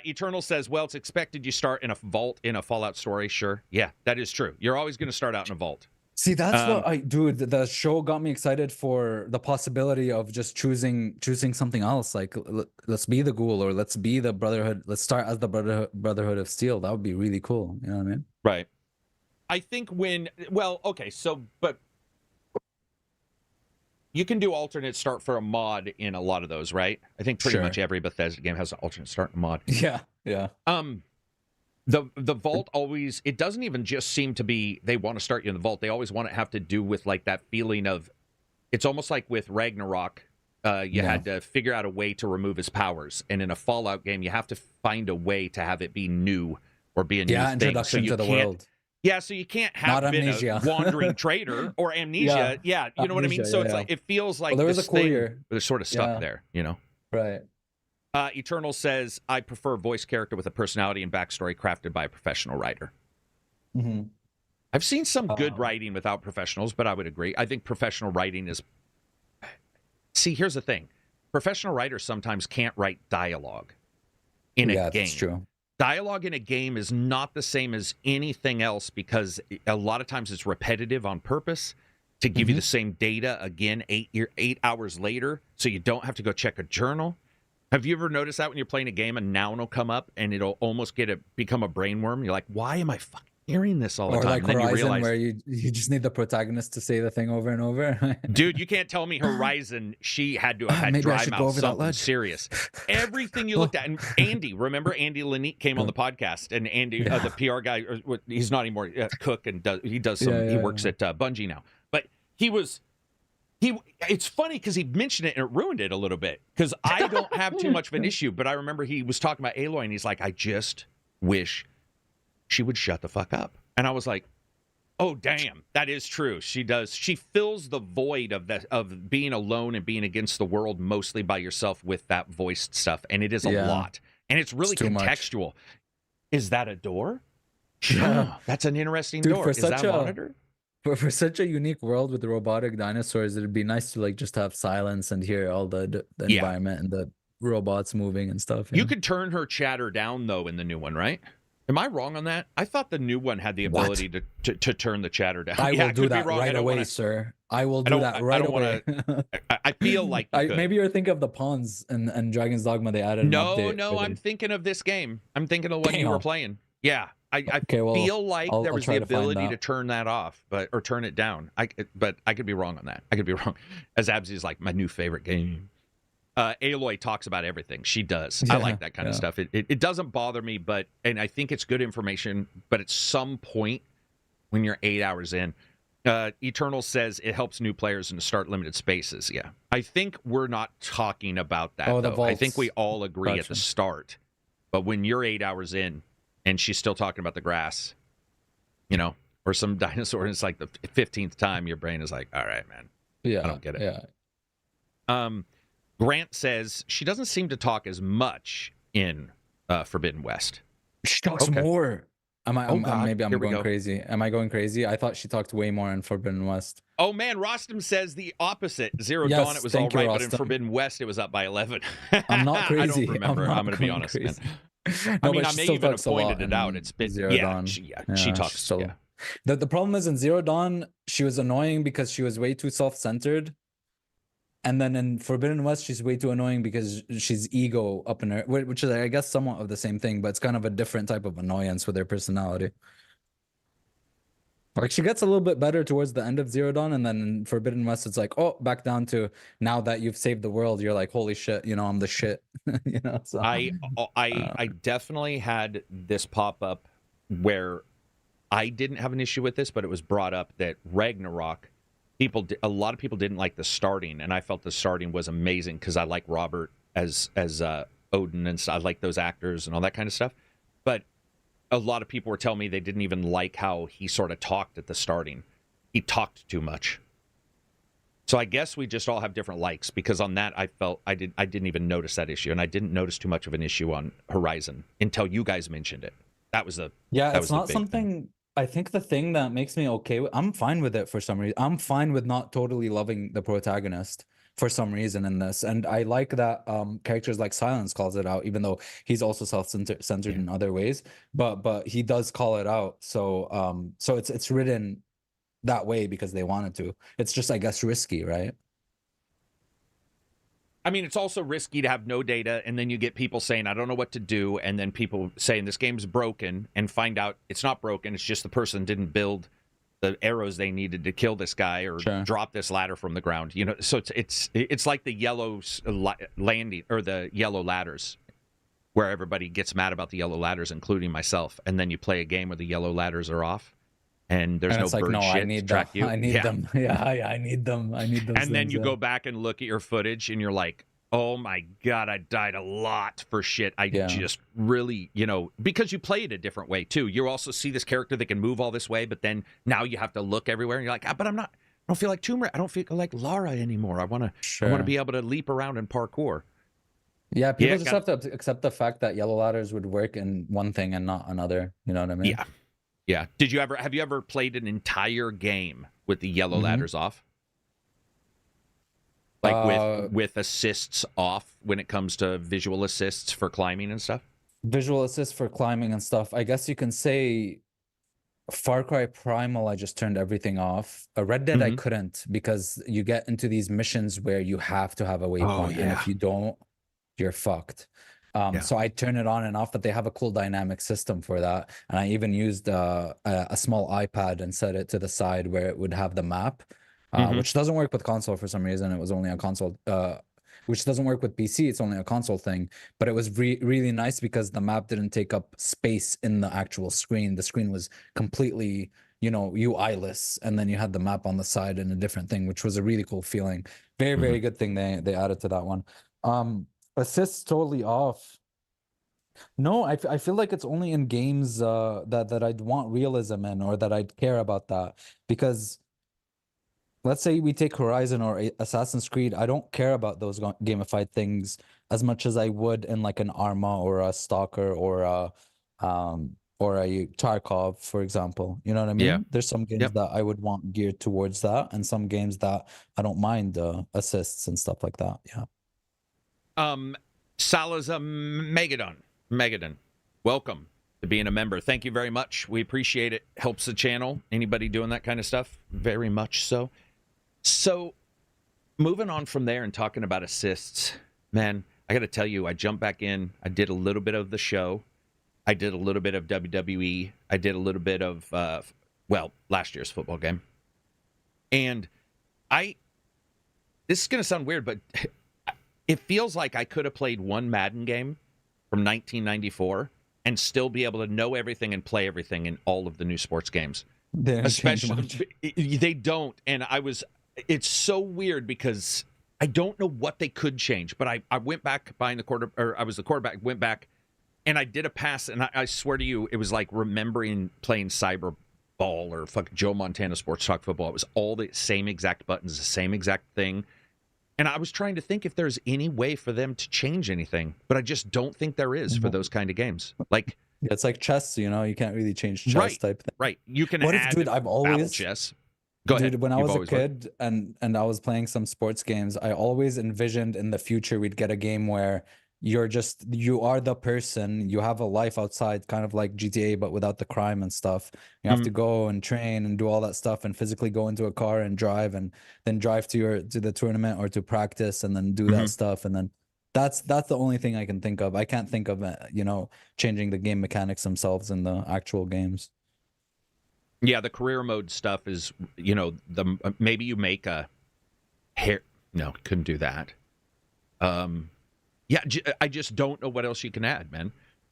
Eternal says, well, it's expected you start in a vault in a Fallout story. Sure. Yeah, that is true. You're always going to start out in a vault. See, that's what dude, the show got me excited for the possibility of just choosing something else. Like, let's be the Ghoul, or let's be the Brotherhood. Let's start as the Brotherhood of Steel. That would be really cool. You know what I mean? Right. I think but you can do alternate start for a mod in a lot of those, right? I think pretty Sure. much every Bethesda game has an alternate start mod. Yeah. The vault always, it doesn't even just seem to be they want to start you in the vault. They always want to have to do with like that feeling of, it's almost like with Ragnarok, you had to figure out a way to remove his powers, and in a Fallout game, you have to find a way to have it be new or be a new thing. Introduction to the world. Yeah, so you can't have Not been amnesia. a wandering traitor or amnesia. Yeah, you know what I mean? Amnesia, So yeah, it's yeah. like, it feels like Well, there was this a thing courier. that's sort of stuck Yeah. there, you know? Right. Eternal says, I prefer a voice character with a personality and backstory crafted by a professional writer. Mm-hmm. I've seen some good writing without professionals, but I would agree. I think professional writing is... See, here's the thing. Professional writers sometimes can't write dialogue in a game. That's true. Dialogue in a game is not the same as anything else because a lot of times it's repetitive on purpose to give you the same data again 8 hours later, so you don't have to go check a journal. Have you ever noticed that when you're playing a game, a noun will come up and it'll almost become a brainworm? You're like, why am I fucking hearing this all the Or time? like And then you Horizon, realize, where you just need the protagonist to say the thing over and over. dude, you can't tell me Horizon, she had to have had Maybe I dry should go mouth over that something ledge. serious. Everything you looked at, and Andy, remember Andy Lanique came on the podcast, and Andy, the PR guy, he's not anymore, Cook, and he works at Bungie now. But it's funny because he mentioned it and it ruined it a little bit because I don't have too much of an issue, but I remember he was talking about Aloy and he's like, I just wish she would shut the fuck up. And I was like, oh, damn, that is true. She does. She fills the void of being alone and being against the world mostly by yourself with that voiced stuff. And it is a lot. And it's really contextual. Is that a door? Yeah. That's an interesting door. Is that a monitor? For such a unique world with the robotic dinosaurs, it'd be nice to like just have silence and hear all the environment and the robots moving and stuff. You could turn her chatter down though in the new one, right? Am I wrong on that? I thought the new one had the ability to turn the chatter down. I will do that right away, sir. I will do that right away. I feel like maybe you're thinking of the pawns and Dragon's Dogma. They added no. I'm thinking of this game. I'm thinking of what you were playing. Yeah. I feel like there was the ability to turn that off, or turn it down. But I could be wrong on that. I could be wrong. As Absy is like my new favorite game. Aloy talks about everything. She does. I like that kind of stuff. It doesn't bother me, and I think it's good information. But at some point, when you're 8 hours in, Eternal says it helps new players and to start limited spaces. Yeah, I think we're not talking about that. Though. I think we all agree at the start. But when you're 8 hours in, and she's still talking about the grass, or some dinosaur, and it's like the 15th time, your brain is like, all right, man. Yeah. I don't get it. Yeah. Grant says she doesn't seem to talk as much in Forbidden West. She talks more. Maybe I'm here we going go. crazy. Am I going crazy? I thought she talked way more in Forbidden West. Oh man, Rostam says the opposite. Zero Yes, Dawn, it was thank all you, right, but in Rostam. Forbidden West, it was up by 11. I'm not I crazy. don't remember. I'm going to be honest, man. No, I mean, but I she may still even have talks a lot pointed it out. in It's been Zero Dawn. she talks. Still... Yeah. The problem is in Zero Dawn, she was annoying because she was way too self-centered. And then in Forbidden West, she's way too annoying because she's ego up in her, which is, I guess, somewhat of the same thing, but it's kind of a different type of annoyance with her personality. Like, she gets a little bit better towards the end of Zero Dawn, and then in Forbidden West, it's like, oh, back down to now that you've saved the world, you're like, holy shit, you know, I'm the shit. You know, so I definitely had this pop up where I didn't have an issue with this, but it was brought up that Ragnarok, a lot of people didn't like the starting, and I felt the starting was amazing because I like Robert as Odin, and I like those actors and all that kind of stuff. But a lot of people were telling me they didn't even like how he sort of talked at the starting. He talked too much. So I guess we just all have different likes, because on that I felt I didn't even notice that issue, and I didn't notice too much of an issue on Horizon until you guys mentioned it. That was it's not something. I think the thing that makes me okay with, I'm fine with it for some reason. I'm fine with not totally loving the protagonist for some reason in this, and I like that characters like Silence calls it out, even though he's also self-centered in other ways. But he does call it out, so it's written that way because they wanted to. It's just, I guess, risky, right? I mean, it's also risky to have no data, and then you get people saying, I don't know what to do, and then people saying this game's broken, and find out it's not broken, it's just the person didn't build the arrows they needed to kill this guy or drop this ladder from the ground. You know, so it's like the yellow landing, or the yellow ladders, where everybody gets mad about the yellow ladders, including myself, and then you play a game where the yellow ladders are off. And there's no bird shit to track you. I need them. Yeah, I need them. I need them. And then you go back and look at your footage, and you're like, oh my God, I died a lot for shit. I just really, you know, because you play it a different way too. You also see this character that can move all this way, but then now you have to look everywhere, and you're like, but I don't feel like Tomb Raider. I don't feel like Lara anymore. I want to be able to leap around and parkour. Yeah, people just have to accept the fact that yellow ladders would work in one thing and not another. You know what I mean? Yeah. Yeah. Have you ever played an entire game with the yellow ladders off? Like with assists off when it comes to visual assists for climbing and stuff? Visual assists for climbing and stuff. I guess you can say Far Cry Primal, I just turned everything off. Red Dead, I couldn't, because you get into these missions where you have to have a waypoint, and if you don't, you're fucked. So I turn it on and off, but they have a cool dynamic system for that. And I even used a small iPad and set it to the side where it would have the map, which doesn't work with console for some reason. It was only a console, which doesn't work with PC. It's only a console thing. But it was really nice because the map didn't take up space in the actual screen. The screen was completely, you know, UI-less, and then you had the map on the side and a different thing, which was a really cool feeling. Very good thing they added to that one. Assists totally off. No, I feel like it's only in games that I'd want realism in, or that I'd care about that. Because let's say we take Horizon or Assassin's Creed, I don't care about those gamified things as much as I would in like an Arma or a Stalker or a Tarkov, for example. You know what I mean? Yeah. There's some games that I would want geared towards that, and some games that I don't mind assists and stuff like that. Yeah. Salaza Megadon, welcome to being a member. Thank you very much. We appreciate it. Helps the channel. Anybody doing that kind of stuff, very much so. So, moving on from there and talking about assists, man, I got to tell you, I jumped back in. I did a little bit of the show. I did a little bit of WWE. I did a little bit of, last year's football game. And this is going to sound weird, but it feels like I could have played one Madden game from 1994 and still be able to know everything and play everything in all of the new sports games. Especially, they don't. And it's so weird because I don't know what they could change, but I went back behind I was the quarterback, went back, and I did a pass, and I swear to you, it was like remembering playing Cyber Ball or fuck Joe Montana Sports Talk Football. It was all the same exact buttons, the same exact thing. And I was trying to think if there's any way for them to change anything, but I just don't think there is for those kind of games. Like, Yeah, it's like chess, you know, you can't really change chess Right, type thing. right. You can What if, add dude, I've battle always, chess. Go ahead. dude, when I You've was a always what? kid and I was playing some sports games, I always envisioned in the future we'd get a game where you are the person, you have a life outside, kind of like GTA, but without the crime and stuff. You have to go and train and do all that stuff and physically go into a car and drive and then drive to the tournament or to practice and then do that stuff. And then that's the only thing I can think of. I can't think of, you know, changing the game mechanics themselves in the actual games. Yeah, the career mode stuff is, you know, maybe you make a hair. No, couldn't do that. Yeah, I just don't know what else you can add, man.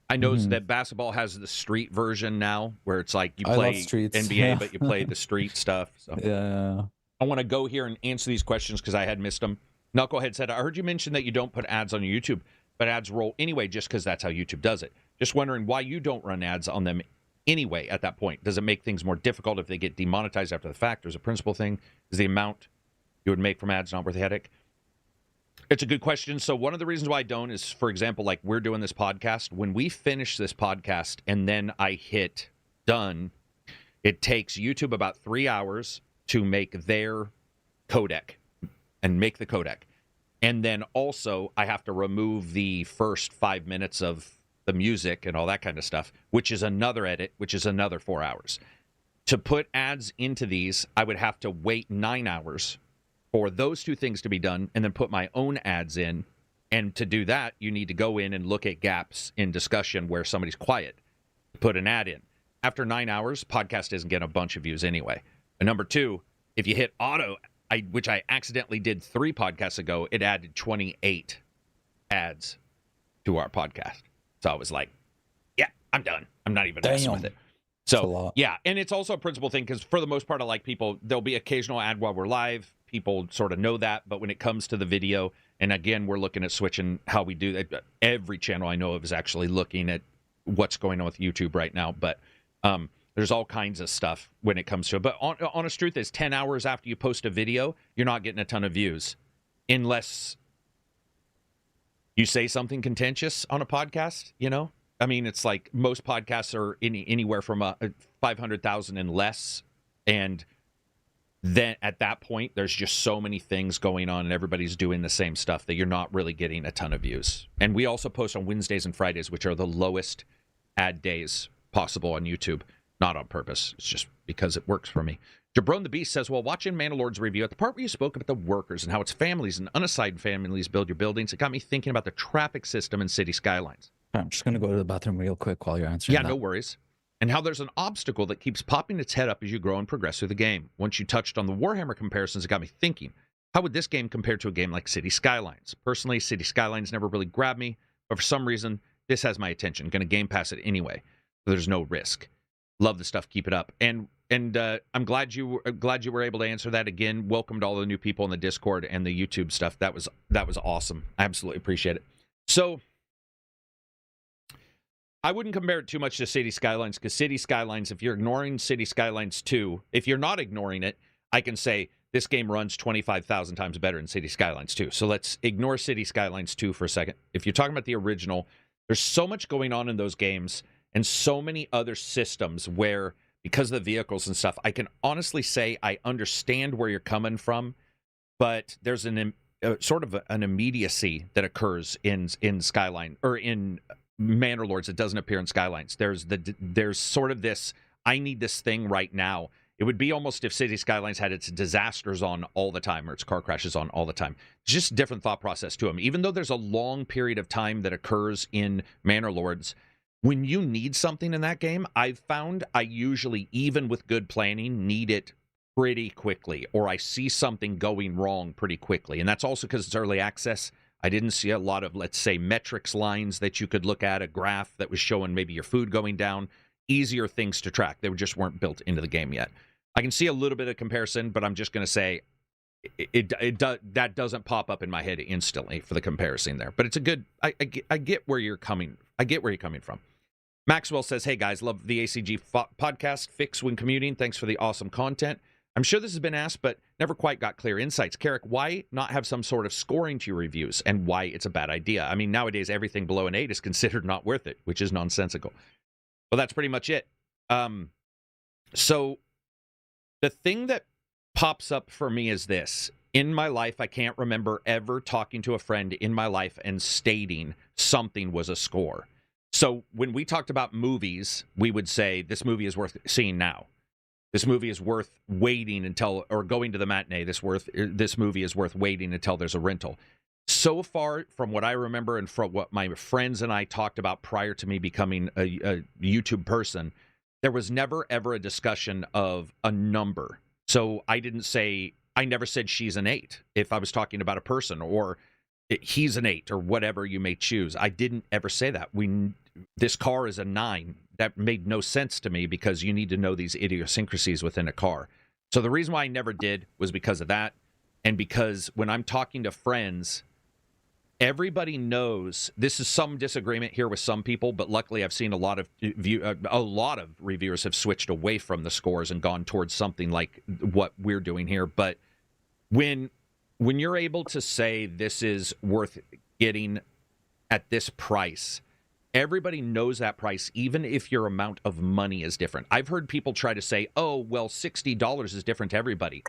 I know that basketball has the street version now, where it's like you play NBA, but you play the street stuff. So. Yeah. I want to go here and answer these questions because I had missed them. Knucklehead said, I heard you mention that you don't put ads on your YouTube, but ads roll anyway just because that's how YouTube does it. Just wondering why you don't run ads on them anyway at that point. Does it make things more difficult if they get demonetized after the fact? There's a principal thing. Is the amount you would make from ads not worth the headache? It's a good question. So one of the reasons why I don't is, for example, like we're doing this podcast. When we finish this podcast and then I hit done, it takes YouTube about 3 hours to make their codec and make the codec. And then also I have to remove the first 5 minutes of the music and all that kind of stuff, which is another edit, which is another 4 hours. To put ads into these, I would have to wait 9 hours for those two things to be done and then put my own ads in. And to do that, you need to go in and look at gaps in discussion where somebody's quiet, put an ad in. After 9 hours, podcast isn't getting a bunch of views anyway. And number two, if you hit auto, which I accidentally did 3 podcasts ago, it added 28 ads to our podcast. So I was like, yeah, I'm done. I'm not even messing with it. So, yeah, and it's also a principal thing because for the most part, I like people, there'll be occasional ad while we're live. People sort of know that. But when it comes to the video, and again, we're looking at switching how we do that. Every channel I know of is actually looking at what's going on with YouTube right now. But there's all kinds of stuff when it comes to it. But honest truth is 10 hours after you post a video, you're not getting a ton of views unless you say something contentious on a podcast, you know? I mean, it's like most podcasts are anywhere from 500,000 and less. And then at that point, there's just so many things going on and everybody's doing the same stuff that you're not really getting a ton of views. And we also post on Wednesdays and Fridays, which are the lowest ad days possible on YouTube. Not on purpose. It's just because it works for me. Jabron the Beast says, while watching Manor Lords review, at the part where you spoke about the workers and how it's families and unassigned families build your buildings, it got me thinking about the traffic system in city skylines. I'm just going to go to the bathroom real quick while you're answering Yeah, no worries. And how there's an obstacle that keeps popping its head up as you grow and progress through the game. Once you touched on the Warhammer comparisons, it got me thinking, how would this game compare to a game like City Skylines? Personally, City Skylines never really grabbed me, but for some reason, this has my attention. Going to Game Pass it anyway, so there's no risk. Love the stuff. Keep it up. And I'm glad you were able to answer that again. Welcome to all the new people in the Discord and the YouTube stuff. That was awesome. I absolutely appreciate it. So I wouldn't compare it too much to City Skylines because City Skylines, if you're ignoring City Skylines 2, if you're not ignoring it, I can say this game runs 25,000 times better than City Skylines 2. So let's ignore City Skylines 2 for a second. If you're talking about the original, there's so much going on in those games and so many other systems where, because of the vehicles and stuff, I can honestly say I understand where you're coming from, but there's sort of an immediacy that occurs in Skyline or in Manor Lords that doesn't appear in Skylines. There's sort of this, I need this thing right now. It would be almost if City Skylines had its disasters on all the time or its car crashes on all the time. It's just a different thought process to them. Even though there's a long period of time that occurs in Manor Lords, when you need something in that game, I've found I usually, even with good planning, need it pretty quickly, or I see something going wrong pretty quickly. And that's also because it's early access. I didn't see a lot of, let's say, metrics lines that you could look at, a graph that was showing maybe your food going down, easier things to track. They just weren't built into the game yet. I can see a little bit of comparison, but I'm just going to say that doesn't pop up in my head instantly for the comparison there. But it's a good, I get where you're coming. I get where you're coming from. Maxwell says, hey guys, love the ACG podcast. Fix when commuting. Thanks for the awesome content. I'm sure this has been asked, but never quite got clear insights. Karak, why not have some sort of scoring to your reviews and why it's a bad idea? I mean, nowadays, everything below an 8 is considered not worth it, which is nonsensical. Well, that's pretty much it. So the thing that pops up for me is this. In my life, I can't remember ever talking to a friend in my life and stating something was a score. So when we talked about movies, we would say, this movie is worth seeing now. This movie is worth waiting until, or going to the matinee. This movie is worth waiting until there's a rental. So far, from what I remember and from what my friends and I talked about prior to me becoming a YouTube person, there was never, ever a discussion of a number. So I never said she's an 8 if I was talking about a person, or he's an 8, or whatever you may choose. I didn't ever say that. This car is a 9. That made no sense to me, because you need to know these idiosyncrasies within a car. So the reason why I never did was because of that, and because when I'm talking to friends, everybody knows this is some disagreement here with some people, but luckily I've seen a lot of reviewers have switched away from the scores and gone towards something like what we're doing here. But when you're able to say this is worth getting at this price, everybody knows that price, even if your amount of money is different. I've heard people try to say, oh, well, $60 is different to everybody.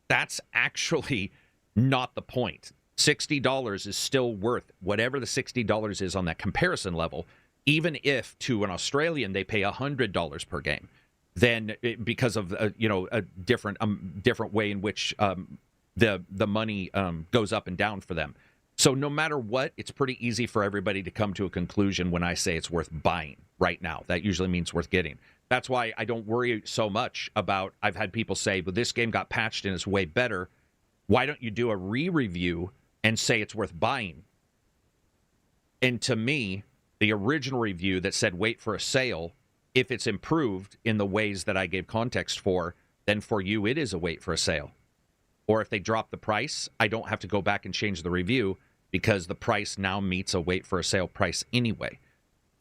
That's actually not the point. $60 is still worth whatever the $60 is on that comparison level, even if to an Australian they pay $100 per game. Then because of a different way in which the money goes up and down for them. So no matter what, it's pretty easy for everybody to come to a conclusion when I say it's worth buying right now. That usually means worth getting. That's why I don't worry so much about, I've had people say, well, this game got patched and it's way better. Why don't you do a re-review and say it's worth buying? And to me, the original review that said wait for a sale, if it's improved in the ways that I gave context for, then for you it is a wait for a sale. Or if they drop the price, I don't have to go back and change the review, because the price now meets a wait for a sale price anyway.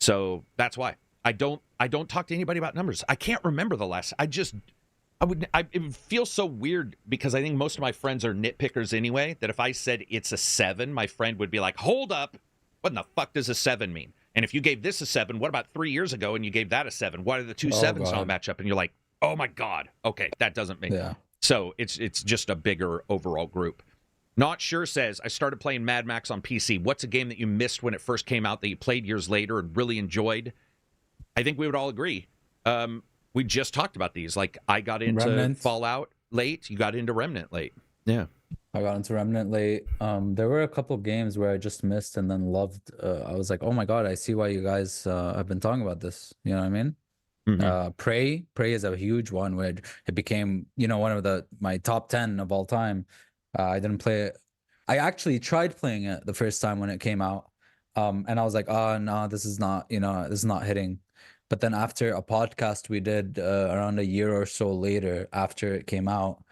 So that's why I don't talk to anybody about numbers. I can't remember the last. It would feel so weird, because I think most of my friends are nitpickers anyway, that if I said it's a 7, my friend would be like, hold up, what in the fuck does a 7 mean? And if you gave this a 7, what about 3 years ago and you gave that a 7? Why are the two sevens not match up? And you're like, oh my God, okay, that doesn't make sense. So it's just a bigger overall group. Not Sure says, I started playing Mad Max on PC. What's a game that you missed when it first came out that you played years later and really enjoyed? I think we would all agree. We just talked about these. Like, I got into Remnant. Fallout late. You got into Remnant late. Yeah. I got into Remnant late. There were a couple of games where I just missed and then loved. I was like, oh my God, I see why you guys have been talking about this. You know what I mean? Mm-hmm. Prey is a huge one where it became, one of my top 10 of all time. I didn't play it. I actually tried playing it the first time when it came out. And I was like, oh no, this is not hitting. But then after a podcast we did around a year or so later after it came out,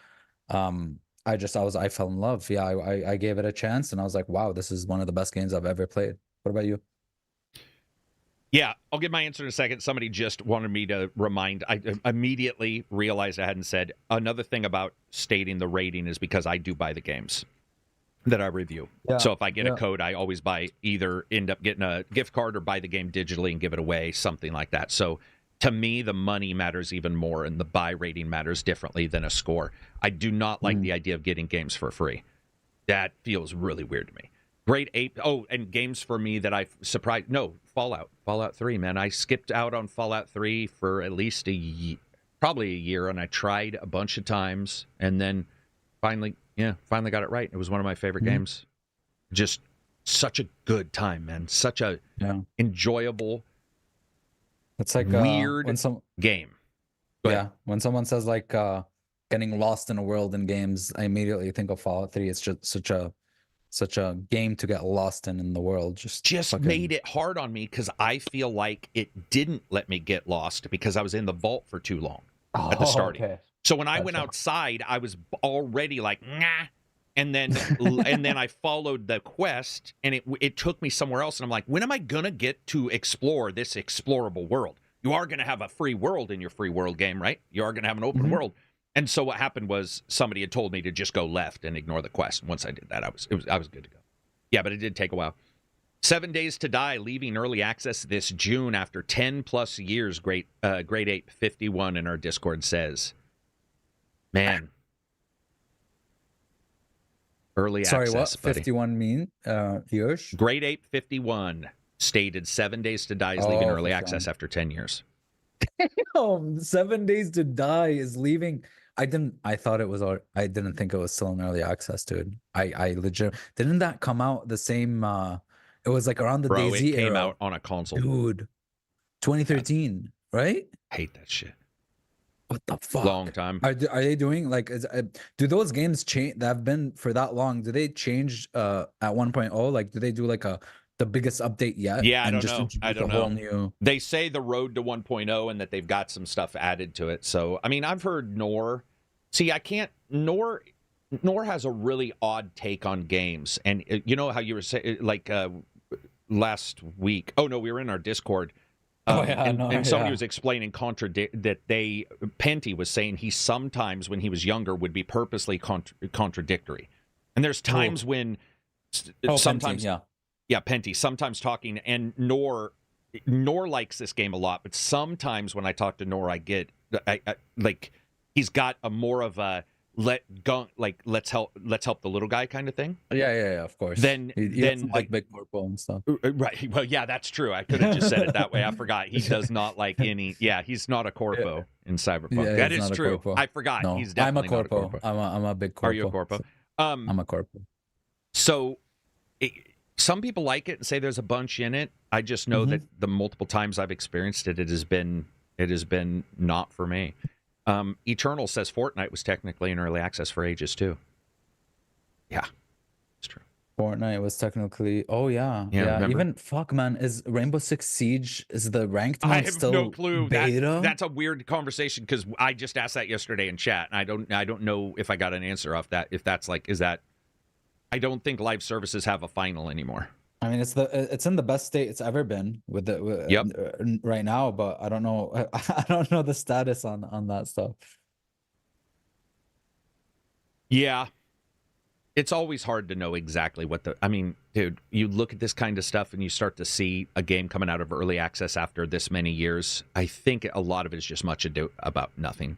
I fell in love. Yeah, I gave it a chance and I was like, wow, this is one of the best games I've ever played. What about you? Yeah, I'll give my answer in a second. Somebody just wanted me to remind. I immediately realized I hadn't said. Another thing about stating the rating is because I do buy the games that I review. Yeah, so if I get a code, I always either end up getting a gift card or buy the game digitally and give it away, something like that. So to me, the money matters even more, and the buy rating matters differently than a score. I do not like the idea of getting games for free. That feels really weird to me. Great Ape. Oh, and games for me that I surprised. No, Fallout 3, man. I skipped out on Fallout 3 for at least probably a year, and I tried a bunch of times, and then finally got it right. It was one of my favorite games. Just such a good time, man. Such a enjoyable. It's like weird game. Yeah, when someone says like getting lost in a world in games, I immediately think of Fallout 3. It's just such a game to get lost in the world. Just made it hard on me because I feel like it didn't let me get lost because I was in the vault for too long at the starting. Okay. So when I went outside, I was already like, nah. And then I followed the quest, and it took me somewhere else. And I'm like, when am I gonna get to explore this explorable world? You are gonna have a free world in your free world game, right? You are gonna have an open world. And so what happened was somebody had told me to just go left and ignore the quest. And once I did that, I was good to go. Yeah, but it did take a while. 7 Days to Die, leaving early access this June after 10 plus years. Great, Grade 8 51 in our Discord says, man, early Sorry, access. what? Buddy. 51 mean? Years? Grade 8 51 stated 7 Days to Die is leaving early access after 10 years. Oh, 7 Days to Die is leaving. I didn't think it was still in early access, dude. I legit didn't that come out the same it was like around the DayZ it came era. out on a console. Dude. 2013, right? I hate that shit. What the fuck? Long time. Are they doing like do those games change that have been for that long? Do they change at 1.0? Like do they do like the biggest update yet? Yeah, I don't know. I don't know. Whole new... They say the road to 1.0 and that they've got some stuff added to it. So, I mean, I've heard Nor. See, I can't. Nor has a really odd take on games. And you know how you were saying, like last week. Oh, no, we were in our Discord. And somebody was explaining Penty was saying he sometimes, when he was younger, would be purposely contradictory. And there's times when sometimes. Penty, yeah, Penty, sometimes talking, and Nor likes this game a lot, but sometimes when I talk to Nor, I get like he's got a more of a let's help the little guy kind of thing. Yeah, of course. Then like big corpo and stuff. Right. Well, yeah, that's true. I could have just said it that way. I forgot. He does not like any. Yeah, he's not a corpo in Cyberpunk. Yeah, that is true. I forgot. No, he's definitely I'm a corpo. not a corpo. I'm a big corpo. Are you a corpo? I'm a corpo. So. Some people like it and say there's a bunch in it. I just know that the multiple times I've experienced it, it has been not for me. Eternal says Fortnite was technically in early access for ages too. Yeah, it's true. Fortnite was technically. Oh yeah. Even fuck man, is Rainbow Six Siege is the ranked one I have still no clue. Beta? That's a weird conversation because I just asked that yesterday in chat, and I don't know if I got an answer off that. If that's like, is that? I don't think live services have a final anymore. I mean, it's in the best state it's ever been with right now, but I don't know. I don't know the status on that stuff. Yeah, it's always hard to know exactly what I mean, dude. You look at this kind of stuff and you start to see a game coming out of early access after this many years. I think a lot of it is just much ado about nothing,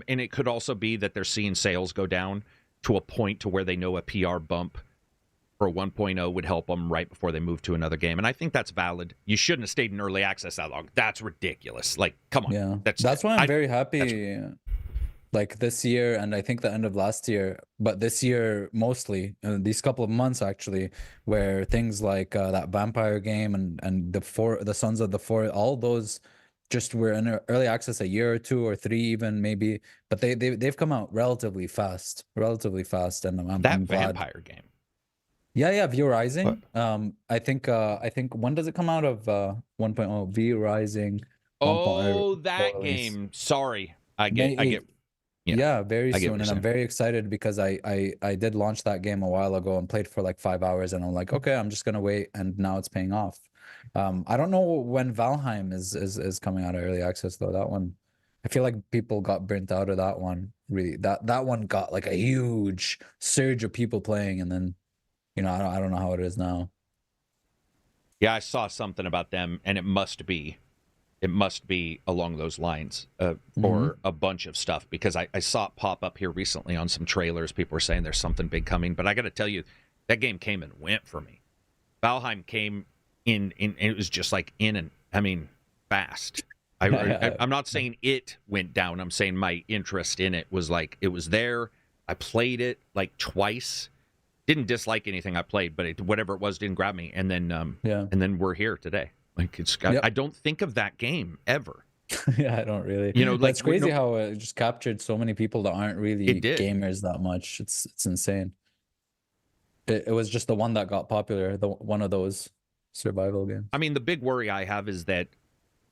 and it could also be that they're seeing sales go down to a point to where they know a PR bump for 1.0 would help them right before they move to another game. And I think that's valid. You shouldn't have stayed in early access that long. That's ridiculous. Like, come on. Yeah. That's why I'm very happy like this year, and I think the end of last year, but this year mostly, these couple of months actually, where things like that vampire game and the Sons of the Forest, all those just were in early access a year or 2 or 3 even maybe, but they've come out relatively fast, and I'm glad. Vampire game. Yeah, V Rising. I think when does it come out of 1.0? V Rising. Oh, that game. Sorry, I get. Yeah, very soon, and I'm very excited because I did launch that game a while ago and played for like 5 hours, and I'm like, okay, I'm just gonna wait, and now it's paying off. I don't know when Valheim is coming out of early access though. That one, I feel like people got burnt out of that one. Really, that one got like a huge surge of people playing, and then, you know, I don't know how it is now. Yeah, I saw something about them, and it must be along those lines, or a bunch of stuff, because I saw it pop up here recently on some trailers. People were saying there's something big coming, but I got to tell you, that game came and went for me. Valheim came in it was just like fast. I'm not saying it went down. I'm saying my interest in it was like, it was there. I played it like twice. Didn't dislike anything I played, but whatever it was didn't grab me. And then and then we're here today. Like I don't think of that game ever. Yeah, I don't really. You know, like, it's crazy how it just captured so many people that aren't really gamers that much. It's insane. It was just the one that got popular, one of those survival games. I mean, the big worry I have is that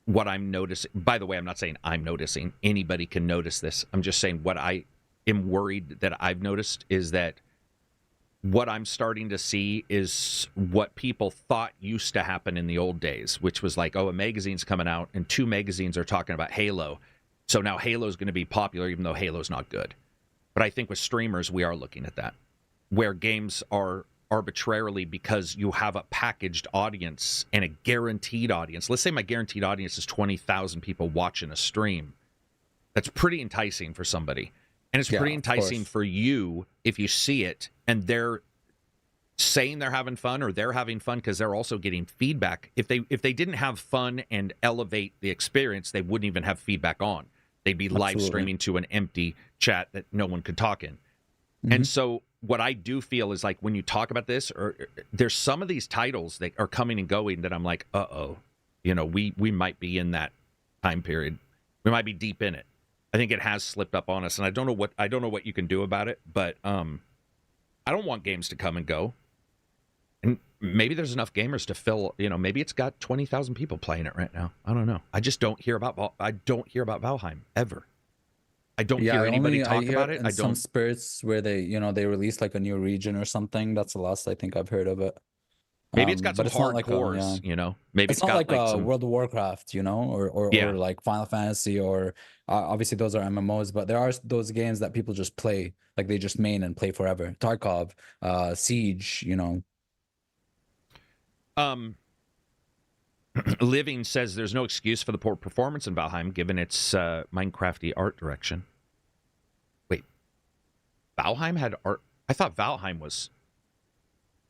what I'm noticing, by the way, I'm not saying I'm noticing, anybody can notice this. I'm just saying what I am worried that I've noticed is that what I'm starting to see is what people thought used to happen in the old days, which was like, oh, a magazine's coming out and 2 magazines are talking about Halo. So now Halo's going to be popular, even though Halo's not good. But I think with streamers, we are looking at that, where games are arbitrarily because you have a packaged audience and a guaranteed audience. Let's say my guaranteed audience is 20,000 people watching a stream. That's pretty enticing for somebody. And it's pretty enticing for you if you see it and they're saying they're having fun, or they're having fun because they're also getting feedback. If they didn't have fun and elevate the experience, they wouldn't even have feedback on. They'd be live streaming to an empty chat that no one could talk in. Mm-hmm. And so what I do feel is like when you talk about this, or there's some of these titles that are coming and going that I'm like, we might be in that time period. We might be deep in it. I think it has slipped up on us, and I don't know what you can do about it, but I don't want games to come and go. And maybe there's enough gamers to fill, maybe it's got 20,000 people playing it right now. I don't know. I just don't hear about Valheim ever. I don't hear anybody talk about it. I don't. Some spirits where they release like a new region or something. That's the last I think I've heard of it. Maybe it's got some hardcores, Maybe it's not like World of Warcraft, or like Final Fantasy, or obviously those are MMOs, but there are those games that people just play, like they just main and play forever. Tarkov, Siege, Living says there's no excuse for the poor performance in Valheim given its Minecrafty art direction. Wait, Valheim had art? I thought Valheim was...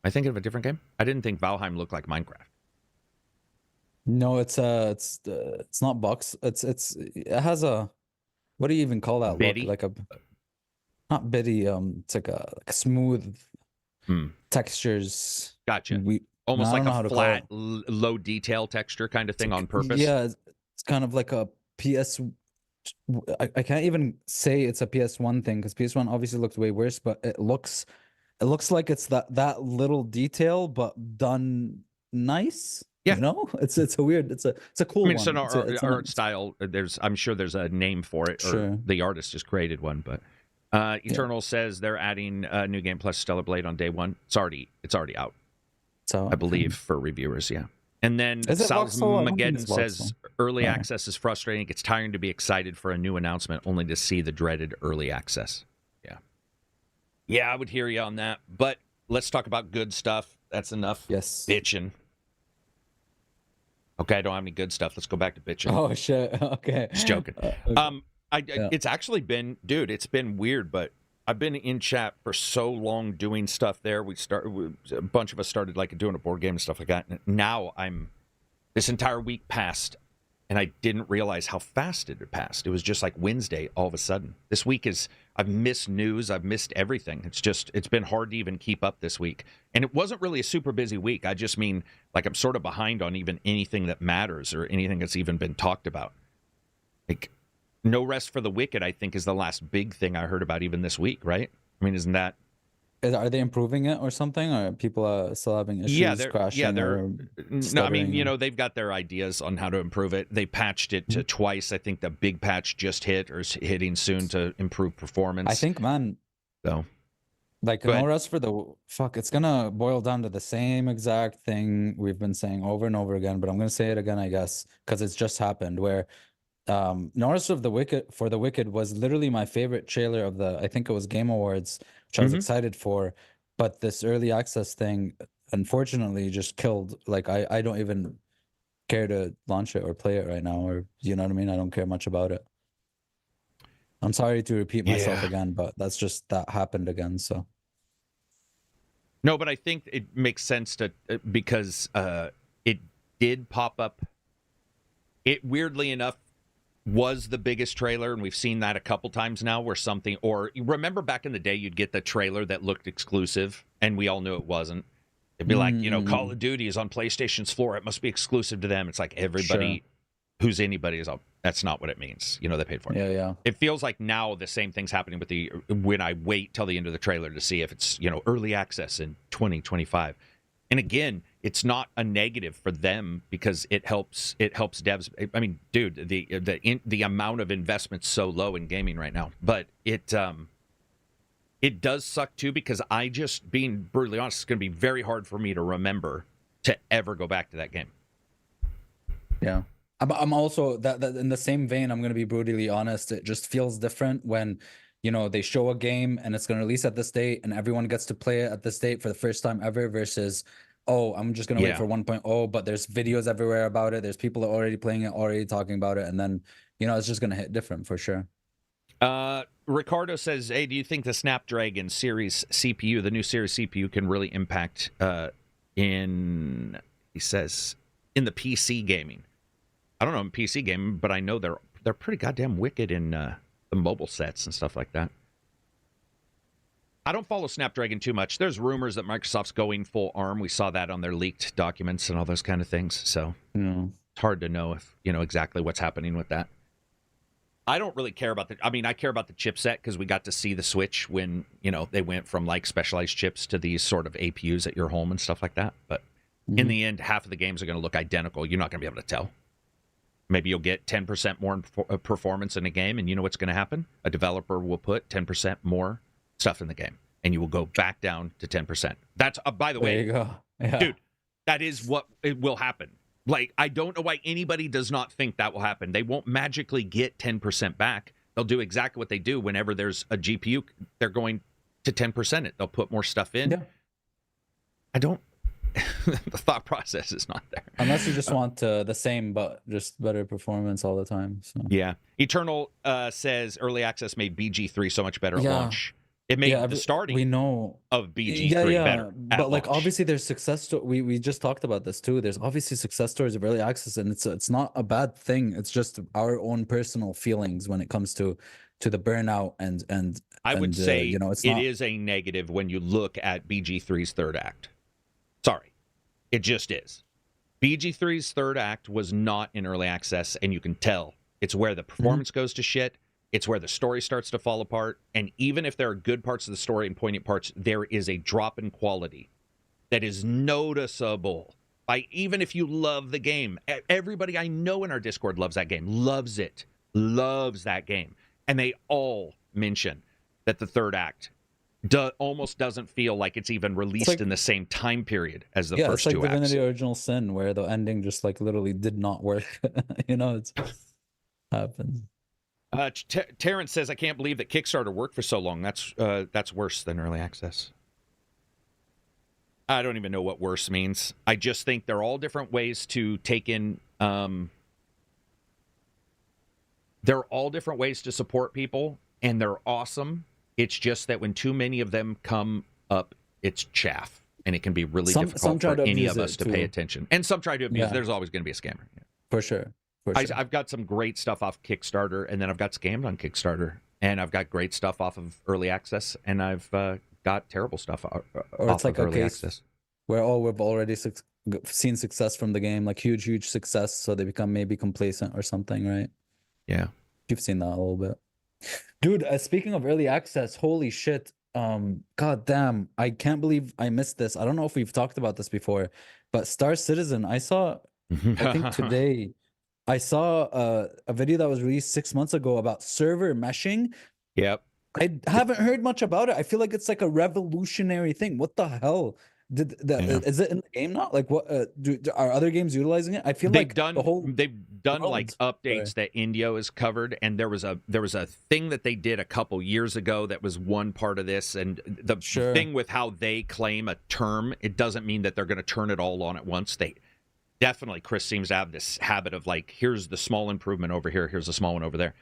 Am I thinking of a different game? I didn't think Valheim looked like Minecraft. No, it's not box. It has a, what do you even call that bitty? Look? Like a, not bitty. It's like a smooth textures. Gotcha. Almost like a flat, low detail texture kind of thing on purpose. Yeah, it's kind of like a PS. I can't even say it's a PS1 thing because PS1 obviously looked way worse, but it looks like it's that little detail, but done nice. Yeah, it's a weird, it's a cool one. It's an art style. I'm sure there's a name for it, or the artist just created one. But Eternal says they're adding New Game Plus Stellar Blade on day one. It's already out. So I believe for reviewers, yeah. And then Salzmageddon says early access is frustrating. It gets tiring to be excited for a new announcement only to see the dreaded early access. Yeah, I would hear you on that. But let's talk about good stuff. That's enough bitching. Okay, I don't have any good stuff. Let's go back to bitching. Oh, shit. Okay. Just joking. Okay. It's actually been, dude, it's been weird, but I've been in chat for so long doing stuff there. A bunch of us started like doing a board game and stuff like that. And now this entire week passed, and I didn't realize how fast it had passed. It was just like Wednesday all of a sudden. This week I've missed news. I've missed everything. It's been hard to even keep up this week. And it wasn't really a super busy week. I just mean like I'm sort of behind on even anything that matters or anything that's even been talked about. Like No Rest for the Wicked, I think, is the last big thing I heard about even this week, right? I mean, isn't that... Are they improving it or something? Or are people still having issues crashing? No, I mean, they've got their ideas on how to improve it. They patched it to twice. I think the big patch just hit or is hitting soon to improve performance. I think, man. So, like, No Rest for the... Fuck, it's going to boil down to the same exact thing we've been saying over and over again, but I'm going to say it again, I guess, because it's just happened, where No Rest for the Wicked was literally my favorite trailer of I think it was Game Awards, which I was excited for, but this early access thing unfortunately just killed. Like I don't even care to launch it or play it right now, or you know what I mean? I don't care much about it. I'm sorry to repeat myself again, but that happened again. So no, but I think it makes sense to because it did pop up. It weirdly enough was the biggest trailer, and we've seen that a couple times now where something, or remember back in the day you'd get the trailer that looked exclusive and we all knew it wasn't. It'd be like, Call of Duty is on PlayStation's floor, it must be exclusive to them. It's like everybody who's anybody is up. That's not what it means. They paid for it. Yeah. It feels like now the same thing's happening with when I wait till the end of the trailer to see if it's, early access in 2025. And again, it's not a negative for them because it helps devs. I mean, dude, the amount of investment's so low in gaming right now. But it does suck too because being brutally honest, it's going to be very hard for me to remember to ever go back to that game. Yeah. I'm also that in the same vein, I'm going to be brutally honest. It just feels different when they show a game and it's going to release at this date and everyone gets to play it at this date for the first time ever versus, oh, I'm just going to wait for 1.0, but there's videos everywhere about it. There's people already playing it, already talking about it. And then, it's just going to hit different for sure. Ricardo says, hey, do you think the Snapdragon series CPU, the new series CPU, can really impact he says, in the PC gaming? I don't know in PC gaming, but I know they're pretty goddamn wicked in the mobile sets and stuff like that. I don't follow Snapdragon too much. There's rumors that Microsoft's going full ARM. We saw that on their leaked documents and all those kind of things. So it's hard to know if exactly what's happening with that. I don't really care about I care about the chipset because we got to see the Switch when, they went from like specialized chips to these sort of APUs at your home and stuff like that. But in the end, half of the games are going to look identical. You're not going to be able to tell. Maybe you'll get 10% more performance in a game, and you know what's going to happen? A developer will put 10% more stuff in the game, and you will go back down to 10%. That's, by the way, there you go. Yeah. Dude, that is what it will happen. Like, I don't know why anybody does not think that will happen. They won't magically get 10% back. They'll do exactly what they do whenever there's a GPU. They're going to 10% it. They'll put more stuff in. Yeah. I don't... the thought process is not there. Unless you just want the same, but just better performance all the time. So. Yeah. Eternal says early access made BG3 so much better at launch. It made the starting of BG3 better. But like launch. obviously there's success we just talked about this too. There's obviously success stories of early access, and it's not a bad thing. It's just our own personal feelings when it comes to the burnout and I would say it is a negative when you look at BG3's third act. Sorry. It just is. BG3's third act was not in early access, and you can tell. It's where the performance goes to shit. It's where the story starts to fall apart. And even if there are good parts of the story and poignant parts, there is a drop in quality that is noticeable. Even if you love the game. Everybody I know in our Discord loves that game. Loves it. Loves that game. And they all mention that the third act almost doesn't feel like it's even released in the same time period as the first two acts. It's like Divinity Original Sin, where the ending just like literally did not work. It's happens. Terrence says, I can't believe that Kickstarter worked for so long. That's worse than early access. I don't even know what worse means. I just think they're all different ways to take in... they're all different ways to support people, and they're awesome. It's just that when too many of them come up, it's chaff, and it can be really difficult for any of us to pay attention. And some try to abuse. There's always going to be a scammer. For sure. I've got some great stuff off Kickstarter, and then I've got scammed on Kickstarter, and I've got great stuff off of early access, and I've got terrible stuff off of early access. Where we've already seen success from the game, like huge success, so they become maybe complacent or something, right? Yeah. You've seen that a little bit. Dude, speaking of early access, holy shit. God damn, I can't believe I missed this. I don't know if we've talked about this before, but Star Citizen, I saw, I think today, I saw a video that was released 6 months ago about server meshing. Yep. I haven't heard much about it. I feel like it's like a revolutionary thing. What the hell? Is it in the game now? Like, what are other games utilizing it? I feel they've done like updates that Indio has covered, and there was a thing that they did a couple years ago that was one part of this, and the thing with how they claim a term, it doesn't mean that they're going to turn it all on at once. They definitely, Chris seems to have this habit of like, here's the small improvement over here, here's the small one over there.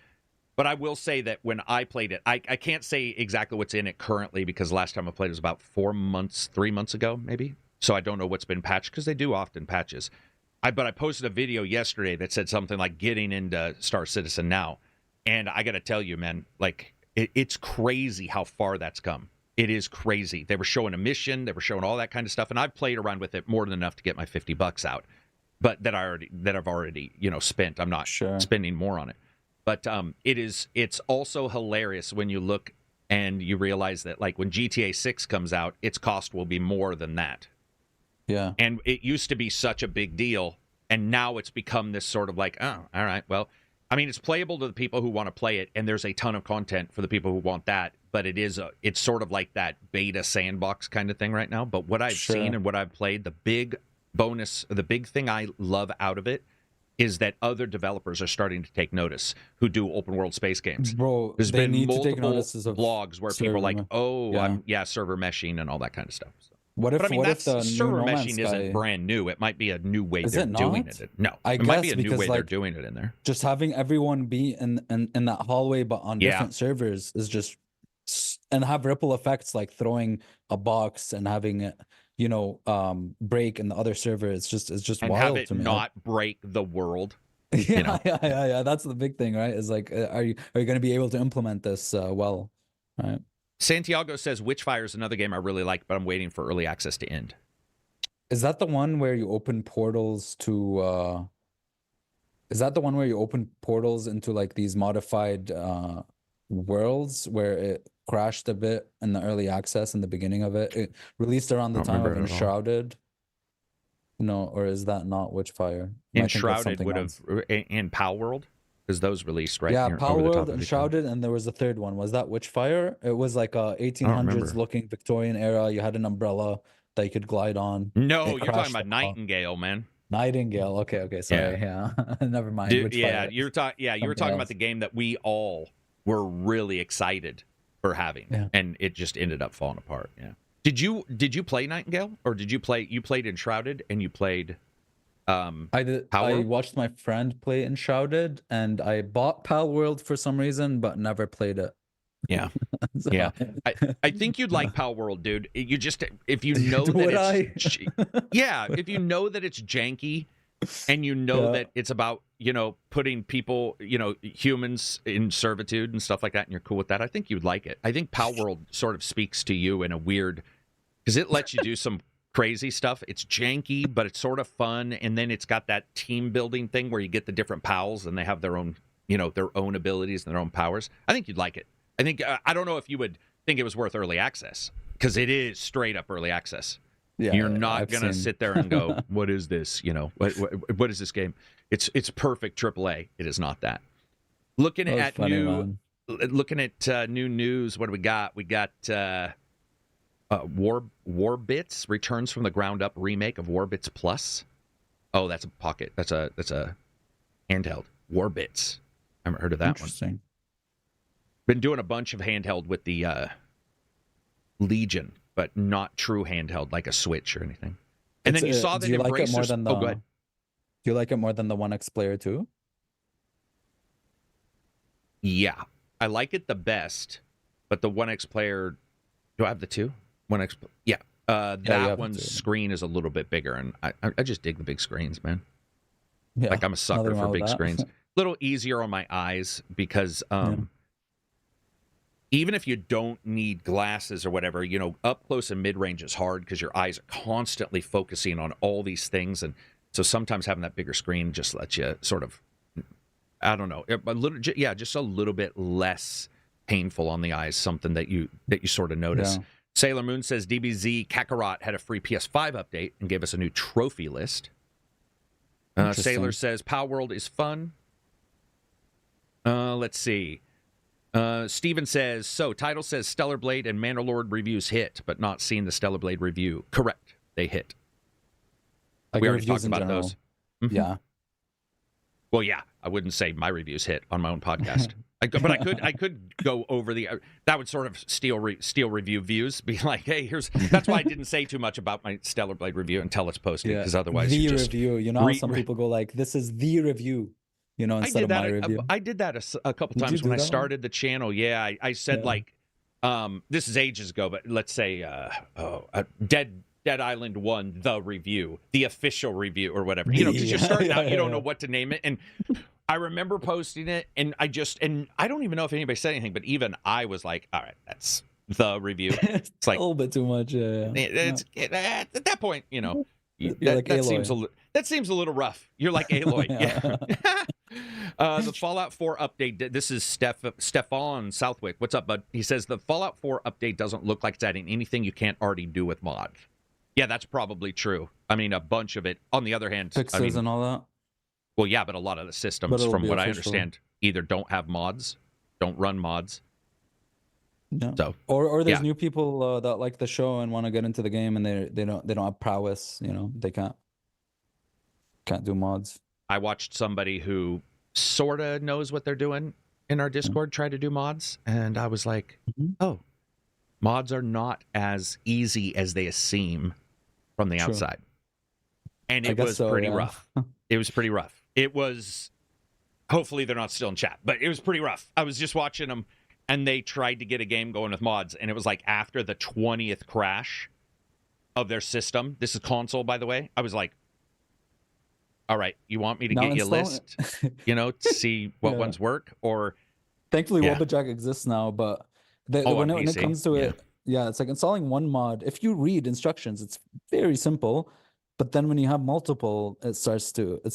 But I will say that when I played it, I can't say exactly what's in it currently because last time I played it was about 3 months ago, maybe. So I don't know what's been patched because they do often patches. But I posted a video yesterday that said something like getting into Star Citizen now. And I got to tell you, man, like it's crazy how far that's come. It is crazy. They were showing a mission. They were showing all that kind of stuff. And I've played around with it more than enough to get my $50 out. But that I've already spent. I'm not spending more on it. But it's also hilarious when you look and you realize that like when GTA 6 comes out, its cost will be more than that. Yeah. And it used to be such a big deal, and now it's become this sort of like, oh, all right, well, I mean, it's playable to the people who want to play it, and there's a ton of content for the people who want that, but it's sort of like that beta sandbox kind of thing right now. But what I've seen and what I've played, the big bonus, the big thing I love out of it is that other developers are starting to take notice who do open world space games. Bro, There's they been need to take multiple notices of blogs where people are like, server. oh, Yeah. server meshing and all that kind of stuff. So. What if But I mean, what if that's the new server No Man's meshing Sky isn't brand new. It might be a new way Is they're it doing not? it. No, I it might be guess a new because, way they're like, doing it in there. just having everyone be in that hallway but on Yeah. different servers is just and have ripple effects like throwing a box and having it, break in the other server. It's just And wild have it to me. not break the world. Yeah, yeah. That's the big thing, right? Is like, are you going to be able to implement this well? Right. Santiago says Witchfire is another game I really like, but I'm waiting for early access to end. Is that the one where you open portals to? Is that the one where you open portals into like these modified worlds where it crashed a bit in the early access in the beginning of it? It released around the time of Enshrouded. No, or is that not Witchfire? Enshrouded would have in Pal World, because those released right. Yeah, near, Pal over the top World, of Enshrouded, and there was a third one. Was that Witchfire? It was like a 1800s looking Victorian era. You had an umbrella that you could glide on. No, you're talking about Nightingale, man. Nightingale. Okay, sorry. Yeah. Never mind. Dude, you were talking about the game that we all were really excited for having, and it just ended up falling apart. Yeah. Did you play Nightingale, or did you played Enshrouded and you played I did. Pal World? I watched my friend play Enshrouded, and I bought Pal World for some reason, but never played it. Yeah. So, yeah. I think you'd like Pal World, dude. You just, if you know that if you know that it's janky, and you know that it's about, putting people, humans in servitude and stuff like that, and you're cool with that, I think you'd like it. I think Pal World sort of speaks to you in a weird, because it lets you do some crazy stuff. It's janky, but it's sort of fun, and then it's got that team building thing where you get the different pals and they have their own, their own abilities and their own powers. I think you'd like it. I think I don't know if you would think it was worth early access, because it is straight up early access. Yeah, you're not gonna sit there and go, "What is this?" What is this game? It's perfect AAA. It is not that. Looking at new news. What do we got? We got Warbits returns from the ground up remake of Warbits Plus. Oh, that's a pocket. That's a handheld. Warbits. I haven't heard of that one. Been doing a bunch of handheld with the Legion, but not true handheld like a Switch or anything. And then you saw that Embracer's... Like it more than go ahead. Do you like it more than the 1X player too? Yeah, I like it the best, but the 1X player... Do I have the 2? 1X... Yeah. That one's screen is a little bit bigger, and I just dig the big screens, man. Yeah, like I'm a sucker for big screens. A little easier on my eyes, because... even if you don't need glasses or whatever, up close and mid-range is hard because your eyes are constantly focusing on all these things. And so sometimes having that bigger screen just lets you sort of, I don't know, just a little bit less painful on the eyes, something that you sort of notice. Yeah. Sailor Moon says DBZ Kakarot had a free PS5 update and gave us a new trophy list. Sailor says Pal World is fun. Let's see. Steven says, so Title says Stellar Blade and Manor Lord reviews hit, but not seen the Stellar Blade review. Correct. They hit. Like, we already talked about those. Mm-hmm. Yeah. Well, yeah, I wouldn't say my reviews hit on my own podcast. But I could go over that would sort of steal review views, be like, hey, that's why I didn't say too much about my Stellar Blade review until it's posted, because otherwise the review, how some people go like, this is the review. Instead of my review. I did that a couple times when I started the channel. Yeah, I said this is ages ago, but let's say Dead Island 1, the review, the official review or whatever. Because you're starting out, you don't know what to name it. And I remember posting it, and I don't even know if anybody said anything, but even I was like, all right, that's the review. It's like a little bit too much. At that point, that seems a little rough. You're like Aloy. Yeah. The Fallout 4 update. This is Stefan Southwick. What's up, bud? He says the Fallout 4 update doesn't look like it's adding anything you can't already do with mods. Yeah, that's probably true. I mean, a bunch of it. On the other hand, fixes and all that. Well, yeah, but a lot of the systems, from what I understand, either don't have mods, don't run mods. Yeah. So, or there's new people that like the show and want to get into the game, and they don't have prowess. They can't do mods. I watched somebody who sort of knows what they're doing in our Discord try to do mods, and I was like, oh, mods are not as easy as they seem from the outside. And it was pretty rough. It was pretty rough. It was, hopefully they're not still in chat, but it was pretty rough. I was just watching them, and they tried to get a game going with mods, and it was like after the 20th crash of their system, this is console, by the way, I was like, all right, you want me to get you a list, to see what ones work? Or thankfully, Wobbajack exists now, but when it comes to it, it's like installing one mod. If you read instructions, it's very simple. But then when you have multiple, it's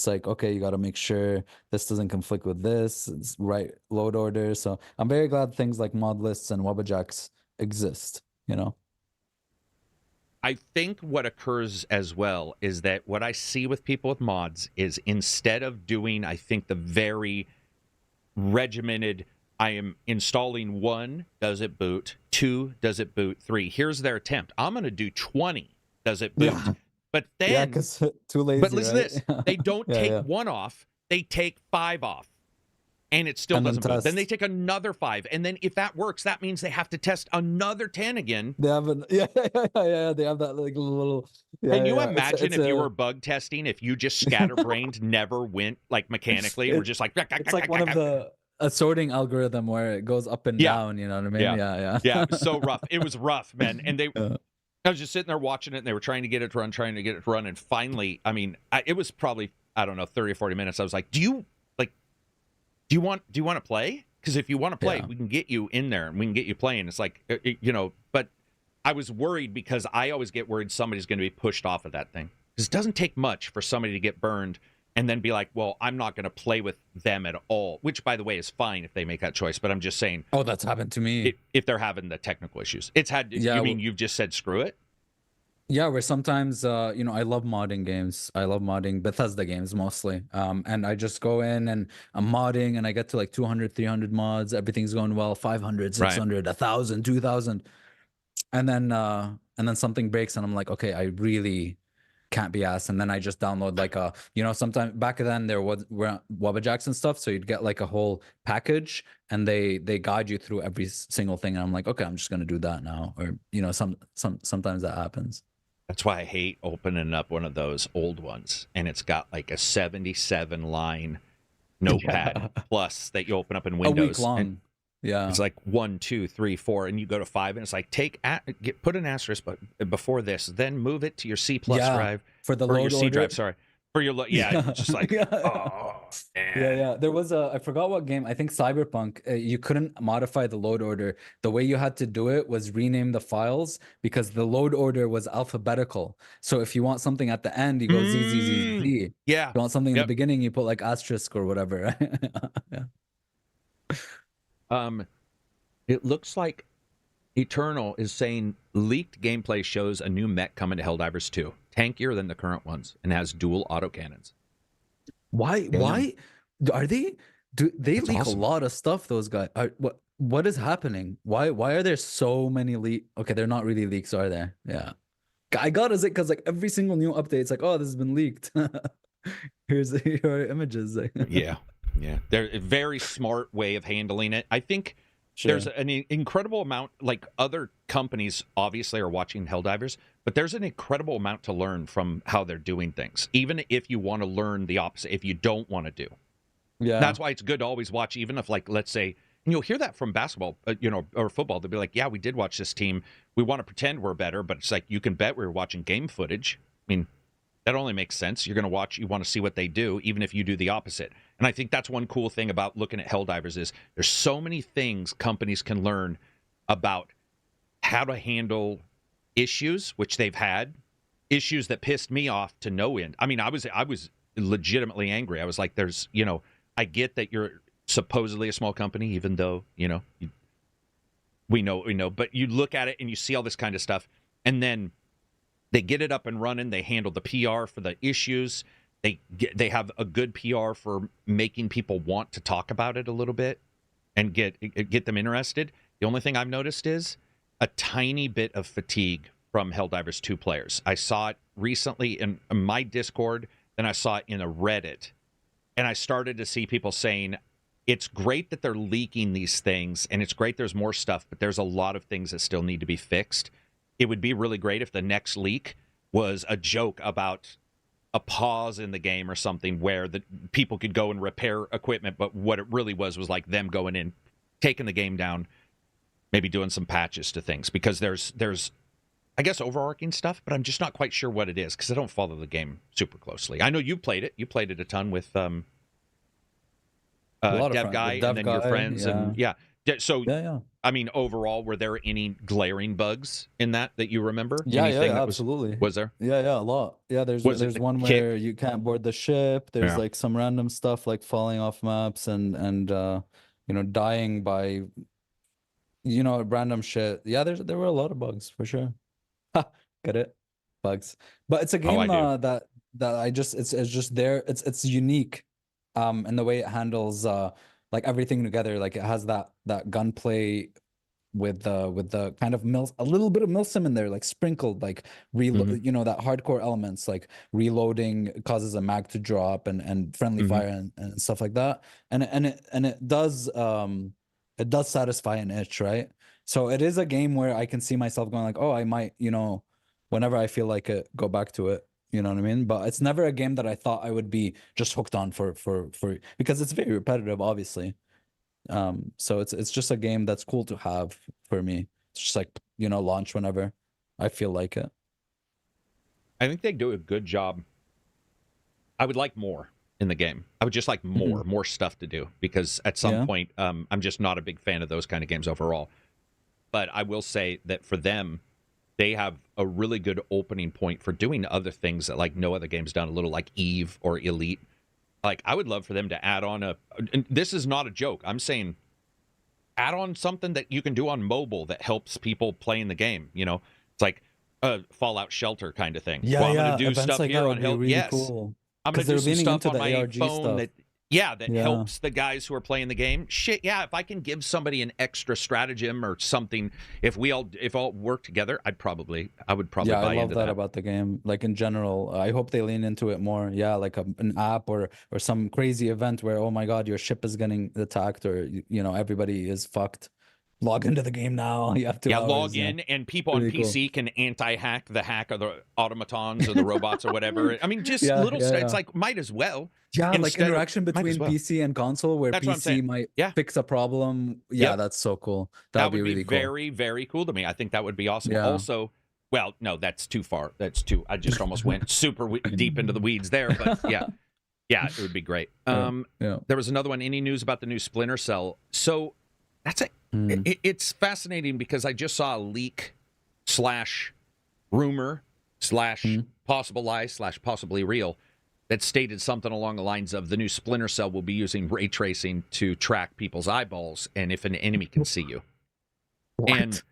like, okay, you got to make sure this doesn't conflict with this. It's right load order. So I'm very glad things like mod lists and Wobbajacks exist, I think what occurs as well is that what I see with people with mods is instead of doing, I think, the very regimented, I am installing 1, does it boot? 2, does it boot? 3, here's their attempt. I'm going to do 20, does it boot? Yeah. But then, because too lazy. But listen to this: they don't take 1 off; they take 5 off, and it still doesn't boot. Then they take another 5, and then if that works, that means they have to test another 10 again. They have they have that like little. Can you imagine if you were bug testing, if you just scatterbrained never went like mechanically, and we're just like it's like one of the sorting algorithm where it goes up and down. You know what I mean? Yeah. It was so rough. It was rough, man, and they. I was just sitting there watching it, and they were trying to get it to run, and finally, I mean, it was probably, I don't know, 30 or 40 minutes. I was like, do you want to play? Because if you want to play, we can get you in there, and we can get you playing. It's like, but I was worried because I always get worried somebody's going to be pushed off of that thing. Because it doesn't take much for somebody to get burned and then be like, well, I'm not going to play with them at all, which, by the way, is fine if they make that choice. But I'm just saying. Oh, that's happened to me. If they're having the technical issues. It's had. You mean you've just said screw it? Yeah, where sometimes, I love modding games. I love modding Bethesda games mostly. And I just go in and I'm modding and I get to like 200, 300 mods. Everything's going well, 500, 600, 1,000, 2,000. And then something breaks and I'm like, okay, I really can't be asked. And then I just download like sometimes back then there were Wobbajacks and stuff. So you'd get like a whole package and they guide you through every single thing. And I'm like, okay, I'm just going to do that now. Or, sometimes that happens. That's why I hate opening up one of those old ones, and it's got like a 77-line notepad plus that you open up in Windows. A week long. Yeah, it's like 1, 2, 3, 4, and you go to 5, and it's like put an asterisk before this, then move it to your C+ drive for the load your C order. drive. Sorry. For your just like oh man. Yeah. There was I forgot what game. I think Cyberpunk. You couldn't modify the load order. The way you had to do it was rename the files because the load order was alphabetical. So if you want something at the end, you go Z Z Z Z. Yeah. If you want something in the beginning, you put like asterisk or whatever. It looks like Eternal is saying leaked gameplay shows a new mech coming to Helldivers 2, tankier than the current ones, and has dual autocannons. Why are they? Do they leak awesome. A lot of stuff? Those guys. What is happening? Why are there so many leaks? Okay, they're not really leaks, are they? Yeah, I got it because like every single new update, it's like, oh, this has been leaked. Here are images. Yeah. They're a very smart way of handling it. I think. Sure. There's an incredible amount, like other companies obviously are watching Helldivers, but there's an incredible amount to learn from how they're doing things, even if you want to learn the opposite, if you don't want to do. Yeah. That's why it's good to always watch, even if, like, let's say, and you'll hear that from basketball, or football. They'll be like, yeah, we did watch this team. We want to pretend we're better, but it's like, you can bet we were watching game footage. I mean, that only makes sense. You're going to watch, you want to see what they do, even if you do the opposite. And I think that's one cool thing about looking at Helldivers is there's so many things companies can learn about how to handle issues, which they've had, issues that pissed me off to no end. I mean, I was legitimately angry. I was like, I get that you're supposedly a small company, even though, we know, but you look at it and you see all this kind of stuff, and then they get it up and running. They handle the PR for the issues. They have a good PR for making people want to talk about it a little bit and get them interested. The only thing I've noticed is a tiny bit of fatigue from Helldivers 2 players. I saw it recently in my Discord, then I saw it in a Reddit, and I started to see people saying, it's great that they're leaking these things, and it's great there's more stuff, but there's a lot of things that still need to be fixed. It would be really great if the next leak was a joke about a pause in the game or something where the people could go and repair equipment, but what it really was like them going in, taking the game down, maybe doing some patches to things, because there's I guess overarching stuff, but I'm just not quite sure what it is because I don't follow the game super closely. I know you played it. You played it a ton with Dev Guy and then your friends. Yeah. And so, Yeah. I mean, overall, were there any glaring bugs in that you remember? Yeah, Anything absolutely. Was there? Yeah, a lot. Yeah, there's one where you can't board the ship. There's like some random stuff like falling off maps and dying by random shit. Yeah, there were a lot of bugs for sure. Get it? Bugs. But it's a game that I just it's just there. It's unique in the way it handles like everything together. Like it has that gunplay with the kind of a little bit of milsim in there, like sprinkled, like that hardcore elements, like reloading causes a mag to drop and friendly fire and stuff like that. And it does satisfy an itch, right? So it is a game where I can see myself going like, oh, I might, whenever I feel like it, go back to it. You know what I mean? But it's never a game that I thought I would be just hooked on for because it's very repetitive, obviously. So it's just a game that's cool to have for me. It's just like, launch whenever I feel like it. I think they do a good job. I would like more in the game. I would just like more stuff to do, because at some point, I'm just not a big fan of those kind of games overall. But I will say that for them, they have a really good opening point for doing other things that like no other game's done, a little like Eve or Elite. Like, I would love for them to add on and this is not a joke, I'm saying add on something that you can do on mobile that helps people playing the game. It's like a Fallout Shelter kind of thing. Yeah, I'm going to do events stuff like here that on Help. Really yes. Cool. I'm going to do some stuff on my ARG phone stuff. that helps the guys who are playing the game. Shit, yeah, if I can give somebody an extra stratagem or something, if all work together, I would probably buy into that. Yeah, I love that about the game. Like in general, I hope they lean into it more. Yeah, like an app or some crazy event where, oh my God, your ship is getting attacked, or everybody is fucked. Log into the game now. You have to log in, and people on PC can anti-hack the hack of the automatons or the robots or whatever. I mean, just little stuff. It's like, might as well. Yeah, like interaction between PC and console, where PC might fix a problem. Yeah, that's so cool. That would be really cool. Very, very cool to me. I think that would be awesome. Yeah. Also, well, no, that's too far. I just almost went super deep into the weeds there. But yeah, it would be great. There was another one. Any news about the new Splinter Cell? So that's it. It's fascinating because I just saw a leak / rumor / possible lie / possibly real that stated something along the lines of the new Splinter Cell will be using ray tracing to track people's eyeballs and if an enemy can see you. What? And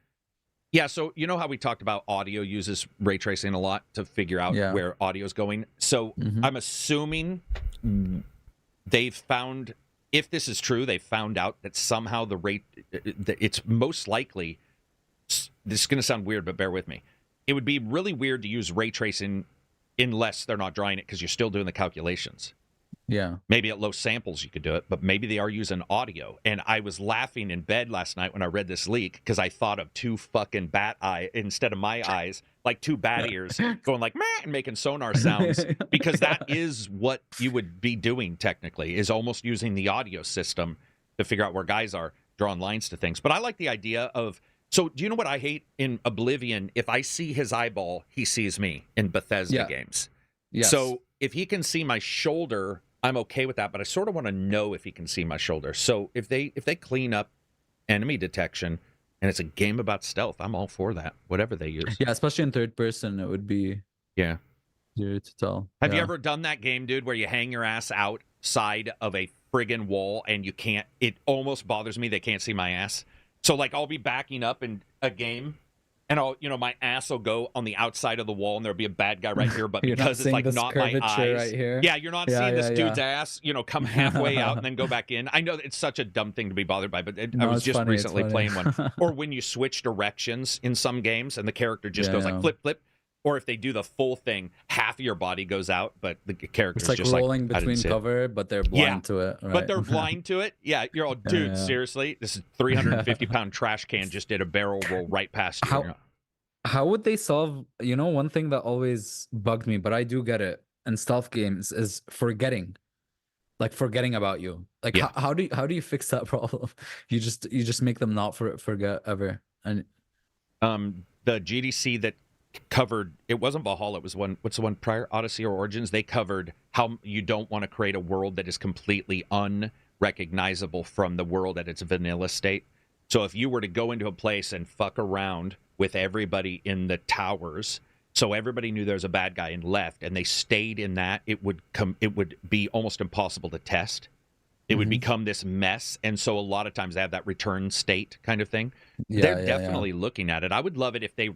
yeah, so you know how we talked about audio uses ray tracing a lot to figure out where audio is going. So I'm assuming they've found, if this is true, they found out that somehow it's most likely, this is going to sound weird, but bear with me. It would be really weird to use ray tracing unless they're not drawing it, because you're still doing the calculations. Yeah. Maybe at low samples you could do it, but maybe they are using audio. And I was laughing in bed last night when I read this leak, because I thought of two fucking bat eyes instead of my eyes, like two bat ears going like, meh, and making sonar sounds, because that is what you would be doing technically, is almost using the audio system to figure out where guys are, drawing lines to things. But I like the idea of, so do you know what I hate in Oblivion? If I see his eyeball, he sees me in Bethesda games. Yes. So if he can see my shoulder, I'm okay with that, but I sort of want to know if he can see my shoulder. So if they clean up enemy detection and it's a game about stealth, I'm all for that, whatever they use. Yeah, especially in third person, it would be easier to tell. Have you ever done that game, dude, where you hang your ass outside of a friggin' wall and you can't, it almost bothers me they can't see my ass. So like I'll be backing up in a game and my ass will go on the outside of the wall and there'll be a bad guy right here, but because it's like not my eyes. Right here. Yeah, you're not seeing this dude's ass, come halfway out and then go back in. I know it's such a dumb thing to be bothered by, but I was just recently playing one. Or when you switch directions in some games and the character just goes like flip, flip. Or if they do the full thing, half of your body goes out, but the character's It's like just rolling like, between cover, but they're blind to it. Right? But they're blind to it. Yeah, you're all, dude, yeah. seriously? This is 350-pound trash can just did a barrel roll right past you. How would they solve, one thing that always bugged me, but I do get it in stealth games, is forgetting about you. Like, how do you fix that problem? You just make them not forget ever. And the GDC that covered, it wasn't Valhalla, it was what's the one prior, Odyssey or Origins, they covered how you don't want to create a world that is completely unrecognizable from the world at its vanilla state. So if you were to go into a place and fuck around with everybody in the towers, so everybody knew there was a bad guy and left, and they stayed in that, it would be almost impossible to test. It would become this mess, and so a lot of times they have that return state kind of thing. They're definitely looking at it. I would love it if they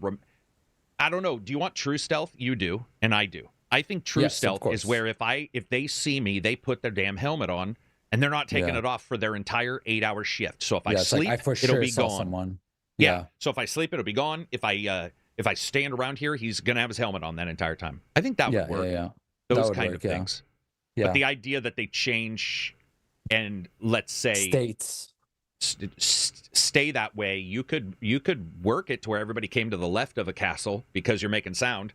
I don't know. Do you want true stealth? You do, and I do. I think true stealth is where if they see me, they put their damn helmet on, and they're not taking it off for their entire 8-hour shift. So if I sleep, it'll be gone. Someone. Yeah. So if I sleep, it'll be gone. If I stand around here, he's gonna have his helmet on that entire time. I think that would work. Yeah. Those kind of things. Yeah. But the idea that they change and let's say states stay that way, you could work it to where everybody came to the left of a castle because you're making sound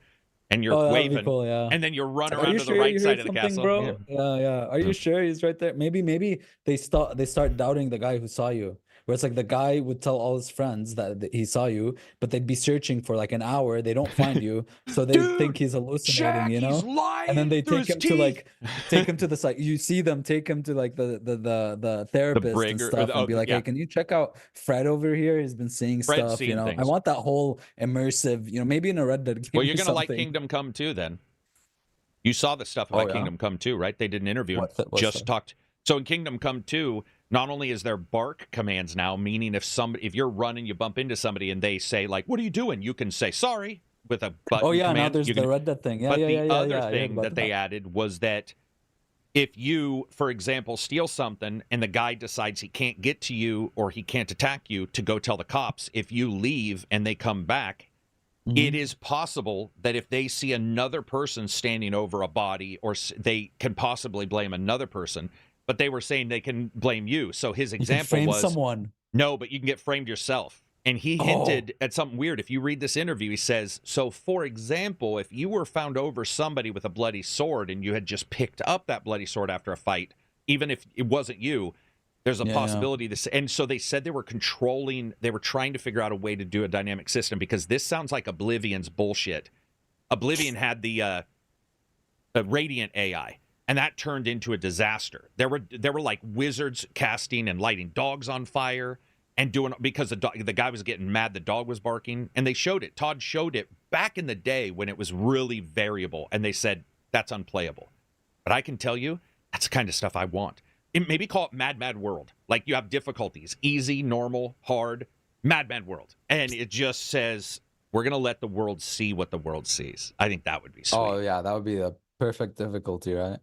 and you're waving, cool, and then you run around to the right side of the castle, bro. Yeah. Are you sure he's right there? Maybe they start doubting the guy who saw you. Where it's like the guy would tell all his friends that he saw you, but they'd be searching for like an hour. They don't find you, so they think he's hallucinating, He's lying and then they take him teeth. take him to the site. You see them take him to like the therapist and stuff, and be like, "Hey, can you check out Fred over here? He's been seeing stuff. Things. I want that whole immersive. Maybe in a Red Dead game. Well, you're gonna like Kingdom Come 2 then. You saw the stuff about Kingdom Come 2, right? They did an interview and talked. So in Kingdom Come 2, not only is there bark commands now, meaning if you're running, you bump into somebody and they say like, "What are you doing?" You can say sorry with a button. Command. Now there's the Red Dead thing. But the other thing that they added was that if you, for example, steal something and the guy decides he can't get to you or he can't attack you, to go tell the cops, if you leave and they come back, it is possible that if they see another person standing over a body, or they can possibly blame another person. But they were saying they can blame you. So his example was someone. No, but you can get framed yourself. And he hinted at something weird. If you read this interview, he says, so for example, if you were found over somebody with a bloody sword and you had just picked up that bloody sword after a fight, even if it wasn't you, there's a possibility this. And so they said they were trying to figure out a way to do a dynamic system, because this sounds like Oblivion's bullshit. Oblivion had the Radiant AI. And that turned into a disaster. There were like wizards casting and lighting dogs on fire and doing, because the guy was getting mad, the dog was barking, and they showed it. Todd showed it back in the day when it was really variable, and they said that's unplayable. But I can tell you that's the kind of stuff I want. Maybe call it Mad World. Like you have difficulties: easy, normal, hard, Mad World, and it just says we're gonna let the world see what the world sees. I think that would be sweet. Oh yeah, that would be the perfect difficulty, right?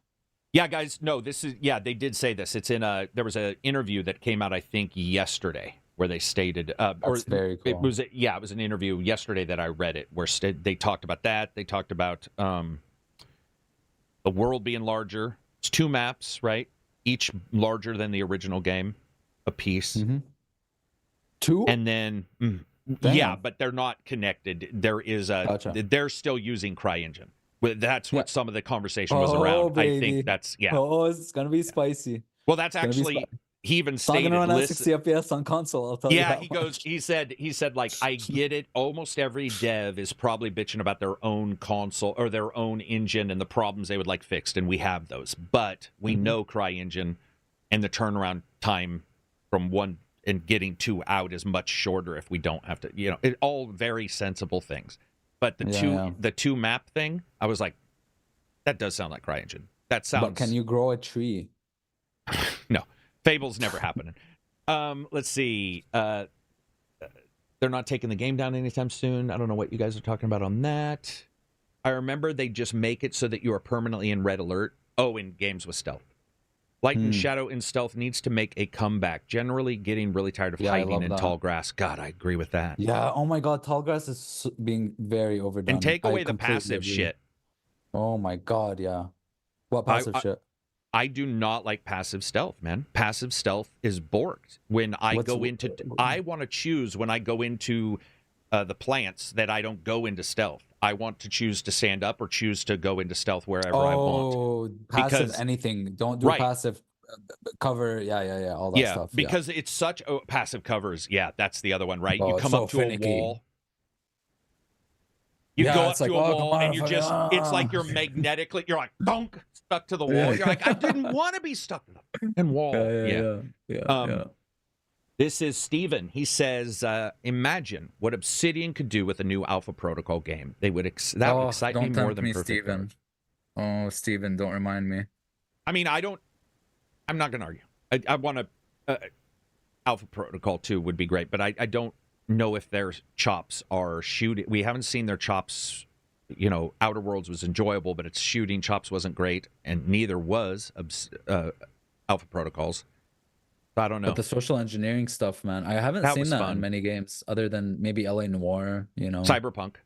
Yeah, guys, no, they did say this. It's in there was an interview that came out, I think, yesterday, where they stated, That's very cool. It was an interview yesterday that I read it, where they talked about that. They talked about the world being larger. It's 2 maps, right? Each larger than the original game, a piece. 2? And then, but they're not connected. There is they're still using CryEngine. That's what some of the conversation was around. Baby. I think that's it's gonna be spicy. Well, that's actually he even stated. It's not gonna run at 60 FPS on console. I'll tell you. Yeah, he said like, I get it. Almost every dev is probably bitching about their own console or their own engine and the problems they would like fixed, and we have those. But we know CryEngine and the turnaround time from 1 and getting 2 out is much shorter if we don't have to. All very sensible things. But the two map thing, I was like, that does sound like CryEngine. That sounds. But can you grow a tree? No, Fable's never happening. Let's see. They're not taking the game down anytime soon. I don't know what you guys are talking about on that. I remember they just make it so that you are permanently in red alert. Oh, in games with stealth. Light and shadow in stealth needs to make a comeback. Generally getting really tired of hiding in tall grass. God, I agree with that. Yeah, oh my god, tall grass is being very overdone. And take away the completely passive agree. shit. Oh my god, yeah. What passive shit? I do not like passive stealth, man. Passive stealth is borked. When I go into, I want to choose when I go into the plants that I don't go into stealth. I want to choose to stand up or choose to go into stealth wherever I want. Oh, passive anything. Don't do passive cover. Yeah. All that stuff. Because it's such passive covers. Yeah, that's the other one, right? Oh, you come up to a wall. You go up to a wall and you're just, it's like you're magnetically, you're like, bonk, stuck to the wall. You're like, I didn't want to be stuck to the wall. Yeah. This is Steven. He says, imagine what Obsidian could do with a new Alpha Protocol game. They would that would excite me more than Perfect Steven. Oh, Steven, don't remind me. I mean, I'm not going to argue. I want to, Alpha Protocol 2 would be great, but I don't know if their chops are shooting. We haven't seen their chops. You know, Outer Worlds was enjoyable, but its shooting chops wasn't great, and neither was Alpha Protocols. I don't know. But the social engineering stuff, man, I haven't seen that in many games other than maybe LA Noire, you know. Cyberpunk.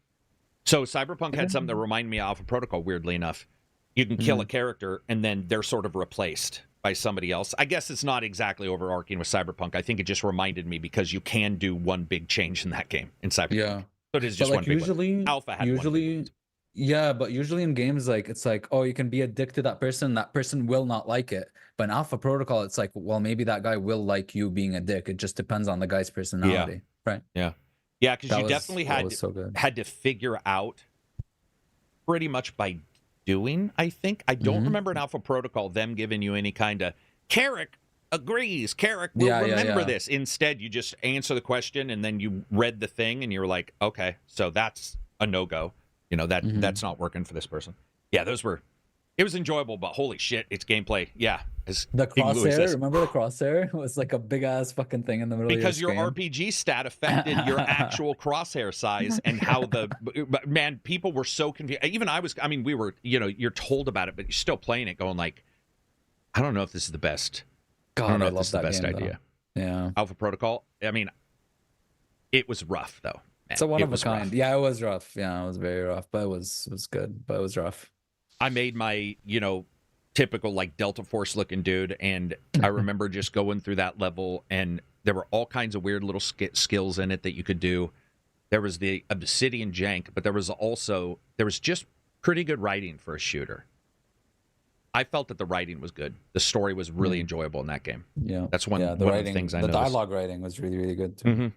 So Cyberpunk had something that reminded me of Alpha Protocol, weirdly enough. You can kill a character, and then they're sort of replaced by somebody else. I guess it's not exactly overarching with Cyberpunk. I think it just reminded me because you can do one big change in that game in Cyberpunk. Yeah. So it is just one big one. Alpha had one. Yeah, but usually in games, like, it's like, oh, you can be a dick to that person will not like it. But in Alpha Protocol, it's like, well, maybe that guy will like you being a dick. It just depends on the guy's personality. Right. Yeah, because you definitely had to figure out pretty much by doing, I think. I don't remember in Alpha Protocol them giving you any kind of, Karak agrees, Karak will remember this. Instead, you just answer the question, and then you read the thing, and you're like, okay, so that's a no-go. You know, that's not working for this person. Yeah, it was enjoyable, but holy shit, it's gameplay. Yeah. The crosshair, remember the crosshair? It was like a big ass fucking thing in the middle because of your RPG stat affected your actual crosshair size and how man, people were so confused. Even we were, you know, you're told about it, but you're still playing it going like, I don't know if this is the best. God, I don't know if this is the best idea. Though. Yeah. Alpha Protocol, I mean, it was rough though. It's a one of a kind. Rough. Yeah, it was rough. Yeah, it was very rough, but it was good, but it was rough. I made my, you know, typical like Delta Force looking dude, and I remember just going through that level, and there were all kinds of weird little skills in it that you could do. There was the Obsidian jank, but there was just pretty good writing for a shooter. I felt that the writing was good. The story was really enjoyable in that game. Yeah, that's one of the things I noticed. The dialogue writing was really, really good too.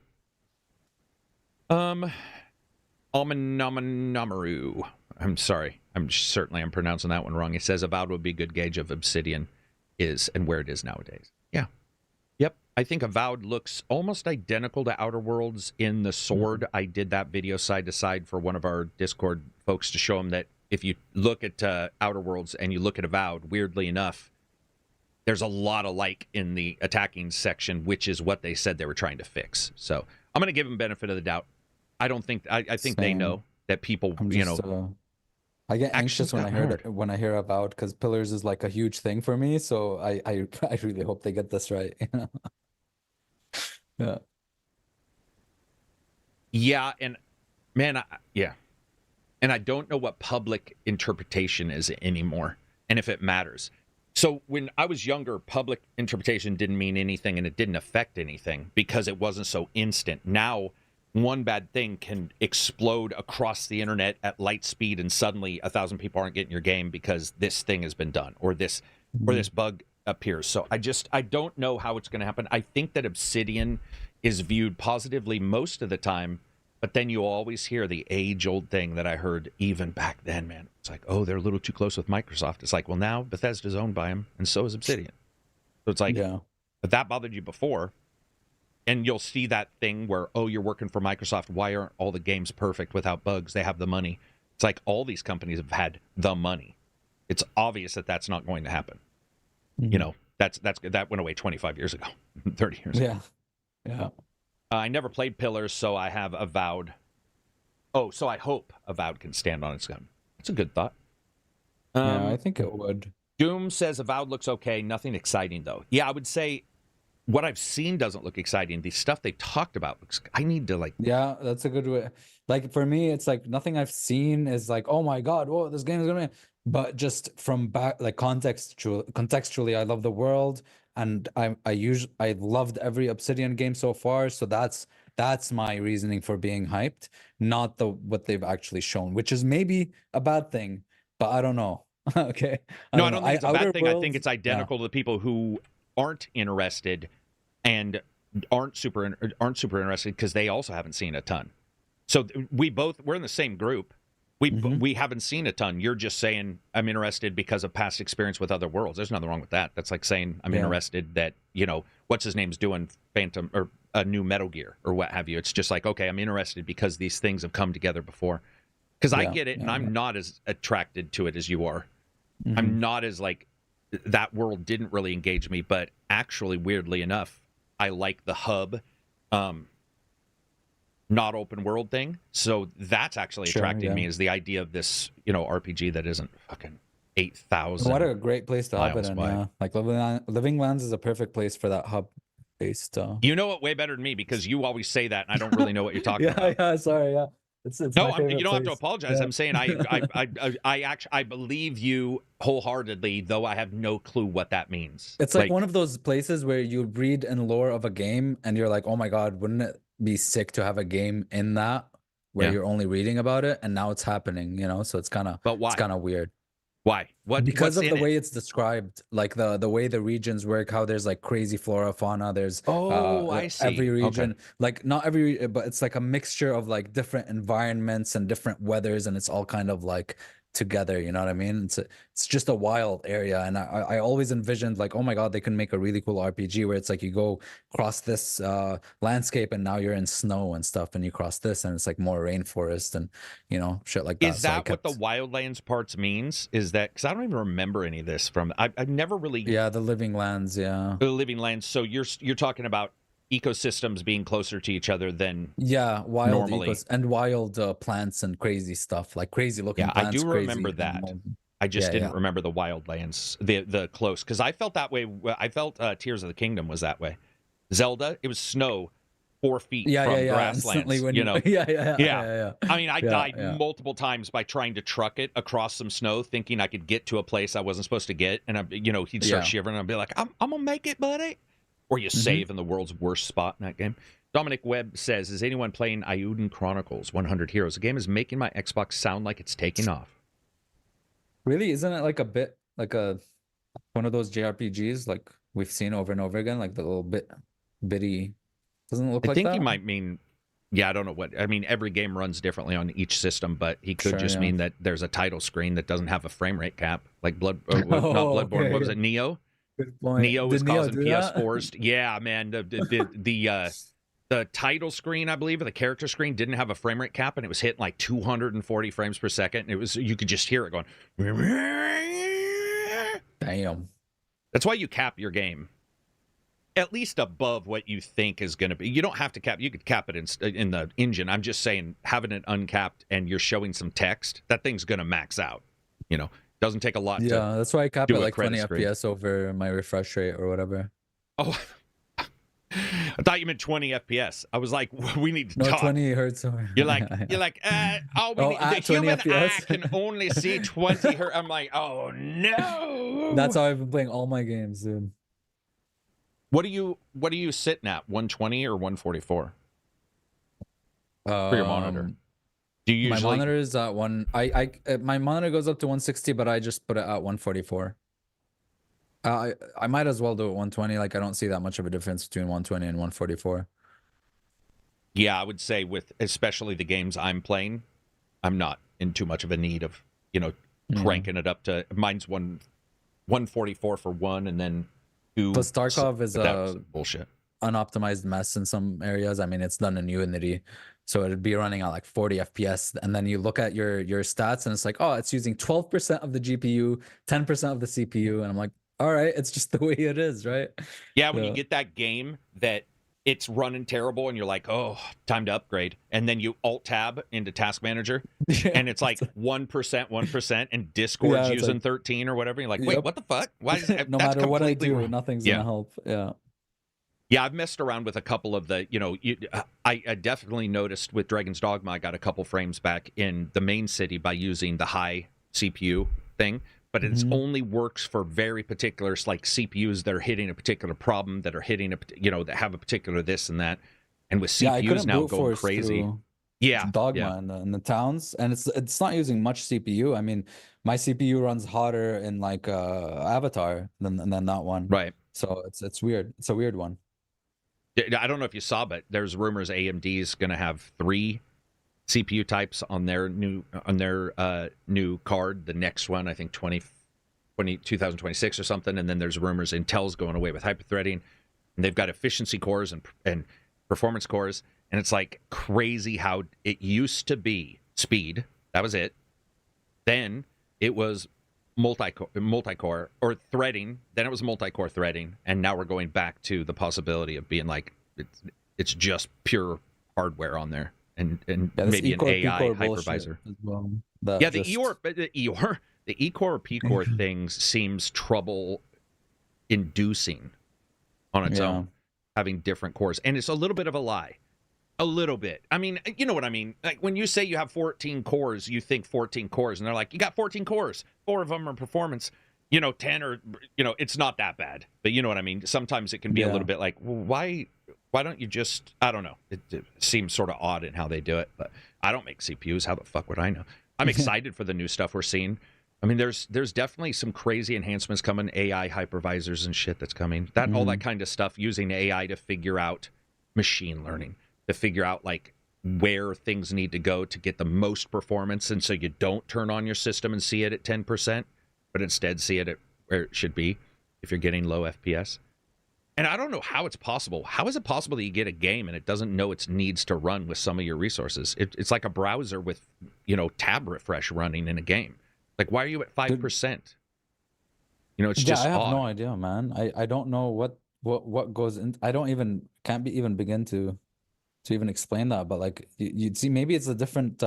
Almanamaru. I'm sorry. I'm pronouncing that one wrong. He says Avowed would be a good gauge of Obsidian is and where it is nowadays. Yeah. Yep. I think Avowed looks almost identical to Outer Worlds in the sword. I did that video side to side for one of our Discord folks to show them that if you look at Outer Worlds and you look at Avowed, weirdly enough, there's a lot of like in the attacking section, which is what they said they were trying to fix. So I'm going to give them benefit of the doubt. I don't think I think they know that people, I get anxious when I hear Avowed because Pillars is like a huge thing for me. So I really hope they get this right. Yeah. Yeah, and man, and I don't know what public interpretation is anymore, and if it matters. So when I was younger, public interpretation didn't mean anything, and it didn't affect anything because it wasn't so instant. Now, one bad thing can explode across the internet at light speed, and suddenly 1,000 people aren't getting your game because this thing has been done or this bug appears. So I don't know how it's going to happen. I think that Obsidian is viewed positively most of the time, but then you always hear the age-old thing that I heard even back then, man. It's like, oh, they're a little too close with Microsoft. It's like, well, now Bethesda's owned by them, and so is Obsidian. So it's like, but that bothered you before. And you'll see that thing where, oh, you're working for Microsoft. Why aren't all the games perfect without bugs? They have the money. It's like all these companies have had the money. It's obvious that that's not going to happen. You know, that went away 25 years ago, 30 years ago. Yeah. I never played Pillars, so I have Avowed. Oh, so I hope Avowed can stand on its own. That's a good thought. Yeah, I think it would. Doom says Avowed looks okay, nothing exciting though. Yeah, I would say what I've seen doesn't look exciting. The stuff they talked about looks. I need to like. Yeah, that's a good way. Like for me, it's like nothing I've seen is like, oh my god, whoa, this game is gonna be. But just from back, like contextually, I love the world, and I loved every Obsidian game so far. So that's my reasoning for being hyped, not what they've actually shown, which is maybe a bad thing, but I don't know. Okay, No, I know. don't think it's a Outer bad thing. I think Worlds, it's identical to the people who aren't interested and aren't super interested because they also haven't seen a ton. So we're in the same group. We haven't seen a ton. You're just saying I'm interested because of past experience with other worlds. There's nothing wrong with that. That's like saying I'm interested that, you know, what's his name's doing Phantom or a new Metal Gear or what have you. It's just like, okay, I'm interested because these things have come together before. Because I get it, and I'm not as attracted to it as you are. I'm not as like, that world didn't really engage me, but actually, weirdly enough, I like the hub, not open world thing. So that's actually attracting me, is the idea of this, you know, RPG that isn't fucking 8,000. What a great place to hub it in, wide. yeah. Like Living Lands is a perfect place for that hub based. You know it way better than me because you always say that, and I don't really know what you're talking about. Yeah, sorry, yeah. It's no, you don't have to place. apologize. I'm saying I believe you wholeheartedly, though I have no clue what that means. It's like one of those places where you read in lore of a game and you're like, oh my god, wouldn't it be sick to have a game in that where you're only reading about it, and now it's happening, you know? So it's kind of, but why? It's kind of weird. Why? Because of the way it's described, like the way the regions work, how there's like crazy flora, fauna. There's I see. Every region, like not every, but it's like a mixture of like different environments and different weathers, and it's all kind of like together. You know what I mean? It's just a wild area, and I always envisioned like, oh my god, they can make a really cool RPG where it's like you go cross this landscape and now you're in snow and stuff, and you cross this and it's like more rainforest and, you know, shit like that. Is that what the wildlands parts means? Is that, because I don't even remember any of this from, I've never really. Yeah, the living lands. Yeah, the living lands. So you're talking about ecosystems being closer to each other than wild normally. and wild plants and crazy stuff, like crazy looking plants. I do remember that. I just didn't remember the wildlands, the close, because I felt that way. I felt Tears of the Kingdom was that way. Zelda, it was snow 4 feet from grasslands. You know, yeah. I mean, I died multiple times by trying to truck it across some snow, thinking I could get to a place I wasn't supposed to get, and he'd start shivering, and I'd be like, "I'm gonna make it, buddy." Or you save in the world's worst spot in that game. Dominic Webb says, is anyone playing Eiyuden Chronicles 100 Heroes? The game is making my Xbox sound like it's taking off. Really? Isn't it like a bit like one of those JRPGs like we've seen over and over again? Like the little bitty, doesn't it look like that? I think he might mean, I don't know what, I mean, every game runs differently on each system, but he could just mean that there's a title screen that doesn't have a frame rate cap, like not Bloodborne, okay. What was it, Neo? Good point. Neo was causing PS4s. Yeah, man. The title screen, I believe, or the character screen didn't have a frame rate cap, and it was hitting like 240 frames per second. You could just hear it going. Damn. That's why you cap your game at least above what you think is going to be. You don't have to cap. You could cap it in the engine. I'm just saying, having it uncapped and you're showing some text, that thing's going to max out. You know. Doesn't take a lot. Yeah, that's why I cap it like 20 FPS over my refresh rate or whatever. Oh, I thought you meant 20 FPS. I was like, we need to talk. 20 hertz. You're like, the human eye can only see 20 hertz. I'm like, oh no. That's how I've been playing all my games, dude. What are you sitting at? 120 or 144 for your monitor? Do you usually... My monitor is at my monitor goes up to 160, but I just put it at 144. I might as well do it 120. Like I don't see that much of a difference between 120 and 144. Yeah, I would say with especially the games I'm playing, I'm not in too much of a need of, cranking it up to mine's 144 for one, and then 2. But Tarkov is bullshit. Unoptimized mess in some areas. I mean, it's done in Unity. So it'd be running at like 40 FPS. And then you look at your stats and it's like, oh, it's using 12% of the GPU, 10% of the CPU. And I'm like, all right, it's just the way it is, right? Yeah, when you get that game that it's running terrible and you're like, oh, time to upgrade. And then you alt tab into Task Manager and it's like 1%, and Discord's using 13 or whatever. You're like, wait, what the fuck? Why is no that's matter what I completely do, wrong. nothing's gonna help. Yeah. Yeah, I've messed around with a couple of the, I definitely noticed with Dragon's Dogma, I got a couple frames back in the main city by using the high CPU thing, but it only works for very particular, like CPUs that are hitting a particular problem, that are hitting that have a particular this and that. And with CPUs now going crazy. Yeah. Dogma in the towns, and it's not using much CPU. I mean, my CPU runs hotter in like Avatar than that one. Right. So it's weird. It's a weird one. I don't know if you saw, but there's rumors AMD's going to have 3 CPU types on their new card. The next one, I think 2026 or something. And then there's rumors Intel's going away with hyperthreading, and they've got efficiency cores and performance cores. And it's like crazy how it used to be speed. That was it. Then it was multi-core or threading. Then it was multi-core threading, and now we're going back to the possibility of being like it's just pure hardware on there, and maybe an AI hypervisor as well. The E-core or P-core things seems trouble inducing on its own, having different cores, and it's a little bit of a lie. A little bit. I mean, you know what I mean? Like when you say you have 14 cores, you think 14 cores, and they're like, you got 14 cores, 4 of them are performance, 10 or, it's not that bad. But you know what I mean? Sometimes it can be a little bit like, well, why don't you just, I don't know. It seems sort of odd in how they do it, but I don't make CPUs. How the fuck would I know? I'm excited for the new stuff we're seeing. I mean, there's definitely some crazy enhancements coming, AI hypervisors and shit that's coming. All that kind of stuff, using AI to figure out machine learning, to figure out like where things need to go to get the most performance, and so you don't turn on your system and see it at 10%, but instead see it at where it should be if you're getting low FPS. And I don't know how it's possible. How is it possible that you get a game and it doesn't know it needs to run with some of your resources? It's like a browser with, tab refresh running in a game. Like, why are you at 5%? It's just I have odd. no idea, man. I don't know what goes in. I don't even begin to even explain that, but like you'd see, maybe it's the different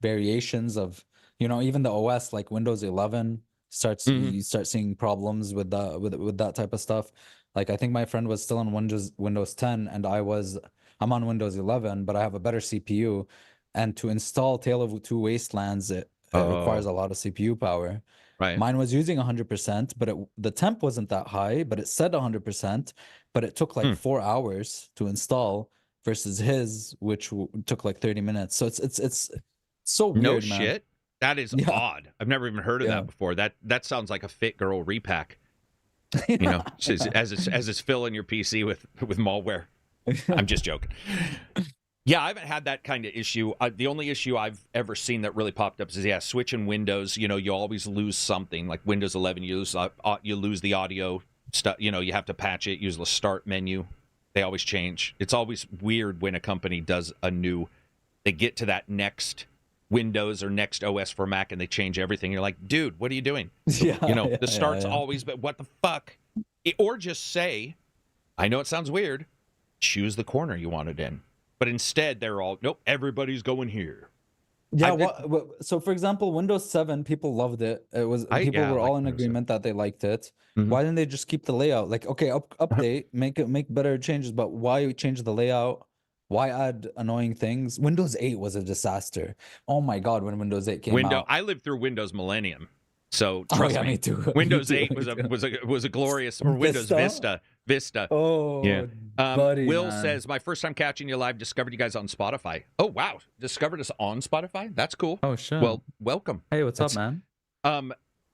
variations of, even the OS, like Windows 11 starts, you start seeing problems with that type of stuff. Like I think my friend was still on Windows 10, and I'm on Windows 11, but I have a better CPU, and to install Tale of Two Wastelands, it requires a lot of CPU power. Right. Mine was using 100%, but the temp wasn't that high, but it said 100%, but it took like 4 hours to install versus his, which took like 30 minutes. So it's so weird, no man. shit. That is odd. I've never even heard of that before. That sounds like a Fit Girl repack. As it's filling your PC with malware. I'm just joking. Yeah, I haven't had that kind of issue. The only issue I've ever seen that really popped up is switching Windows. You always lose something. Like Windows 11, you lose the audio stuff. You have to patch it. Use the start menu. They always change. It's always weird when a company does they get to that next Windows or next OS for Mac and they change everything. You're like, dude, what are you doing? The start's always, but what the fuck? Or just say, I know it sounds weird, choose the corner you want it in. But instead, they're all, nope, everybody's going here. Yeah, so for example, Windows 7, people loved it. People were all in agreement that they liked it. Why didn't they just keep the layout? Like, okay, update, make better changes, but why change the layout? Why add annoying things? Windows 8 was a disaster. Oh my god, when Windows 8 came out. I lived through Windows Millennium. So trust me. Me too. Windows 8 was a glorious, or Windows Vista. Oh, yeah. Buddy, Will man. says, my first time catching you live, discovered you guys on Spotify. Oh wow, discovered us on Spotify? That's cool. Oh sure. Well, welcome. Hey, what's up, man?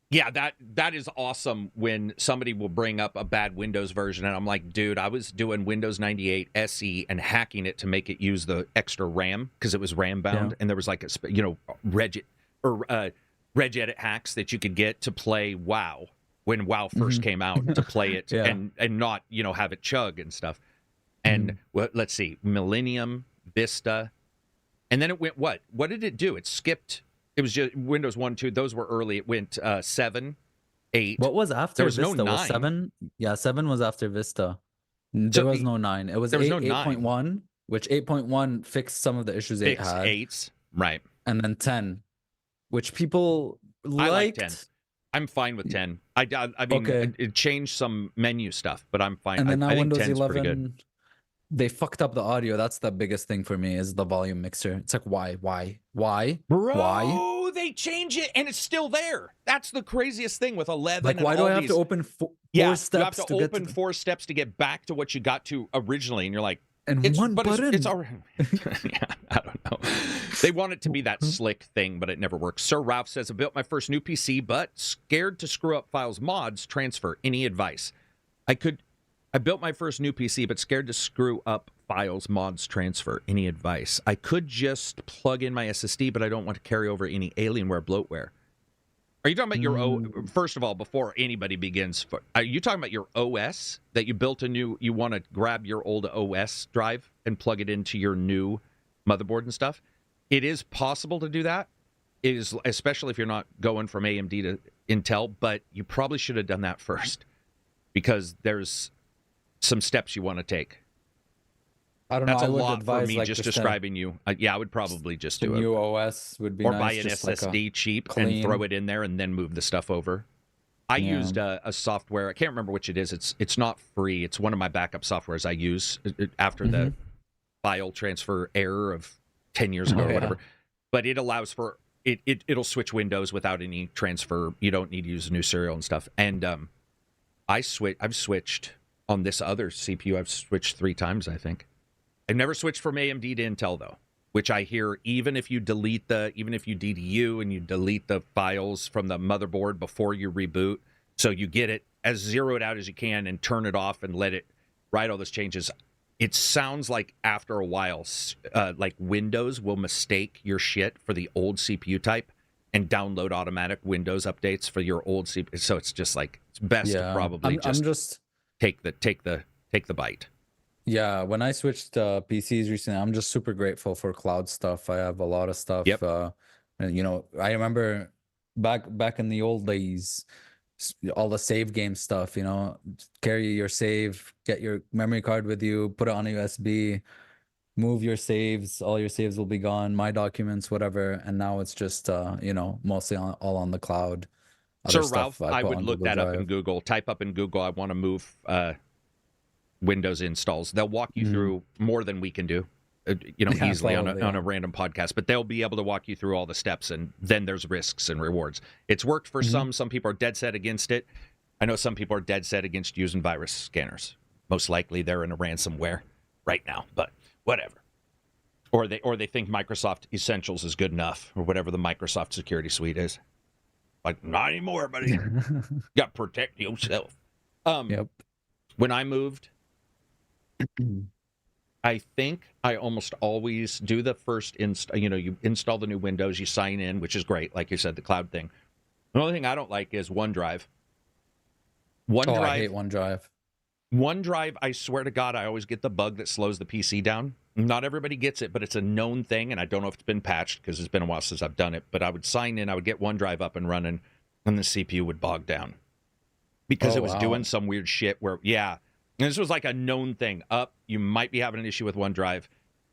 Yeah, that is awesome when somebody will bring up a bad Windows version, and I'm like, dude, I was doing Windows 98 SE and hacking it to make it use the extra RAM because it was RAM bound, and there was like regedit hacks that you could get to play WoW when WoW first came out, to play it and not have it chug and stuff. And let's see, Millennium, Vista, and then it went what? What did it do? It skipped. It was just Windows 1, 2. Those were early. It went 7, 8. What was after there was Vista? No 9. Was 7? Yeah, 7 was after Vista. There was no 9. It was there was 8, no 9. 8.1, which 8.1 fixed some of the issues 8 Fixed had. 8s, right? And then 10, which people liked. I like 10. I'm fine with 10. I mean, Okay. it changed some menu stuff, but I'm fine. And then now I think Windows 10's pretty 11, good. they fucked up the audio. That's the biggest thing for me is the volume mixer. It's like, why? Bro, they change it and it's still there. That's the craziest thing with 11. Like, why do I have to open four steps? You have to get open 4 steps to get back to what you got to originally, and you're like, and one button. It's already. Yeah, I don't know. They want it to be that slick thing, but it never works. Sir Ralph says, I built my first new PC, but scared to screw up files, mods, transfer. Any advice? I built my first new PC, but scared to screw up files, mods, transfer. Any advice? I could just plug in my SSD, but I don't want to carry over any Alienware bloatware. Are you talking about your first of all, before anybody begins, are you talking about your OS that you built you want to grab your old OS drive and plug it into your new motherboard and stuff? It is possible to do that. It is, especially if you're not going from AMD to Intel, but you probably should have done that first because there's some steps you want to take. I don't know. That's a lot advise, for me just describing you. Yeah, I would probably just do it. New OS would be or nice. buy an just SSD like cheap clean. and throw it in there and then move the stuff over. I used a software. I can't remember which it is. It's not free. It's one of my backup softwares I use after the file transfer error of 10 years ago or whatever. But it allows for it'll switch windows without any transfer. You don't need to use a new serial and stuff. And I've switched on this other CPU. I've switched 3 times, I think. I've never switched from AMD to Intel though, which I hear even if you DDU and you delete the files from the motherboard before you reboot, so you get it as zeroed out as you can and turn it off and let it write all those changes. It sounds like after a while, like Windows will mistake your shit for the old CPU type and download automatic Windows updates for your old CPU. So it's just like it's best to probably just take the bite. Yeah, when I switched PCs recently, I'm just super grateful for cloud stuff. I have a lot of stuff. Yep. And I remember back in the old days, all the save game stuff. Carry your save, get your memory card with you, put it on a USB, move your saves. All your saves will be gone. My documents, whatever. And now it's just mostly all on the cloud. So Ralph, I would look that up in Google. Type up in Google, I want to move Windows installs. They'll walk you through more than we can do, easily on a random podcast, but they'll be able to walk you through all the steps, and then there's risks and rewards. It's worked for some people are dead set against it. I know some people are dead set against using virus scanners. Most likely they're in a ransomware right now, but whatever. Or they think Microsoft Essentials is good enough, or whatever the Microsoft security suite is. Like, not anymore, buddy. You got to protect yourself. Yep. When I moved, I think I almost always do the first install. You install the new Windows, you sign in, which is great. Like you said, the cloud thing. The only thing I don't like is OneDrive. I hate OneDrive. OneDrive, I swear to God, I always get the bug that slows the PC down. Not everybody gets it, but it's a known thing, and I don't know if it's been patched because it's been a while since I've done it. But I would sign in, I would get OneDrive up and running, and the CPU would bog down because it was doing some weird shit where, and this was like a known thing. You might be having an issue with OneDrive,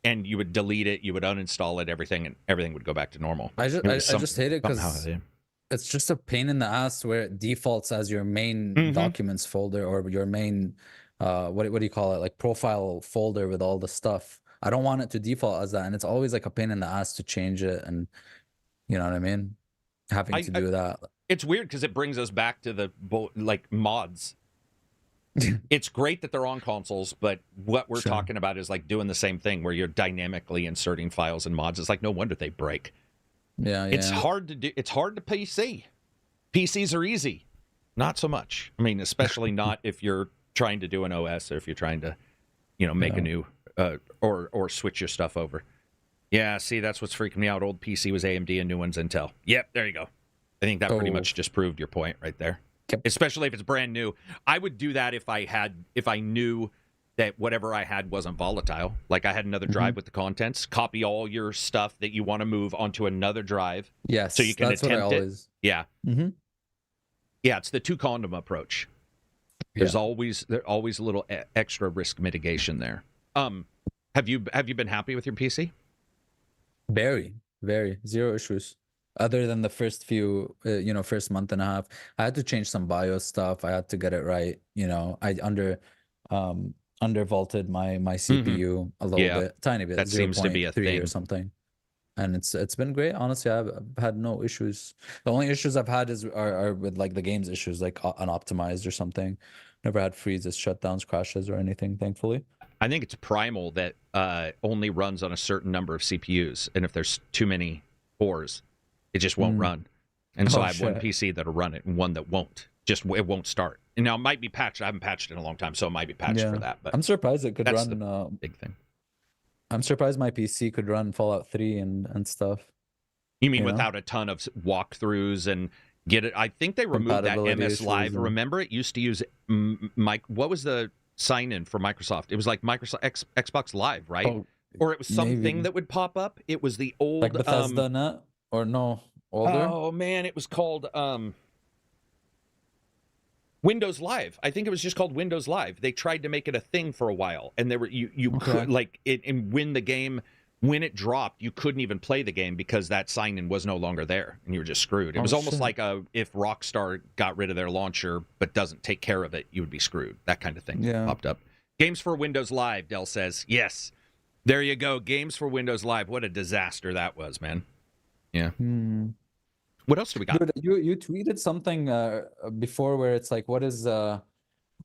and you would delete it, you would uninstall it, everything, and everything would go back to normal. I just hate it because it's just a pain in the ass where it defaults as your main documents folder or your main, what do you call it? Like profile folder with all the stuff. I don't want it to default as that. And it's always like a pain in the ass to change it. And you know what I mean? Having to do that. It's weird because it brings us back to the mods. It's great that they're on consoles, but what we're talking about is like doing the same thing where you're dynamically inserting files and mods. It's like, no wonder they break. Yeah. It's hard to do. It's hard to PC. PCs are easy. Not so much. I mean, especially not if you're trying to do an OS or if you're trying to, make a new or switch your stuff over. Yeah, see, that's what's freaking me out. Old PC was AMD and new one's Intel. Yep, there you go. I think that pretty much just proved your point right there. Yep. Especially if it's brand new. I would do that if I knew that whatever I had wasn't volatile. Like I had another drive with the contents. Copy all your stuff that you want to move onto another drive. Yes, so you can that's attempt what I always... it. Yeah. Yeah, it's the 2 condom approach. There's always a little extra risk mitigation there. Have you been happy with your PC? Very, very zero issues. Other than the first few, first month and a half, I had to change some BIOS stuff. I had to get it right. I undervolted my CPU a little bit, tiny bit. That seems to be a thing or something. And it's been great. Honestly, I've had no issues. The only issues I've had are with like the games issues, like unoptimized or something. Never had freezes, shutdowns, crashes, or anything, thankfully. I think it's primal that only runs on a certain number of CPUs, and if there's too many cores, it just won't run. And so I have one PC that'll run it and one that won't. Just it won't start. And now it might be patched. I haven't patched in a long time, so it might be patched for that. But I'm surprised it could that's run. The big thing. I'm surprised my PC could run Fallout 3 and stuff. You mean without a ton of walkthroughs and get it? I think they removed that MS Live. Remember, it used to use what was the sign-in for Microsoft? It was like Microsoft Xbox Live, right? Oh, or it was something that would pop up. It was the old like Bethesda net or no older. Oh man, it was called Windows Live. I think it was just called Windows Live. They tried to make it a thing for a while, and there were you could like it, and when it dropped, you couldn't even play the game because that sign-in was no longer there, and you were just screwed. It was almost like if Rockstar got rid of their launcher but doesn't take care of it, you would be screwed. That kind of thing popped up. Games for Windows Live, Dell says. Yes. There you go. Games for Windows Live. What a disaster that was, man. Yeah. What else do we got? Dude, you tweeted something before where it's like, what is do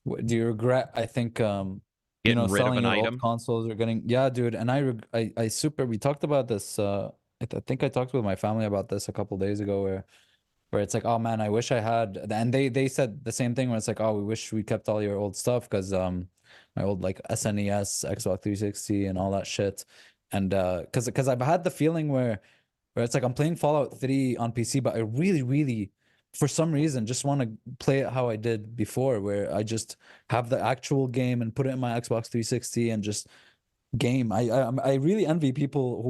you regret? I think getting rid selling of an your item old consoles or getting dude. And I we talked about this. I think I talked with my family about this a couple days ago where it's like, oh man, I wish I had. And they said the same thing where it's like, oh, we wish we kept all your old stuff because my old like SNES, Xbox 360, and all that shit. And because I've had the feeling where it's like I'm playing Fallout 3 on PC, but I really, really, for some reason, just want to play it how I did before, where I just have the actual game and put it in my Xbox 360 and just game. I really envy people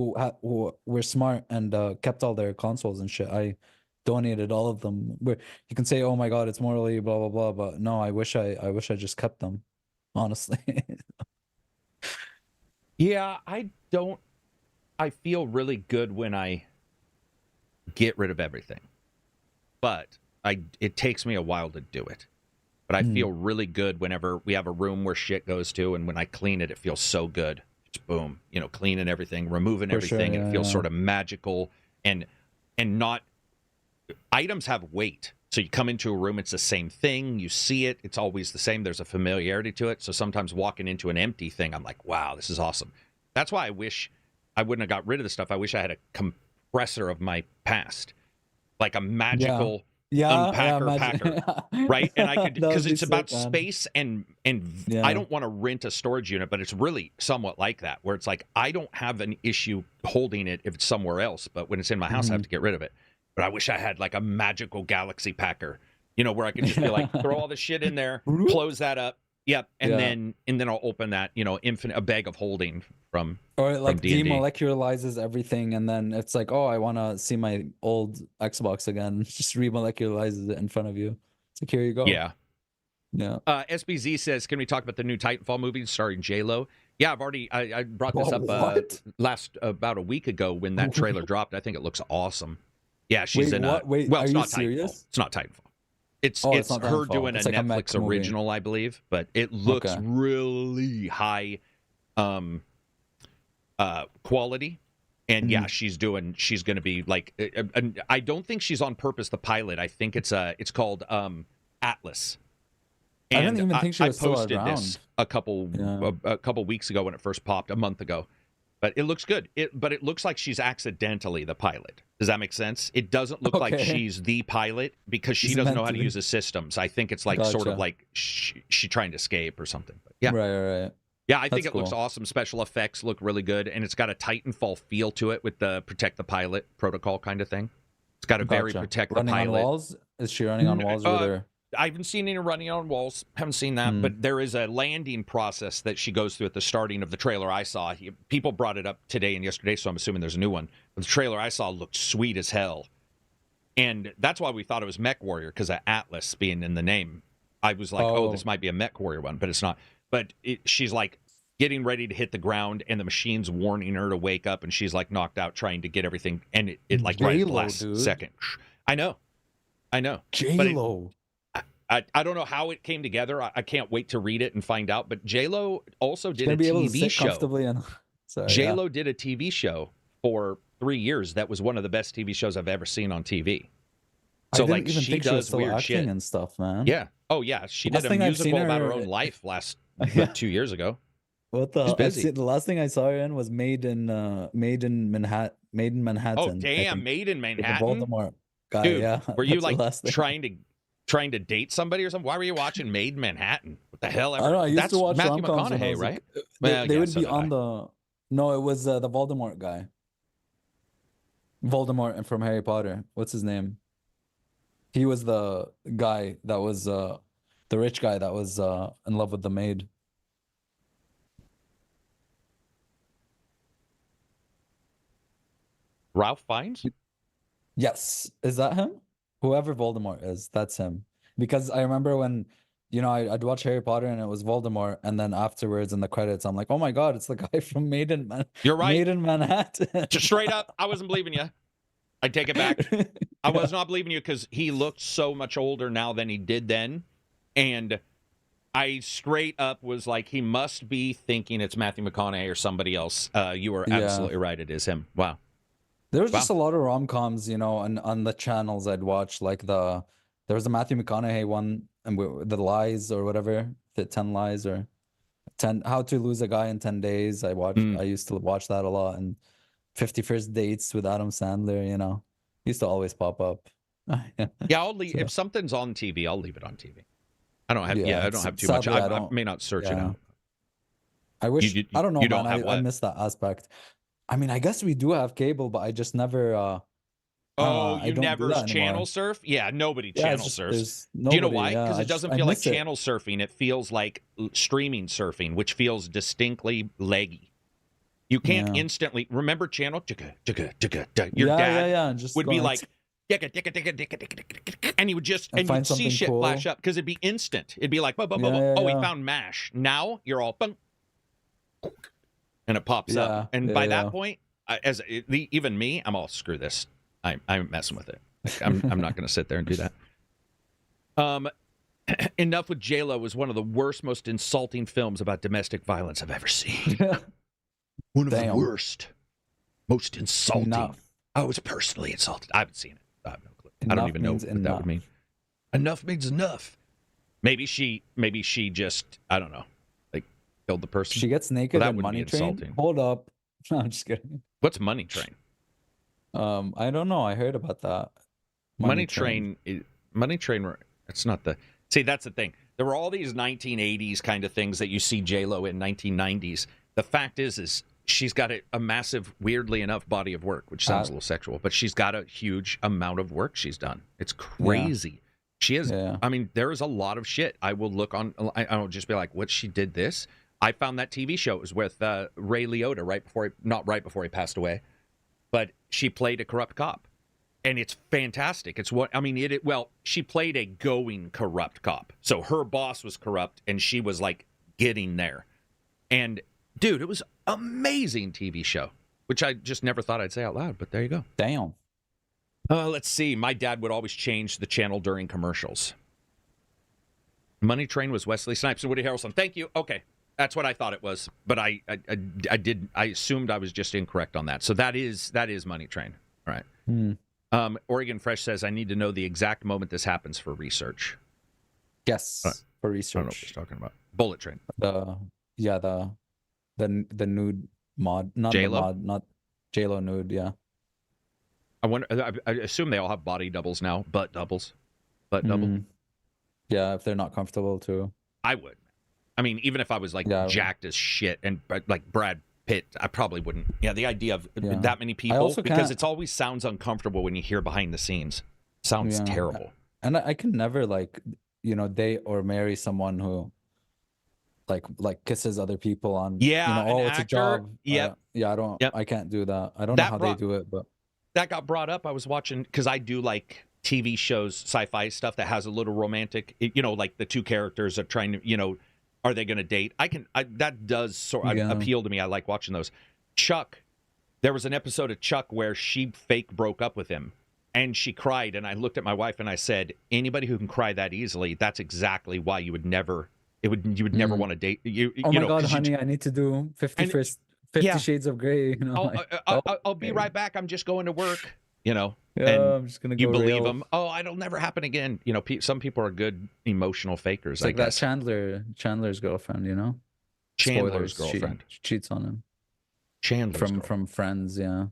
who were smart and kept all their consoles and shit. I donated all of them. Where you can say, "Oh my God, it's morally blah blah blah," but no, I wish I just kept them. Honestly. Yeah, I feel really good when I get rid of everything, but it takes me a while to do it. But I feel really good whenever we have a room where shit goes to, and when I clean it, it feels so good. Just boom, cleaning everything, removing everything, and it feels sort of magical and not. Items have weight, so you come into a room, it's the same thing. You see it, it's always the same. There's a familiarity to it. So sometimes walking into an empty thing, I'm like, wow, this is awesome. That's why I wish I wouldn't have got rid of the stuff. I wish I had a compressor of my past, like a magical packer, right? And I could, because it's about space and I don't want to rent a storage unit, but it's really somewhat like that, where it's like I don't have an issue holding it if it's somewhere else, but when it's in my house, I have to get rid of it. But I wish I had like a magical galaxy packer, where I could just be like, throw all the shit in there, close that up. Yep. And then I'll open that, a bag of holding from D&D. Demolecularizes everything. And then it's like, oh, I want to see my old Xbox again. Just remolecularizes it in front of you. It's like, here you go. Yeah. Yeah. SBZ says, can we talk about the new Titanfall movie starring J-Lo? Yeah, I brought this up about a week ago when that trailer dropped. I think it looks awesome. Yeah, she's in a... Wait, well, it's not serious? Titanfall. It's not Titanfall. It's not her Titanfall. doing It's a like Netflix original, I believe, but it looks really high quality. And yeah, she's going to be like, I don't think she's on purpose, the pilot. I think it's called Atlas. And I didn't even think she was still posted around. this a couple weeks ago when it first popped, a month ago. But it looks good. But it looks like she's accidentally the pilot. Does that make sense? It doesn't look like she's the pilot because she doesn't know how to use the systems. I think it's like sort of like she trying to escape or something. But yeah, right. Yeah, I think it looks awesome. Special effects look really good, and it's got a Titanfall feel to it with the protect the pilot protocol kind of thing. It's got a very protect the pilot. Running on walls? Is she running on walls with her? I haven't seen any running on walls. Haven't seen that, but there is a landing process that she goes through at the starting of the trailer I saw. People brought it up today and yesterday, so I'm assuming there's a new one. But the trailer I saw looked sweet as hell, and that's why we thought it was Mech Warrior because of Atlas being in the name. I was like, oh, this might be a Mech Warrior one, but it's not. But she's like getting ready to hit the ground, and the machine's warning her to wake up, and she's like knocked out trying to get everything, and it like right at the last second. I know. J-Lo. I don't know how it came together. I can't wait to read it and find out. But J-Lo also did a be able to TV sit show. Comfortably in... Sorry, J-Lo did a TV show for 3 years. That was one of the best TV shows I've ever seen on TV. So like she does weird shit and stuff, man. Yeah. Oh yeah. She did a musical about her own life last 2 years ago. What the hell? The last thing I saw her in was Made in Manhattan. Oh damn, Made in Manhattan. The Voldemort guy. Dude, yeah. Were you like trying to date somebody or something? Why were you watching Made in Manhattan? What the hell? I don't know. I used to watch Matthew rom-coms McConaughey, right? They would be on the. No, it was the Voldemort guy. Voldemort from Harry Potter. What's his name? He was the guy that was the rich guy that was in love with the maid. Ralph Fiennes? Yes. Is that him? Whoever Voldemort is, that's him. Because I remember when, I'd watch Harry Potter and it was Voldemort, and then afterwards in the credits, I'm like, oh my God, it's the guy from Made in You're right. Made in Manhattan. Just straight up, I wasn't believing you. I take it back. I was not believing you because he looked so much older now than he did then. And I straight up was like, he must be thinking it's Matthew McConaughey or somebody else. You were absolutely right. It is him. Wow. There was just a lot of rom-coms, on the channels I'd watch. Like there was a Matthew McConaughey one, and the Lies or whatever, the 10 Lies or 10 How to Lose a Guy in 10 Days. I used to watch that a lot, and 50 First Dates with Adam Sandler. Used to always pop up. Yeah, I'll leave if something's on TV. I'll leave it on TV. I don't have I don't have too much. I may not search it out. I wish I don't know, man. I miss that aspect. I mean, I guess we do have cable, but I just never. You never channel surf? Yeah, nobody channel surfs. Do you know why? Because it doesn't feel like channel surfing. It feels like streaming surfing, which feels distinctly leggy. You can't instantly remember channel. Your dad would be like, and he would just and you'd see shit flash up because it'd be instant. It'd be like, oh, he found MASH. Now you're all and it pops up. And by that point, even me, I'm all screw this. I'm messing with it. I'm not going to sit there and do that. Enough with J-Lo was one of the worst, most insulting films about domestic violence I've ever seen. One of the worst, most insulting. Enough. I was personally insulted. I haven't seen it. I have no clue. I don't even know what that would mean. Enough means enough. Maybe she just, I don't know, like killed the person. She gets naked in Money Train. Hold up. No, I'm just kidding. What's Money Train? I don't know. I heard about that. Money Train. It's not the. See, that's the thing. There were all these 1980s kind of things that you see J-Lo in 1990s. The fact is she's got a massive, weirdly enough, body of work, which sounds a little sexual, but she's got a huge amount of work she's done. It's crazy. Yeah. She is. Yeah. I mean, there is a lot of shit. I will look on. I'll just be like, what, she did this? I found that TV show. It was with Ray Liotta not right before he passed away, but she played a corrupt cop, and it's fantastic. It's she played a going corrupt cop. So her boss was corrupt, and she was like getting there. And dude, it was amazing TV show, which I just never thought I'd say out loud, but there you go. Damn. Let's see. My dad would always change the channel during commercials. Money Train was Wesley Snipes and Woody Harrelson. Thank you. Okay. That's what I thought it was, but I assumed I was just incorrect on that. So that is Money Train. All right. Oregon Fresh says, I need to know the exact moment this happens for research. Yes, for research. I don't know what he's talking about. Bullet Train. The nude mod, not J-Lo? the mod, not J-Lo nude. Yeah. I wonder. I assume they all have body doubles now, butt doubles, double. Yeah, if they're not comfortable too. I would. I mean, even if I was like jacked as shit and like Brad Pitt, I probably wouldn't. Yeah, the idea of that many people, because it always sounds uncomfortable when you hear behind the scenes. Sounds terrible. And I can never date or marry someone who like kisses other people on. Yeah, it's a job. Yep. I don't. Yep. I can't do that. I don't know how they do it, but that got brought up. I was watching because I do like TV shows, sci-fi stuff that has a little romantic, like the two characters are trying to, are they going to date? That does appeal to me. I like watching those. Chuck, there was an episode of Chuck where she fake broke up with him and she cried. And I looked at my wife and I said, anybody who can cry that easily, that's exactly why you would never want to date. Oh my God, honey, I need to do 50 Shades of Grey. I'll be right back. I'm just going to work. Yeah, and I'm just gonna go. You believe them? Oh, it'll never happen again. Some people are good emotional fakers. It's like that Chandler's girlfriend. Chandler's Spoilers, girlfriend she cheats on him. Chandler's from Friends. Yeah.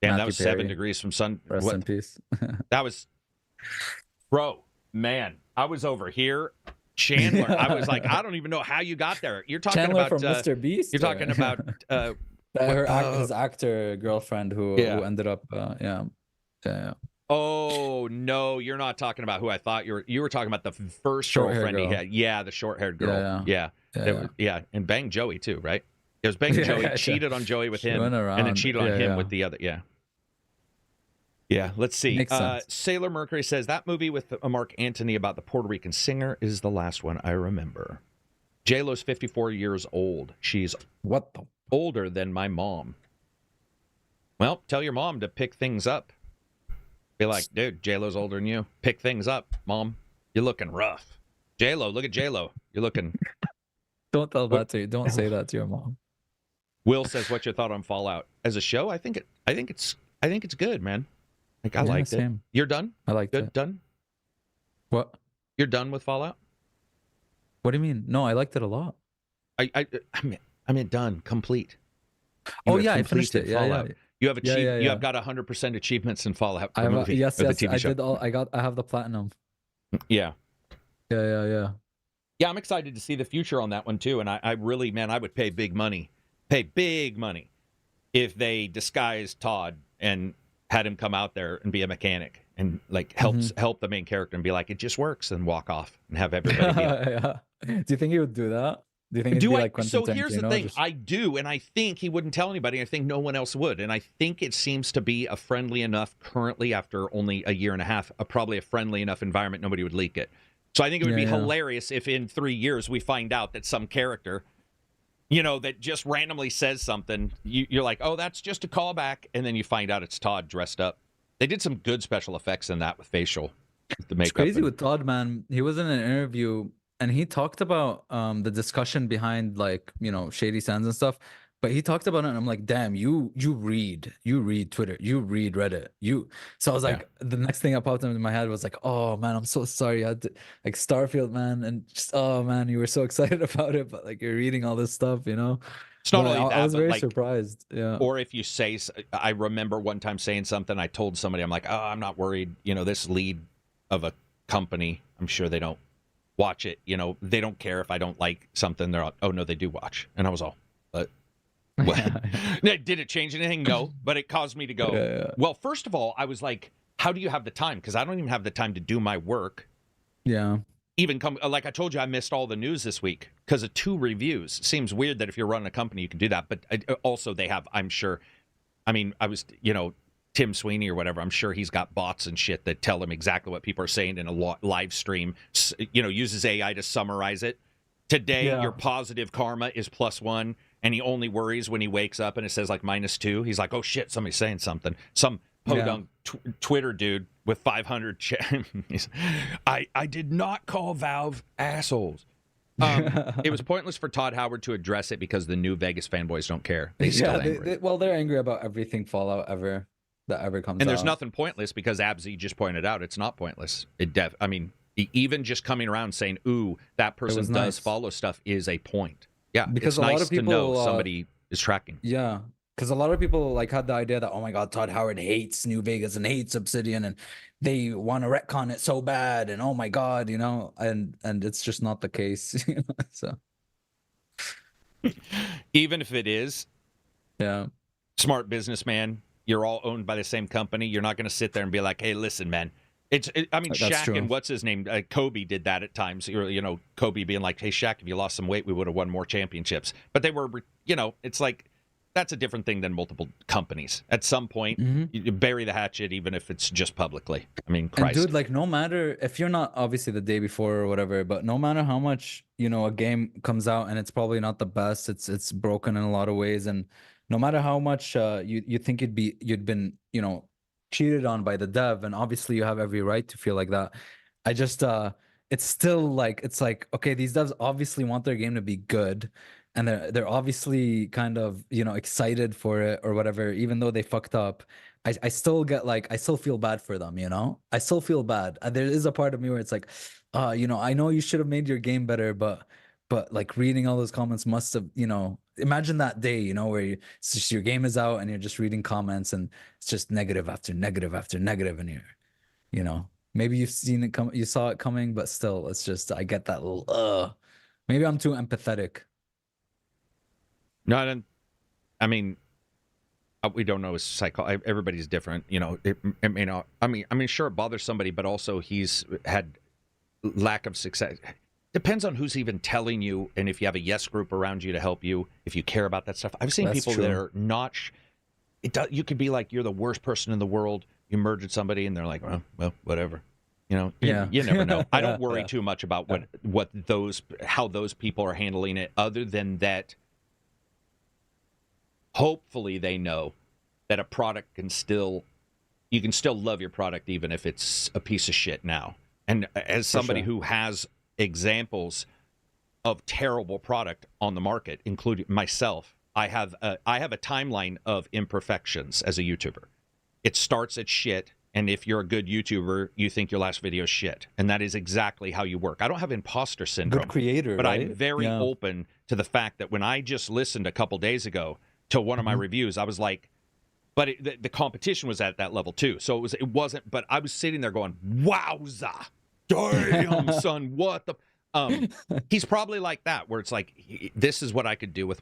Damn, that was Perry. 7 degrees from sun. Rest in peace. That was, bro, man. I was over here. Chandler. I was like, I don't even know how you got there. You're talking Chandler about from Mr. Beast. You're talking about his actor girlfriend who ended up. Yeah. Oh no, you're not talking about who I thought you were talking about. The first girlfriend he had. Yeah, the short-haired girl. Yeah. And banged Joey too, right? It was banged Joey, cheated on Joey with him, and then cheated on him with the other. Yeah. Let's see. Sailor Mercury says that movie with Mark Antony about the Puerto Rican singer is the last one I remember. J-Lo's 54 years old. She's older than my mom. Well, tell your mom to pick things up. Be like, dude, J-Lo's older than you. Pick things up, mom. You're looking rough. J-Lo, look at J-Lo. You're looking. Don't tell that to you. Don't say that to your mom. Will says, "What's your thought on Fallout as a show?" I think it's good, man. Like I liked it. You're done. I liked it. Done. What? You're done with Fallout? What do you mean? No, I liked it a lot. I mean, done, complete. I finished it. Fallout. Yeah. You have achieved. You have got 100% achievements in Fallout. Yes. The TV show. I did all. I have the platinum. Yeah. Yeah. Yeah, I'm excited to see the future on that one too. And I really, man, I would pay big money if they disguised Todd and had him come out there and be a mechanic and like help the main character and be like, it just works, and walk off and have everybody be like, Do you think he would do that? Do you think it'd be like Quentin Tarantino? Here's the thing. I do, and I think he wouldn't tell anybody. I think no one else would. And I think it seems to be a friendly enough, currently after only a year and a half, probably a friendly enough environment, nobody would leak it. So I think it would be hilarious if in 3 years we find out that some character, that just randomly says something, you're like, oh, that's just a callback, and then you find out it's Todd dressed up. They did some good special effects in that with facial, the makeup. It's crazy with Todd, man. He was in an interview, and he talked about the discussion behind, like, Shady Sands and stuff. But he talked about it, and I'm like, damn, you read Twitter, you read Reddit, So I was like, the next thing that popped into my head was like, oh man, I'm so sorry. I had to, like, Starfield, man, and just, oh man, you were so excited about it, but like you're reading all this stuff, It's not only that, I was but very surprised. Yeah. Or if you say, I remember one time saying something, I told somebody, I'm like, oh, I'm not worried. This lead of a company, I'm sure they don't watch it. They don't care if I don't like something. They're like, oh no, they do watch. And I was all, but. Did it change anything? No, but it caused me to go, well, first of all, I was like, how do you have the time? Because I don't even have the time to do my work. Yeah. Even like I told you, I missed all the news this week because of 2 reviews. Seems weird that if you're running a company, you can do that. But also they have, I'm sure, I was, Tim Sweeney or whatever, I'm sure he's got bots and shit that tell him exactly what people are saying in a live stream, uses AI to summarize it. Today, your positive karma is +1. And he only worries when he wakes up and it says like -2. He's like, oh shit, somebody's saying something. Some podunk Twitter dude with 500 I did not call Valve assholes. It was pointless for Todd Howard to address it because the new Vegas fanboys don't care. They're angry. They're angry about everything Fallout that ever comes out. And there's nothing pointless because Abzy just pointed out it's not pointless. Even just coming around saying, ooh, that person does follow stuff is a point. Yeah, because it's nice to know somebody is tracking. Yeah, because a lot of people like had the idea that, oh my God, Todd Howard hates New Vegas and hates Obsidian, and they want to retcon it so bad, and oh my God, and it's just not the case. So even if it is, smart businessman, you're all owned by the same company. You're not going to sit there and be like, hey, listen, man. Shaq and what's his name? Kobe did that at times. Kobe being like, hey, Shaq, if you lost some weight, we would have won more championships. But they were, it's like that's a different thing than multiple companies. At some point, you bury the hatchet, even if it's just publicly. I mean, Christ. And dude, like, no matter if you're not obviously the day before or whatever, but no matter how much, you know, a game comes out and it's probably not the best, it's broken in a lot of ways, and no matter how much you think you'd been, you know, cheated on by the dev, and obviously you have every right to feel like that. I just it's still like, it's like, okay, these devs obviously want their game to be good, and they're obviously kind of, you know, excited for it or whatever, even though they fucked up. I still get like, I still feel bad for them, you know? I still feel bad. There is a part of me where it's like, you know, I know you should have made your game better, but like reading all those comments must have, you know, imagine that day, you know, where it's just your game is out and you're just reading comments and it's just negative after negative after negative, and you're, you know, maybe you've seen it come, you saw it coming, but still, it's just, I get that little, maybe I'm too empathetic. No, I mean, we don't know his everybody's different, you know. I mean, sure, it bothers somebody, but also he's had lack of success. Depends on who's even telling you, and if you have a yes group around you to help you, if you care about that stuff. I've seen people that are not. You could be like, you're the worst person in the world. You murdered somebody, and they're like, well, whatever. You know, you never know. I don't worry too much about how those people are handling it, other than that. Hopefully they know that a product you can still love your product even if it's a piece of shit now. And as somebody who has examples of terrible product on the market, including myself, I have a timeline of imperfections as a YouTuber. It starts at shit, and if you're a good YouTuber, you think your last video is shit. And that is exactly how you work. I don't have imposter syndrome. Good creator, but right? I'm very open to the fact that when I just listened a couple days ago to one of my reviews, I was like, but the competition was at that level too. So it wasn't, but I was sitting there going, wowza, damn, son, what the, he's probably like that, where it's like, this is what I could do with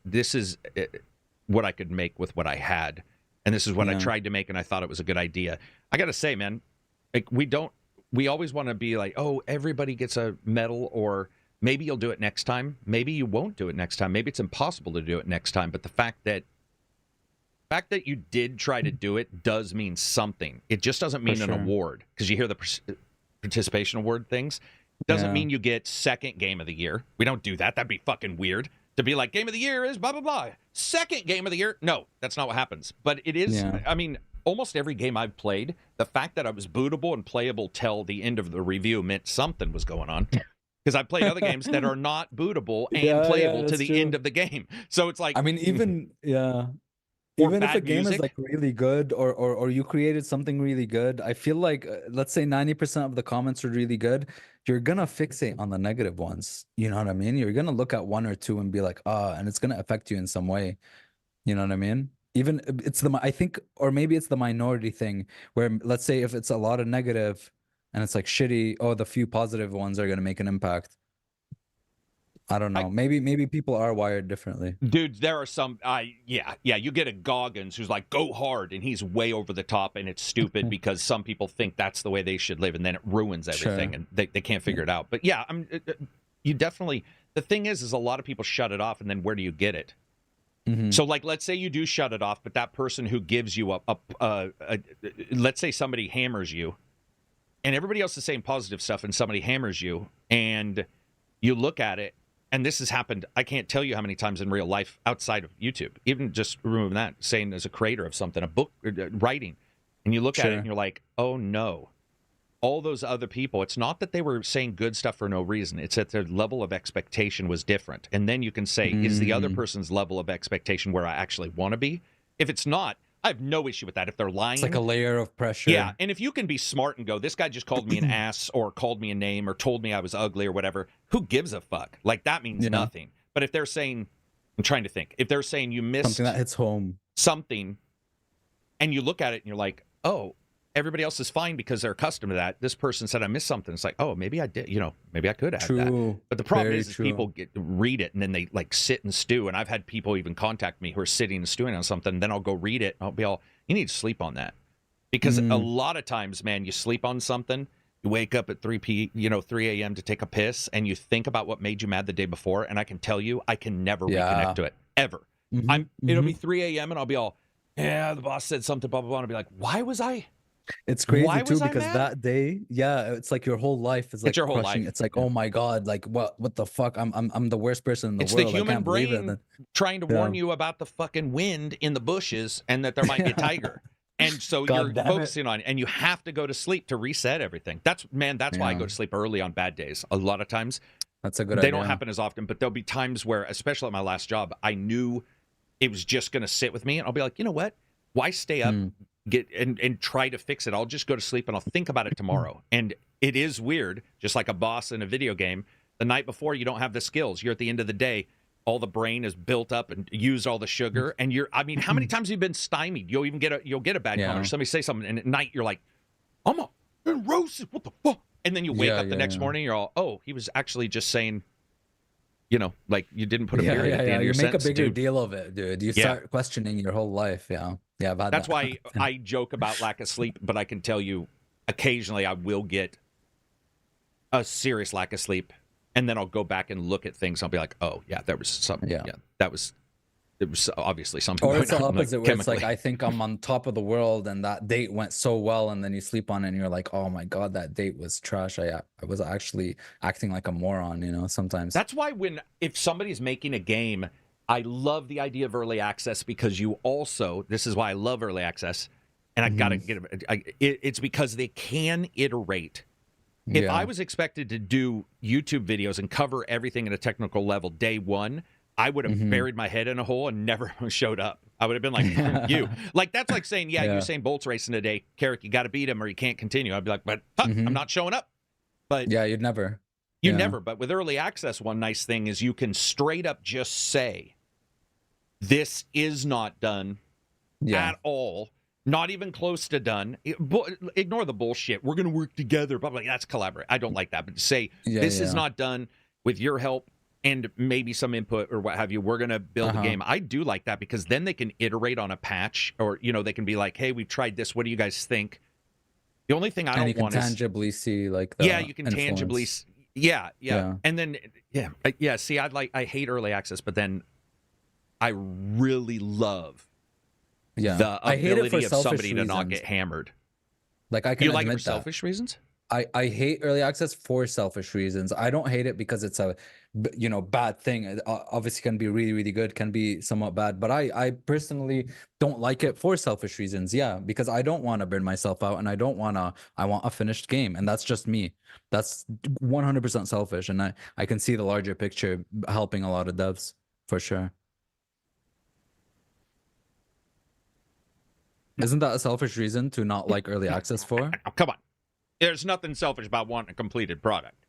this is what I could make with what I had. And this is what I tried to make, and I thought it was a good idea. I got to say, man, like, we always want to be like, oh, everybody gets a medal, or maybe you'll do it next time. Maybe you won't do it next time. Maybe it's impossible to do it next time. But the fact that you did try to do it does mean something. It just doesn't mean an award, because you hear the participation award things. It doesn't mean you get second game of the year. We don't do that. That'd be fucking weird to be like, game of the year is blah, blah, blah. Second game of the year. No, that's not what happens. But it is, I mean, almost every game I've played, the fact that I was bootable and playable till the end of the review meant something was going on. Because I've played other games that are not bootable and playable to the end of the game. So it's like, I mean, even if a game is like really good, or you created something really good, I feel like, let's say 90% of the comments are really good, you're gonna fixate on the negative ones. You know what I mean? You're gonna look at one or two and be like, and it's gonna affect you in some way. You know what I mean? Even I think, or maybe it's the minority thing, where let's say if it's a lot of negative and it's like shitty, the few positive ones are gonna make an impact. I don't know. Maybe people are wired differently. Dude, there are some, you get a Goggins who's like, go hard, and he's way over the top, and it's stupid because some people think that's the way they should live, and then it ruins everything, and they can't figure it out. But yeah, you definitely, the thing is a lot of people shut it off, and then where do you get it? So like, let's say you do shut it off, but that person who gives you let's say somebody hammers you, and everybody else is saying positive stuff, and somebody hammers you, and you look at it, and this has happened, I can't tell you how many times in real life outside of YouTube, even just removing that, saying as a creator of something, a book, writing, and you look at it and you're like, oh no, all those other people, it's not that they were saying good stuff for no reason, it's that their level of expectation was different. And then you can say, is the other person's level of expectation where I actually want to be? If it's not, I have no issue with that. If they're lying, it's like a layer of pressure. Yeah, and if you can be smart and go, this guy just called me an ass, or called me a name, or told me I was ugly, or whatever, who gives a fuck? Like, that means nothing. But if they're saying, I'm trying to think, if they're saying you missed something that hits home, something, and you look at it and you're like, oh, everybody else is fine because they're accustomed to that. This person said I missed something. It's like, oh, maybe I did. Maybe I could add that. But the problem is people read it and then they like sit and stew. And I've had people even contact me who are sitting and stewing on something. Then I'll go read it. And I'll be all, you need to sleep on that, because a lot of times, man, you sleep on something. You wake up at 3 a.m. to take a piss, and you think about what made you mad the day before. And I can tell you, I can never reconnect to it ever. It'll be 3 a.m. and I'll be all, yeah, the boss said something, blah blah blah. And I'll be like, why was I? It's crazy Why too was I because mad? that day, yeah, it's like your whole life is like It's your whole crushing. life. It's like, Yeah. oh my god, like what the fuck? I'm the worst person in the It's world. the I human can't believe it. brain trying to warn you about the fucking wind in the bushes and that there might be a tiger. And so God you're damn focusing on it, and you have to go to sleep to reset everything. That's why I go to sleep early on bad days. A lot of times That's a good they idea. don't happen as often, but there'll be times where, especially at my last job, I knew it was just going to sit with me, and I'll be like, you know what? Why stay up, get and try to fix it? I'll just go to sleep and I'll think about it tomorrow. And it is weird, just like a boss in a video game. The night before, you don't have the skills. You're at the end of the day, all the brain is built up and used all the sugar, and I mean, how many times have you been stymied? You'll get a bad comment, or somebody say something, and at night you're like, I'm roasted. What the fuck? And then you wake up the next morning, you're all, oh, he was actually just saying, like you didn't put a period at the end of your sentence. You make a bigger deal of it, dude. You start questioning your whole life. Yeah. I've had That's that. why I joke about lack of sleep, but I can tell you, occasionally I will get a serious lack of sleep, and then I'll go back and look at things. I'll be like, oh yeah, there was something. Yeah, it was obviously something. Or it's the opposite, where it's chemically. like, I think I'm on top of the world, and that date went so well, and then you sleep on it, and you're like, oh my god, that date was trash. I was actually acting like a moron, sometimes. That's why if somebody's making a game, I love the idea of early access, because this is why I love early access, and I gotta get it. It's because they can iterate. If I was expected to do YouTube videos and cover everything at a technical level day one, I would have buried my head in a hole and never showed up. I would have been like, you. Like, that's like saying, Usain Bolt's racing today. Karak, you got to beat him or you can't continue. I'd be like, but I'm not showing up. But yeah, you'd never. You never. But with early access, one nice thing is you can straight up just say, this is not done at all. Not even close to done. Ignore the bullshit. We're going to work together. Blah, blah, blah. That's collaborate. I don't like that. But say, this is not done. With your help and maybe some input or what have you, we're going to build a game. I do like that, because then they can iterate on a patch, or, they can be like, hey, we've tried this. What do you guys think? The only thing I don't want is... you can tangibly see, like, the you can influence. Tangibly... Yeah. And then, see, I hate early access, but then I really love the ability of somebody to not get hammered. Like, I can You like it for admit that. selfish reasons? I hate early access for selfish reasons. I don't hate it because it's a bad thing. It obviously can be really, really good, can be somewhat bad, but I personally don't like it for selfish reasons. Yeah, because I don't want to burn myself out, and I want a finished game, and that's just me. That's 100% selfish, and I can see the larger picture helping a lot of devs for sure. Isn't that a selfish reason to not like early access for? Oh, come on. There's nothing selfish about wanting a completed product.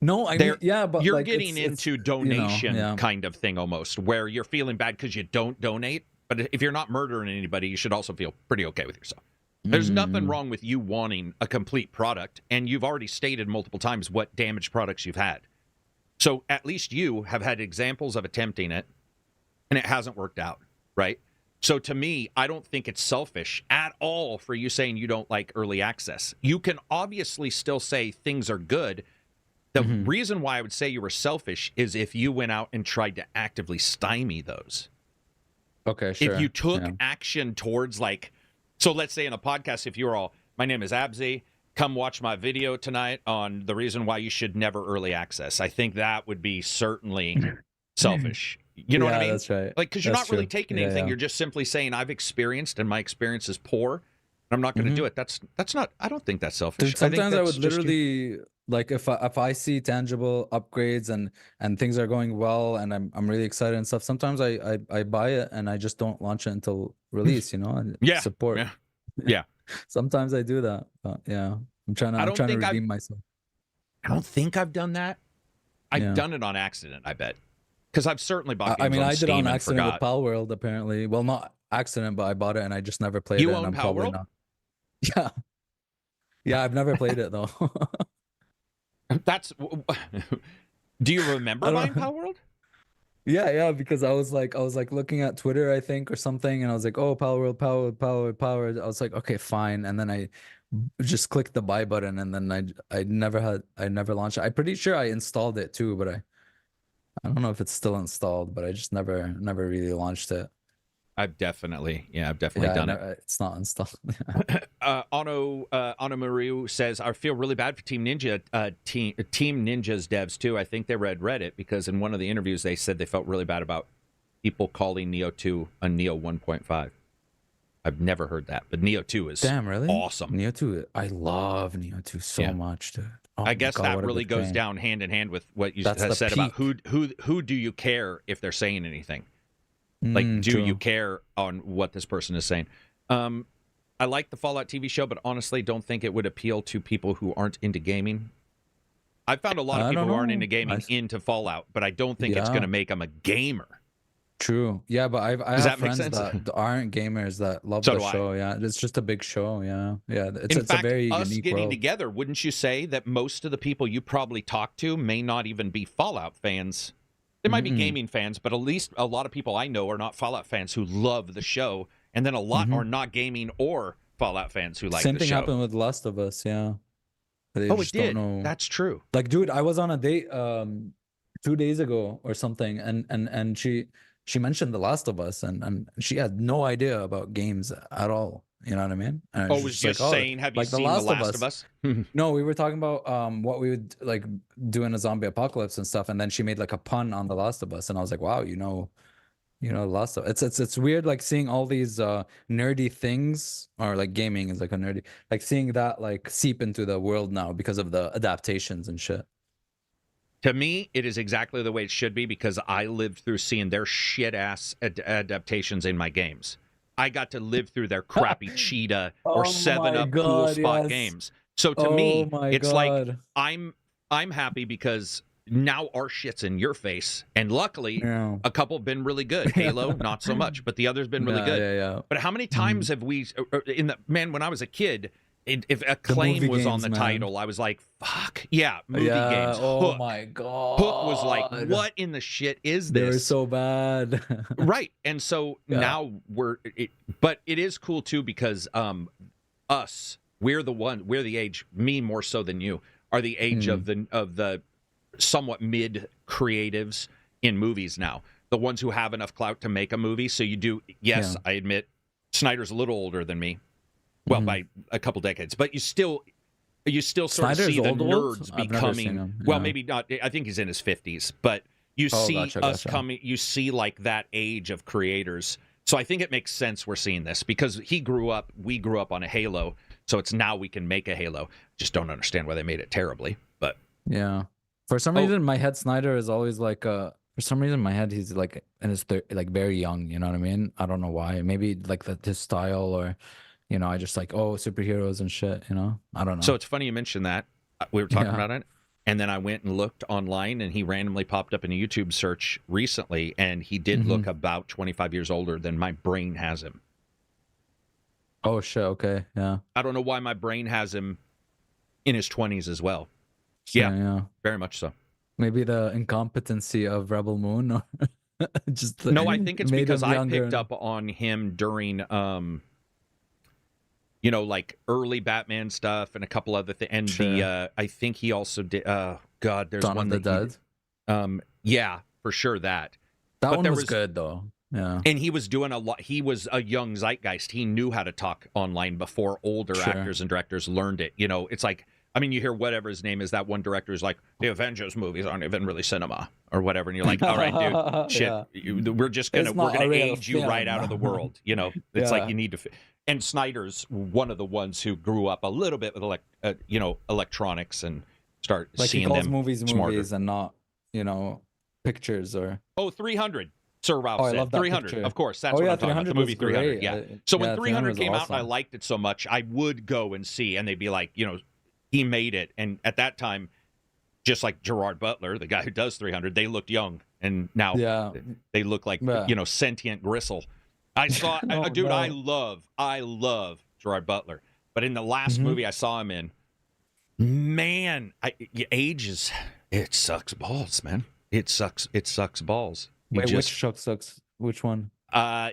No, I mean, but you're like, getting into donation kind of thing almost, where you're feeling bad because you don't donate. But if you're not murdering anybody, you should also feel pretty okay with yourself. There's nothing wrong with you wanting a complete product, and you've already stated multiple times what damaged products you've had. So at least you have had examples of attempting it, and it hasn't worked out, right? So to me, I don't think it's selfish at all for you saying you don't like early access. You can obviously still say things are good. The reason why I would say you were selfish is if you went out and tried to actively stymie those. Okay, sure. If you took action towards, like, so let's say in a podcast, if you're all, my name is Abzi, come watch my video tonight on the reason why you should never early access. I think that would be certainly selfish. You know what I mean? That's right. Like, because you're not really taking anything. You're just simply saying, I've experienced, and my experience is poor, and I'm not going to do it. That's not, I don't think that's selfish. Dude, sometimes I would literally, like, if I see tangible upgrades and things are going well, and I'm really excited and stuff, sometimes I buy it and I just don't launch it until release, and support. Yeah. Sometimes I do that. But I'm trying to redeem myself. I don't think I've done that. I've done it on accident, I bet. Because I've certainly bought games on I Steam did on and accident forgot. with Pal World, apparently. Well, not accident, but I bought it and I just never played it. You own Pal World? Not... Yeah, I've never played it, though. That's... Do you remember buying Pal World? Yeah, because I was like looking at Twitter, I think, or something, and I was like, oh, Pal World. I was like, okay, fine. And then I just clicked the buy button, and then I never launched it. I'm pretty sure I installed it too, but I don't know if it's still installed, but I just never really launched it. I've definitely Yeah, done it. it's not installed. Ono Maru says, I feel really bad for Team Ninja, Team Ninja's devs too. I think they read Reddit because in one of the interviews they said they felt really bad about people calling Neo 2 a Neo 1.5. I've never heard that, but Neo 2 is really awesome. Neo 2, I love Neo 2 so much, dude. Oh I guess God, that really goes down hand in hand with what you said about who do you care if they're saying anything? Like, do you care on what this person is saying? I like the Fallout TV show, but honestly, don't think it would appeal to people who aren't into gaming. I've found a lot of people who aren't into gaming into Fallout, but I don't think it's going to make them a gamer. True. Yeah, but I have friends that aren't gamers that love the show. Yeah, it's just a big show. Yeah, yeah. It's a very us unique getting world. together, wouldn't you say that most of the people you probably talk to may not even be Fallout fans? They might be gaming fans, but at least a lot of people I know are not Fallout fans who love the show, and then a lot are not gaming or Fallout fans who like the show. Same thing happened with Last of Us, yeah. It did. That's true. Like, dude, I was on a date 2 days ago or something, and she mentioned The Last of Us, and she had no idea about games at all. You know what I mean? And was just saying, have you seen The Last of Us? No, we were talking about what we would like do in a zombie apocalypse and stuff, and then she made like a pun on The Last of Us, and I was like, wow, you know, The Last of it's weird, like seeing all these nerdy things, or like gaming is like a nerdy, like seeing that like seep into the world now because of the adaptations and shit. To me, it is exactly the way it should be because I lived through seeing their shit ass adaptations in my games. I got to live through their crappy Cheetah or 7-Up cool spot games. So to me, it's like I'm happy because now our shit's in your face. And luckily, a couple have been really good. Halo, not so much, but the other's been really good. Yeah. But how many times have we when I was a kid, if Acclaim was on the title, I was like, fuck. Yeah, movie games. Oh Hook. my God. Hook was like, what in the shit is this? They were so bad. Right. And so now but it is cool too because we're the age, me more so than you, are the age of the somewhat mid creatives in movies now. The ones who have enough clout to make a movie. So you do, I admit, Snyder's a little older than me. Well, by a couple decades, but you still sort of see the nerds becoming. Well, maybe not. I think he's in his 50s, but you see us coming. You see like that age of creators. So I think it makes sense we're seeing this because we grew up on a Halo, so it's now we can make a Halo. Just don't understand why they made it terribly, but yeah. For some reason, in my head, Snyder is always like for some reason, in my head, he's like in his like very young. You know what I mean? I don't know why. Maybe like his style or. You know, I just like, superheroes and shit, you know? I don't know. So it's funny you mentioned that. We were talking about it. And then I went and looked online, and he randomly popped up in a YouTube search recently, and he did look about 25 years older than my brain has him. Oh, shit. Okay. Yeah. I don't know why my brain has him in his 20s as well. Yeah. Very much so. Maybe the incompetency of Rebel Moon. Or just no, I think it's because I picked up on him during... like early Batman stuff and a couple other things. And I think he also did, there's Dawn one of the Dead. Yeah, for sure that. That one was good though. Yeah. And he was doing a lot. He was a young zeitgeist. He knew how to talk online before older actors and directors learned it. You know, it's like, I mean, you hear whatever his name is, that one director is like, the Avengers movies aren't even really cinema or whatever. And you're like, all right, dude, shit, we're going to age you right out of the world. You know, it's like you need to... And Snyder's one of the ones who grew up a little bit with electronics and start like seeing he calls them movies smarter. And not pictures or 300. Sir Ralph said I love that 300. Picture. Of course, that's what I'm talking about. The movie 300. Great. Yeah. So when 300 came out, awesome. and I liked it so much, I would go and see, and they'd be like, he made it. And at that time, just like Gerard Butler, the guy who does 300, they looked young, and now they look like sentient gristle. I saw, I love Gerard Butler, but in the last movie I saw him in, man, it sucks balls, man. It sucks balls. Wait, which sucks? Which one?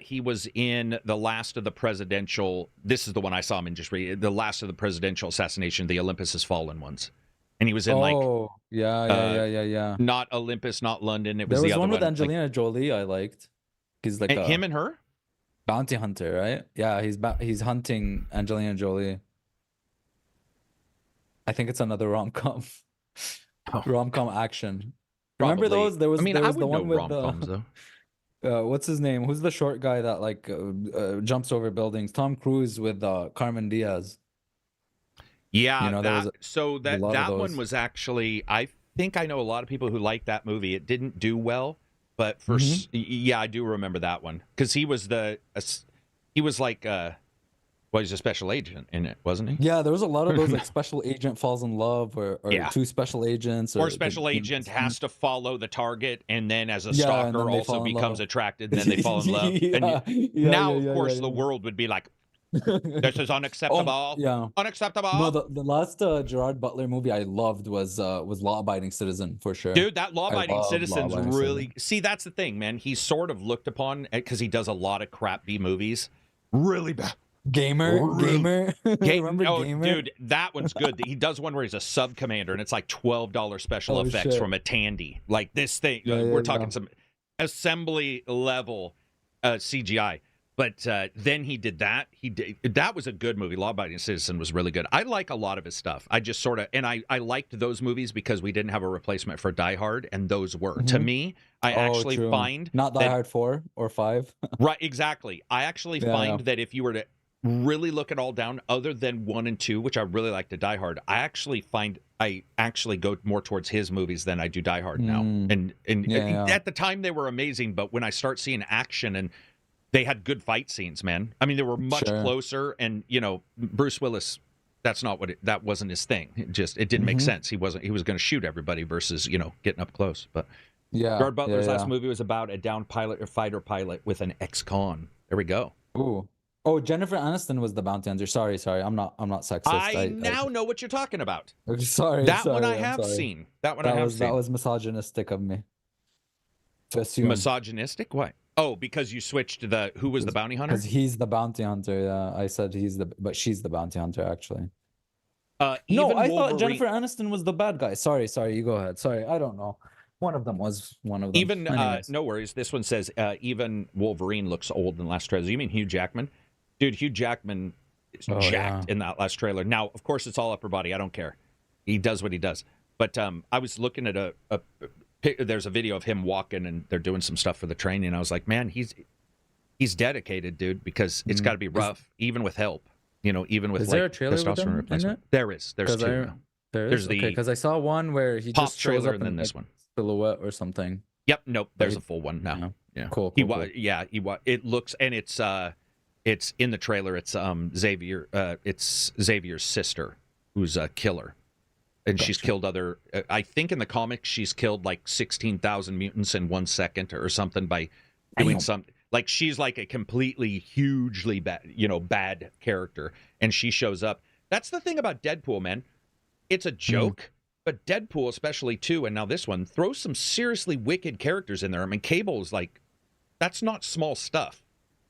He was in the last of the presidential. This is the one I saw him in. The last of the presidential assassination, the Olympus Has Fallen ones. and he was in yeah. not Olympus, not London. It was There was the other one with one. Angelina Jolie I liked. He's like Him and her. bounty hunter, right? Yeah, he's hunting Angelina Jolie. I think it's another rom-com. Rom-com action. Remember Probably. those? There was I would the one know with rom-coms though. what's his name? Who's the short guy that like jumps over buildings? Tom Cruise with Carmen Diaz. Yeah, You know, there was that lot of that one those. was actually. I think I know a lot of people who like that movie. It didn't do well, but yeah, I do remember that one because he was like well, he's a special agent in it, wasn't he? Yeah, there was a lot of those like special agent falls in love or Yeah. two special agents Or special agent has to follow the target, and then as a Yeah, and stalker then they also fall in becomes love. attracted, and then they fall in love. Now, of course, the world would be like, "This is unacceptable. Yeah. Unacceptable." No, the last Gerard Butler movie I loved was Law Abiding Citizen for sure. Dude, that Law-Abiding love Citizen's Law-Abiding really... Citizen. See, that's the thing, man. He's sort of looked upon, because he does a lot of crap B movies. Really bad. Gamer. Remember Gamer? Dude, that one's good. He does one where he's a sub-commander, and it's like $12 special effects shit. from a Tandy. Like this thing, Yeah, we're talking some assembly level CGI. But then he did that. That was a good movie. Law-Abiding Citizen was really good. I like a lot of his stuff. I just sort of, and I liked those movies because we didn't have a replacement for Die Hard, and those were. To me, I actually find not Die Hard 4 or 5. Right, exactly. I actually find that if you were to really look it all down, other than 1 and 2, which I really like to Die Hard, I actually go more towards his movies than I do Die Hard now. And at the time they were amazing, but when I start seeing action and they had good fight scenes, man. I mean, they were much closer, and Bruce Willis, that wasn't his thing. It didn't make sense. He was going to shoot everybody versus getting up close. But Gerard Butler's last movie was about a downed pilot or fighter pilot with an ex-con. There we go. Ooh. Oh, Jennifer Aniston was the bounty hunter. Sorry. I'm not sexist. I now know what you're talking about. Sorry. That one I have seen. That was misogynistic of me to assume. Misogynistic? Why? Oh, because you switched to who was the bounty hunter? Because he's the bounty hunter. Yeah, I said but she's the bounty hunter actually. No, I thought Jennifer Aniston was the bad guy. Sorry, you go ahead. Sorry, I don't know. One of them was one of them. Even no worries. This one says even Wolverine looks old in the last trailer. You mean Hugh Jackman? Dude, Hugh Jackman is jacked in that last trailer. Now, of course, it's all upper body. I don't care. He does what he does. But I was looking at there's a video of him walking, and they're doing some stuff for the training. And I was like, man, he's dedicated, dude, because it's got to be rough, even with help. Even with there a trailer testosterone replacement. There is. There's two. Now. There's because I saw one where he just shows trailer up and then in this one silhouette or something. Yep. Nope. There's a full one now. Yeah. Cool. Yeah. It looks, and it's in the trailer. It's Xavier. It's Xavier's sister, who's a killer, and she's killed other. I think in the comics she's killed like 16,000 mutants in 1 second or something by doing something. Like she's like a completely hugely bad character, and she shows up. That's the thing about Deadpool, man. It's a joke, but Deadpool especially too, and now this one throws some seriously wicked characters in there. I mean, Cable is like, that's not small stuff.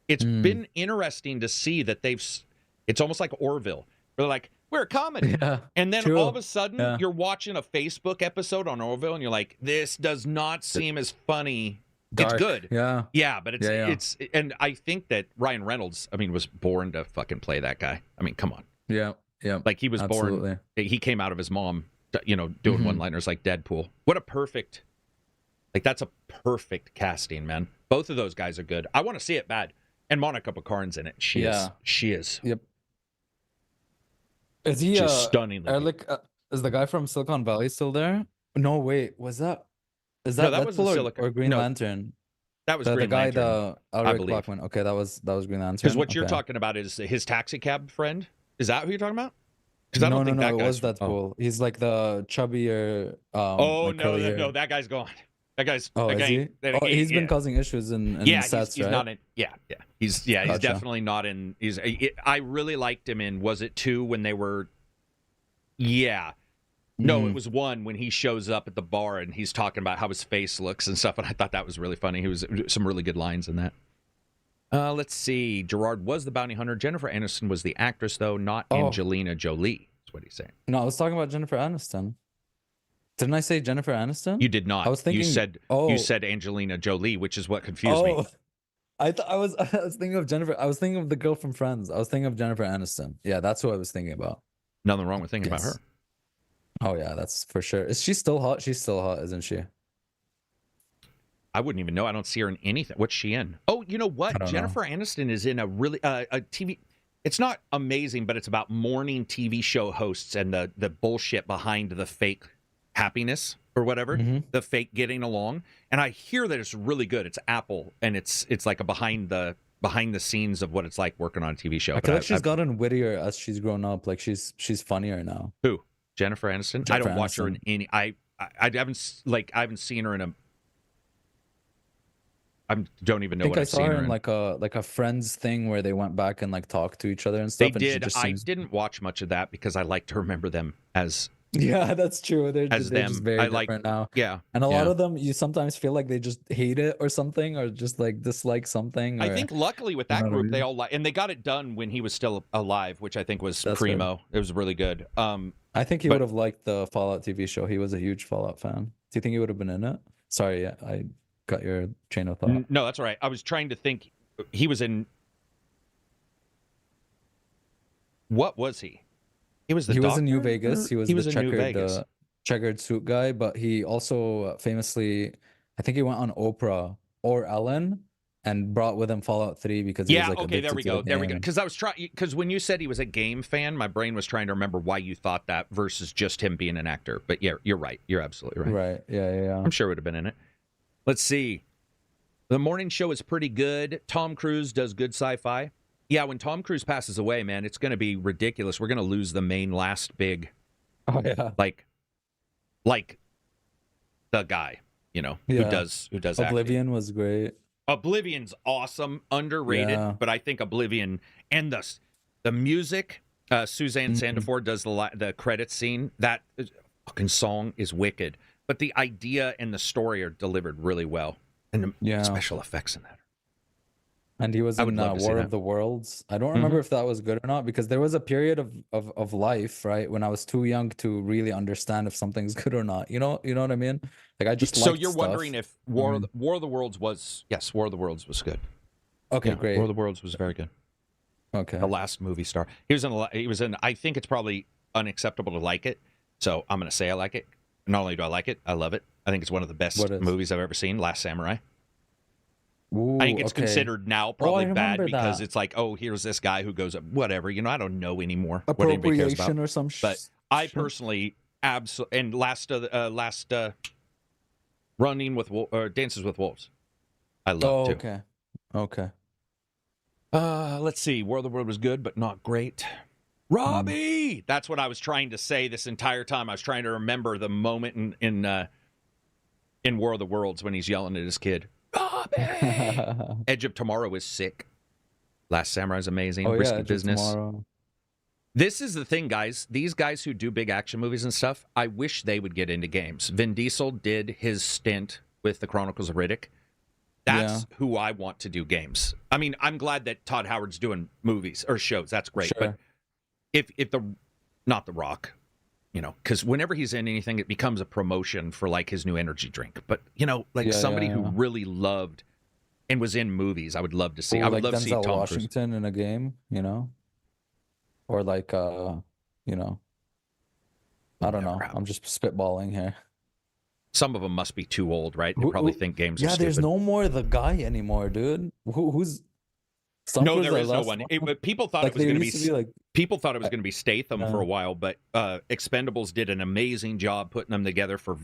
It's been interesting to see that it's almost like Orville. They're like, we're a comedy. Yeah, and then all of a sudden you're watching a Facebook episode on Orville and you're like, this does not seem as funny. Dark. It's good. Yeah, but it's and I think that Ryan Reynolds, was born to fucking play that guy. I mean, come on. Yeah. Like he was born, he came out of his mom, doing one-liners like Deadpool. What a perfect, that's a perfect casting, man. Both of those guys are good. I want to see it bad. And Monica Baccarin's in it. She is. Yep. Is he just stunningly? Is the guy from Silicon Valley still there? No, wait. Is that Deadpool or Green Lantern? That was the Green guy, Lantern. the Alaric Blackman. Okay, that was Green Lantern. Because what you're talking about is his taxi cab friend. Is that who you're talking about? Because I don't think that it was Deadpool. He's like the chubbier. No, that guy's gone. That guy's. He's been causing issues in sets, he's right? not in. Yeah. He's definitely not in. I really liked him in. Was it 2 when they were? Yeah. No, it was 1 when he shows up at the bar and he's talking about how his face looks and stuff, and I thought that was really funny. He was some really good lines in that. Let's see. Gerard was the bounty hunter. Jennifer Aniston was the actress, though, not Angelina Jolie. That's what he's saying. No, I was talking about Jennifer Aniston. Didn't I say Jennifer Aniston? You did not. I was thinking. You said Angelina Jolie, which is what confused me. I thought I was thinking of Jennifer. I was thinking of the girl from Friends. I was thinking of Jennifer Aniston. Yeah, that's who I was thinking about. Nothing wrong with thinking about her. Oh yeah, that's for sure. Is she still hot? She's still hot, isn't she? I wouldn't even know. I don't see her in anything. What's she in? Oh, you know what? Jennifer Aniston is in a really a TV. It's not amazing, but it's about morning TV show hosts and the bullshit behind the fake happiness or whatever, the fake getting along. And I hear that it's really good. It's Apple, and it's like a behind the scenes of what it's like working on a TV show. I feel like she's gotten wittier as she's grown up. Like she's funnier now. Who? Jennifer Aniston? I don't watch her in any. I haven't seen her in a. I don't even know what I've seen her in. I saw her in like a Friends thing where they went back and like talked to each other and stuff. They did. I didn't watch much of that because I like to remember them as. Yeah, that's true. They're just very different now. Yeah, and a lot of them, you sometimes feel like they just hate it or something, or just like dislike something. I think luckily with that group, they all like, and they got it done when he was still alive, which I think was primo. Right. It was really good. I think he would have liked the Fallout TV show. He was a huge Fallout fan. Do you think he would have been in it? Sorry, I got your chain of thought. No, that's all right. I was trying to think. He was in. What was he? He was in New Vegas. He was the checkered suit guy, but he also famously, I think he went on Oprah or Ellen and brought with him Fallout 3 because he was like there we go. Because I was because when you said he was a game fan, my brain was trying to remember why you thought that versus just him being an actor. But yeah, you're right. You're absolutely right. Right. Yeah. I'm sure it would have been in it. Let's see. The morning show is pretty good. Tom Cruise does good sci-fi. Yeah, when Tom Cruise passes away, man, it's going to be ridiculous. We're going to lose the main last big, like the guy, who does Oblivion acting. Was great. Oblivion's awesome, underrated, but I think Oblivion and the music, Suzanne Sandiford does the credit scene. That fucking song is wicked, but the idea and the story are delivered really well, and the special effects in that. And he was in War of the Worlds. I don't remember if that was good or not, because there was a period of life, right, when I was too young to really understand if something's good or not. You know what I mean? Like I just so you're wondering if War of the Worlds was War of the Worlds was good. Okay, great. War of the Worlds was very good. Okay. The last movie star. He was in. I think it's probably unacceptable to like it, so I'm going to say I like it. Not only do I like it, I love it. I think it's one of the best movies I've ever seen. Last Samurai. Ooh, I think it's considered now probably bad because it's like, here's this guy who goes, whatever, I don't know anymore what anybody cares about. Or some but I personally absolutely, and last Running with Dances with Wolves, I love too. Okay. Let's see. War of the World was good, but not great. Robbie, that's what I was trying to say this entire time. I was trying to remember the moment in War of the Worlds when he's yelling at his kid. Robbie! Edge of Tomorrow is sick. Last Samurai is amazing. Risky Business. This is the thing, guys. These guys who do big action movies and stuff, I wish they would get into games. Vin Diesel did his stint with the Chronicles of Riddick. That's who I want to do games. I mean, I'm glad that Todd Howard's doing movies or shows. That's great. Sure. But if not The Rock, because whenever he's in anything, it becomes a promotion for like his new energy drink. But somebody who really loved and was in movies, I would love to see. I would love to see Tom Washington Cruise in a game, or like I don't know. I'm just spitballing here. Some of them must be too old, right? They probably think games are stupid. There's no more the guy anymore, dude. Who's no, there is no one. People thought it was going to be people thought it was going to be Statham for a while, but Expendables did an amazing job putting them together for a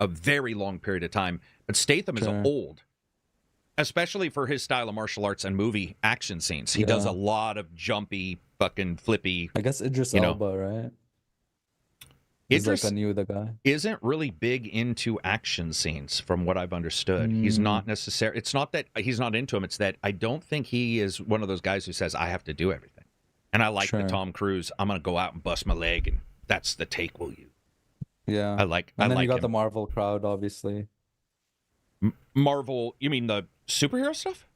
very long period of time. But Statham is old, especially for his style of martial arts and movie action scenes. He does a lot of jumpy, fucking flippy. I guess Idris Elba, right? Idris the guy isn't really big into action scenes, from what I've understood. He's not necessarily. It's not that he's not into them. It's that I don't think he is one of those guys who says I have to do everything. And I like the Tom Cruise. I'm gonna go out and bust my leg, and that's the take we'll use. Yeah, I like. And then you got him. the Marvel crowd, obviously. Marvel? You mean the superhero stuff?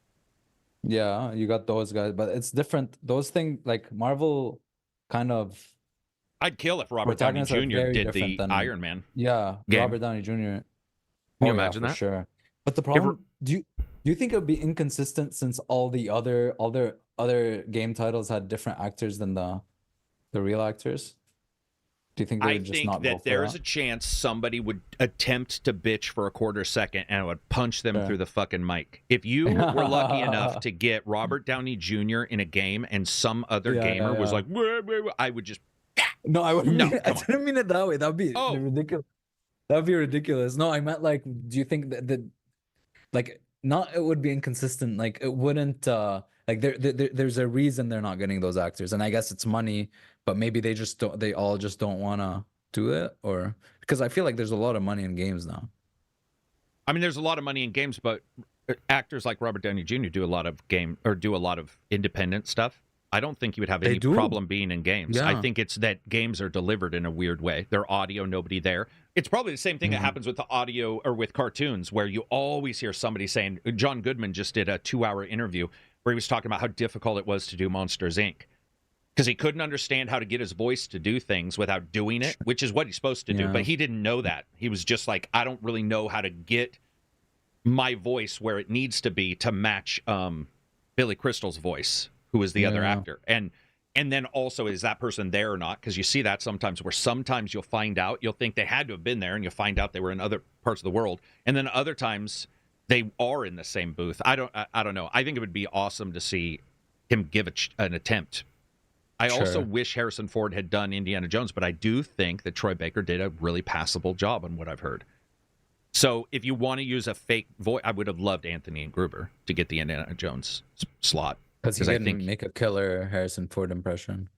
Yeah, you got those guys, but it's different. Those things like Marvel, kind of. I'd kill if Robert Downey protagonists are Jr. very did different the than Iron Man. yeah, game. Robert Downey Jr. Can you Oh, imagine for that? sure. But the problem, do you think it would be inconsistent since all the other game titles had different actors than the real actors? Do you think they I would just think not go that for there's that? a chance somebody would attempt to bitch for a quarter second and I would punch them Sure. through the fucking mic. If you were lucky enough to get Robert Downey Jr. in a game and some other Yeah, gamer was yeah. like, "Wah, wah, wah," I would just No, I wouldn't. No, I come on. didn't mean it that way. That'd be Oh. ridiculous. That'd be ridiculous. No, I meant like, do you think that like not it would be inconsistent? Like it wouldn't. Like there's a reason they're not getting those actors, and I guess it's money. But maybe they just don't. They all just don't want to do it, or because I feel like there's a lot of money in games now. I mean, there's a lot of money in games, but actors like Robert Downey Jr. do a lot of independent stuff. I don't think you would have They any do. problem being in games. I Yeah. think it's that games are delivered in a weird way. They're audio, nobody there. It's probably the same thing that Mhm. happens with the audio or with cartoons, where you always hear somebody saying, John Goodman just did a 2-hour interview where he was talking about how difficult it was to do Monsters, Inc. Because he couldn't understand how to get his voice to do things without doing it, which is what he's supposed to do. Yeah. But he didn't know that. He was just like, I don't really know how to get my voice where it needs to be to match Billy Crystal's voice, who is the other Yeah. actor. And then also, is that person there or not? Because you see that sometimes where sometimes you'll find out, you'll think they had to have been there, and you'll find out they were in other parts of the world. And then other times they are in the same booth. I don't know. I think it would be awesome to see him give an attempt. I also Sure. wish Harrison Ford had done Indiana Jones, but I do think that Troy Baker did a really passable job on what I've heard. So if you want to use a fake voice, I would have loved Anthony and Gruber to get the Indiana Jones slot. Because he 'Cause I didn't think- make a killer Harrison Ford impression.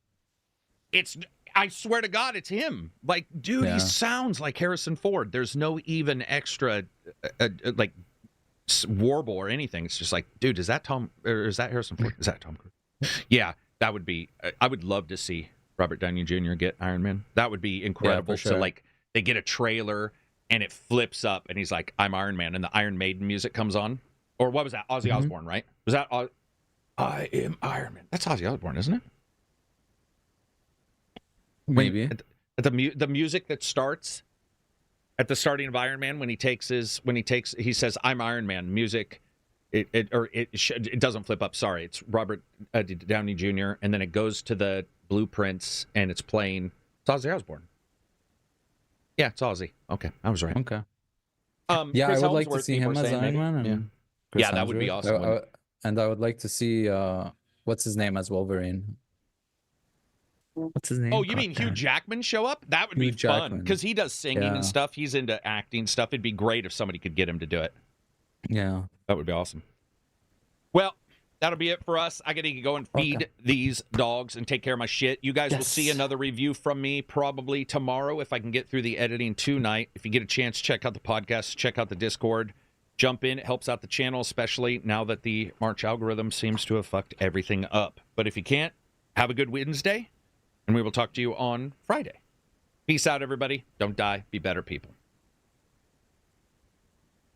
I swear to God, it's him. Like, dude, Yeah. he sounds like Harrison Ford. There's no even extra, like, warble or anything. It's just like, dude, is that Tom, or is that Harrison Ford? Is that Tom Cruise? Yeah, that would be, I would love to see Robert Downey Jr. get Iron Man. That would be incredible. sure. So, like, they get a trailer and it flips up and he's like, I'm Iron Man. And the Iron Maiden music comes on. Or what was that? Ozzy Mhm. Osbourne, right? Was that, I am Iron Man. That's Ozzy Osbourne, isn't it? Maybe. The music that starts at the starting of Iron Man he says I'm Iron Man music, it doesn't flip up. Sorry, it's Robert Downey Jr. and then it goes to the blueprints and it's playing. It's Ozzy Osbourne. Yeah, it's Ozzy. Okay, I was right. Okay. Chris Yeah, I would like to Hemsworth, see people him are as saying Iron maybe. Man. And Yeah. Chris Yeah, that would be Hemsworth. awesome, wouldn't And I would like to see what's his name as Wolverine. What's his name? Oh, you God mean damn Hugh it. Jackman show up? That would Hugh be fun Jackman. because he does singing Yeah. and stuff. He's into acting stuff. It'd be great if somebody could get him to do it. Yeah. That would be awesome. Well, that'll be it for us. I got to go and feed these dogs and take care of my shit. You guys will see Yes. another review from me probably tomorrow if I can get through the editing tonight. If you get a chance, check out the podcast, check out the Discord. Jump in. It helps out the channel, especially now that the March algorithm seems to have fucked everything up. But if you can't, have a good Wednesday, and we will talk to you on Friday. Peace out, everybody. Don't die. Be better people.